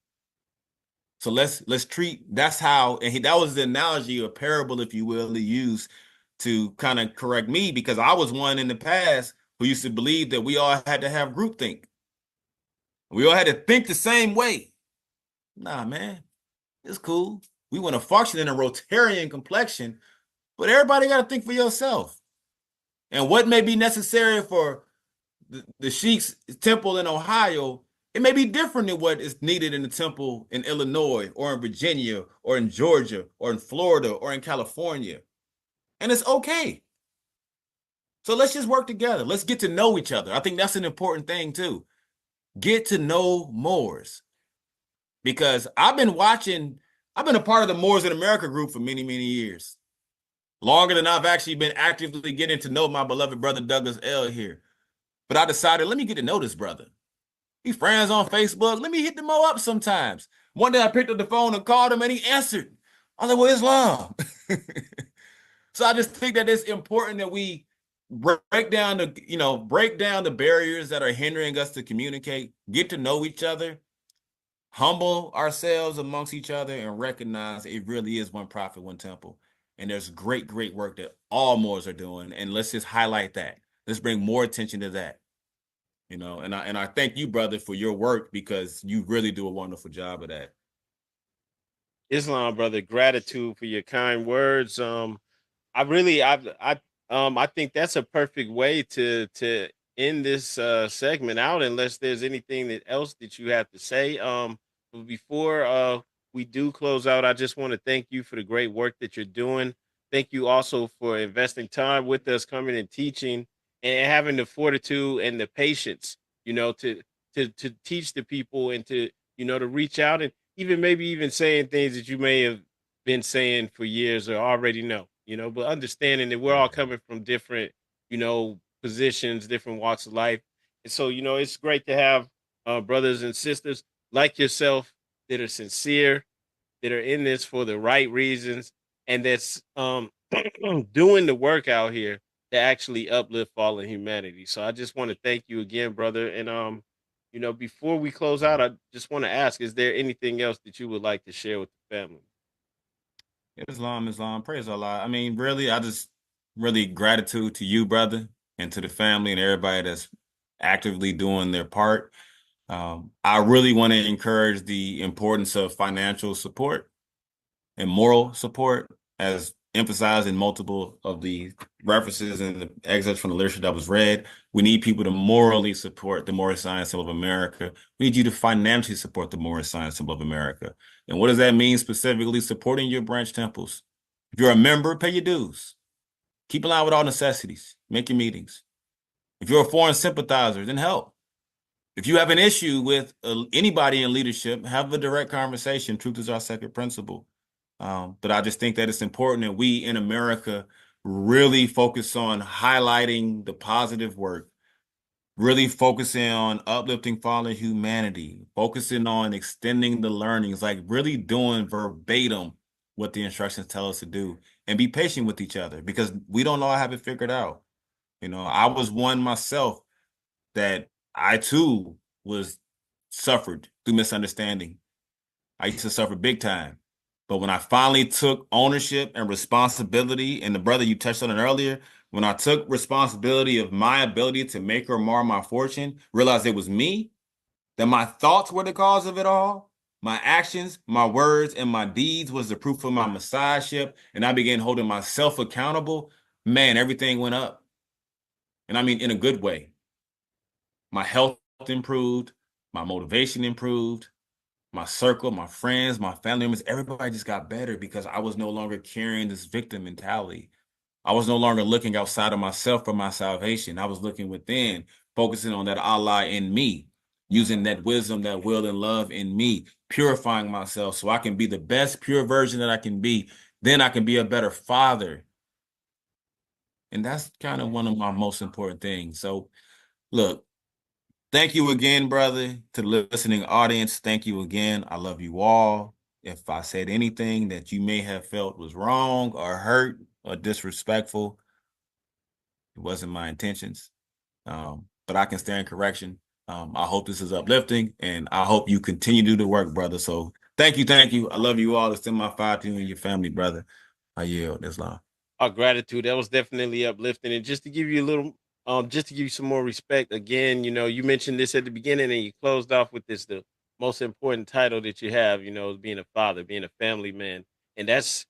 So let's treat, that's how, and that was the analogy or parable, if you will, he used to kind of correct me, because I was one in the past who used to believe that we all had to have groupthink. We all had to think the same way. Nah, man, it's cool. We want to function in a Rotarian complexion, but everybody got to think for yourself. And what may be necessary for the Sheik's temple in Ohio, it may be different than what is needed in the temple in Illinois or in Virginia or in Georgia or in Florida or in California. And it's okay. So let's just work together. Let's get to know each other. I think that's an important thing too. Get to know Moors. Because I've been a part of the Moorish American group for many, many years. Longer than I've actually been actively getting to know my beloved brother Douglas L. here. But I decided, let me get to know this brother. He's friends on Facebook. Let me hit the Mo up sometimes. One day I picked up the phone and called him and he answered. I was like, well, Islam. So I just think that it's important that we break down the barriers that are hindering us to communicate, get to know each other, humble ourselves amongst each other, and recognize it really is one prophet, one temple. And there's great, great work that all Moors are doing. And let's just highlight that. Let's bring more attention to that. And I thank you, brother, for your work, because you really do a wonderful job of that. Islam, brother, gratitude for your kind words. I think that's a perfect way to end this segment out, unless there's anything else that you have to say. But before we do close out, I just want to thank you for the great work that you're doing. Thank you also for investing time with us, coming and teaching, and having the fortitude and the patience, to teach the people and to reach out, and maybe even saying things that you may have been saying for years or already know, but understanding that we're all coming from different, positions, different walks of life. And so, it's great to have brothers and sisters like yourself that are sincere, that are in this for the right reasons, and that's doing the work out here to actually uplift fallen humanity. So I just want to thank you again, brother. And before we close out, I just want to ask: is there anything else that you would like to share with the family? Islam, praise Allah. I mean, really, I just really gratitude to you, brother, and to the family and everybody that's actively doing their part. I really want to encourage the importance of financial support and moral support, as emphasized in multiple of the references and the excerpts from the literature that was read. We need people to morally support the Moorish Science Temple of America. We need you to financially support the Moorish Science Temple of America. And what does that mean specifically? Supporting your branch temples. If you're a member, pay your dues. Keep in line with all necessities. Make your meetings. If you're a foreign sympathizer, then help. If you have an issue with anybody in leadership, have a direct conversation. Truth is our second principle. But I just think that it's important that we in America really focus on highlighting the positive work, really focusing on uplifting fallen humanity, focusing on extending the learnings, like really doing verbatim what the instructions tell us to do, and be patient with each other, because we don't all have it figured out. I was one myself that I too suffered through misunderstanding. I used to suffer big time. But when I finally took ownership and responsibility, and the brother, you touched on it earlier, when I took responsibility of my ability to make or mar my fortune, realized it was me, that my thoughts were the cause of it all, my actions, my words, and my deeds was the proof of my messiahship, and I began holding myself accountable, man, everything went up. And I mean, in a good way. My health improved, my motivation improved, my circle, my friends, my family members, everybody just got better because I was no longer carrying this victim mentality. I was no longer looking outside of myself for my salvation. I was looking within, focusing on that Allah in me, using that wisdom, that will, and love in me, purifying myself so I can be the best pure version that I can be. Then I can be a better father. And that's kind of one of my most important things. So, look, thank you again, brother. To the listening audience, thank you again. I love you all. If I said anything that you may have felt was wrong or hurt or disrespectful, it wasn't my intentions. But I can stand correction. I hope this is uplifting, and I hope you continue to do the work, brother. So thank you. I love you all. Extend my fire to you and your family, brother. I yield, Islam. Our gratitude. That was definitely uplifting. And just to give you a little, just to give you some more respect, again, you mentioned this at the beginning and you closed off with this, the most important title that you have, is being a father, being a family man. And that's,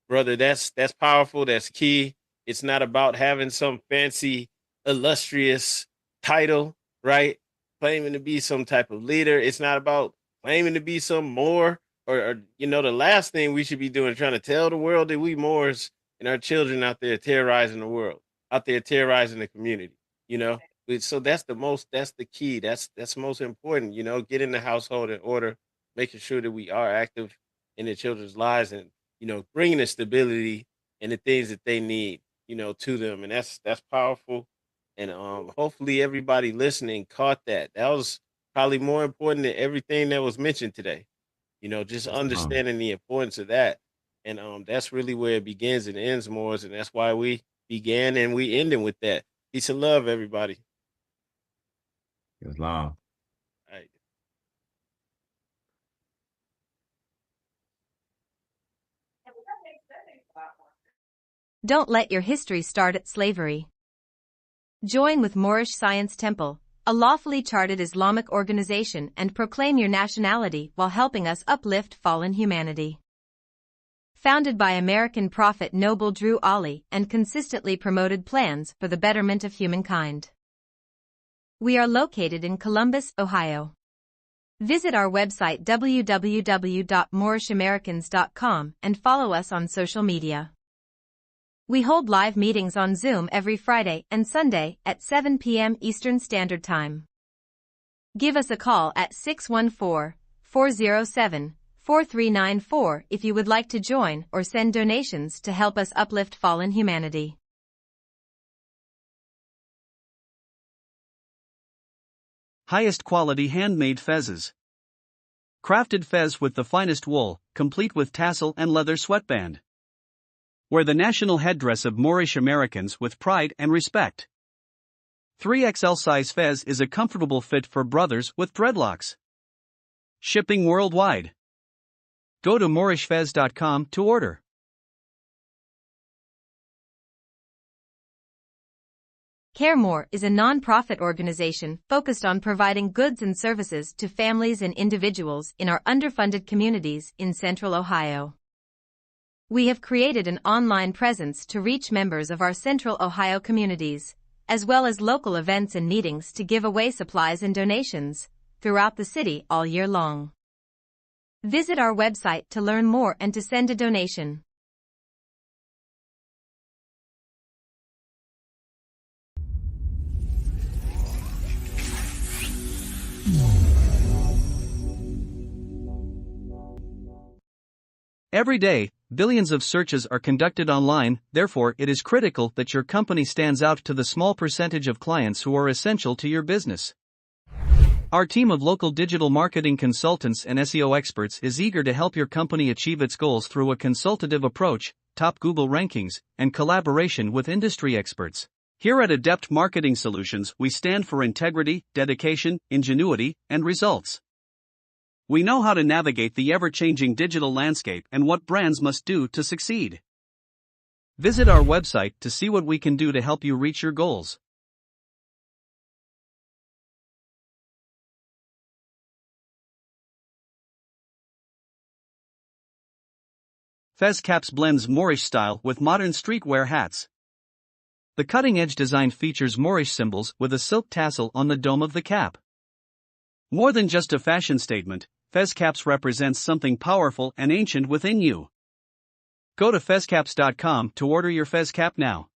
brother, that's powerful. That's key. It's not about having some fancy, illustrious title, right? Claiming to be some type of leader. It's not about claiming to be some Moor or the last thing we should be doing, trying to tell the world that we Moors and our children out there terrorizing the world, out there terrorizing the community, So that's the key. That's most important, getting the household in order, making sure that we are active in the children's lives and, bringing the stability and the things that they need, to them. And that's powerful. And hopefully everybody listening caught that. That was probably more important than everything that was mentioned today. Just understanding the importance of that. And that's really where it begins and ends, more. And that's why we began and we ending with that. Peace and love, everybody. Islam. All right. Don't let your history start at slavery. Join with Moorish Science Temple, a lawfully chartered Islamic organization, and proclaim your nationality while helping us uplift fallen humanity. Founded by American prophet Noble Drew Ali and consistently promoted plans for the betterment of humankind. We are located in Columbus, Ohio. Visit our website www.moorishamericans.com and follow us on social media. We hold live meetings on Zoom every Friday and Sunday at 7 p.m. Eastern Standard Time. Give us a call at 614-407-4653 4394 if you would like to join or send donations to help us uplift fallen humanity. Highest quality handmade fezzes. Crafted fez with the finest wool, complete with tassel and leather sweatband. Wear the national headdress of Moorish Americans with pride and respect. 3XL size fez is a comfortable fit for brothers with dreadlocks. Shipping worldwide. Go to moorishfez.com to order. CareMore is a non-profit organization focused on providing goods and services to families and individuals in our underfunded communities in Central Ohio. We have created an online presence to reach members of our Central Ohio communities, as well as local events and meetings to give away supplies and donations throughout the city all year long. Visit our website to learn more and to send a donation. Every day, billions of searches are conducted online, therefore it is critical that your company stands out to the small percentage of clients who are essential to your business. Our team of local digital marketing consultants and SEO experts is eager to help your company achieve its goals through a consultative approach, top Google rankings, and collaboration with industry experts. Here at Adept Marketing Solutions, we stand for integrity, dedication, ingenuity, and results. We know how to navigate the ever-changing digital landscape and what brands must do to succeed. Visit our website to see what we can do to help you reach your goals. Fez Caps blends Moorish style with modern streetwear hats. The cutting-edge design features Moorish symbols with a silk tassel on the dome of the cap. More than just a fashion statement, Fez Caps represents something powerful and ancient within you. Go to fezcaps.com to order your Fez Cap now.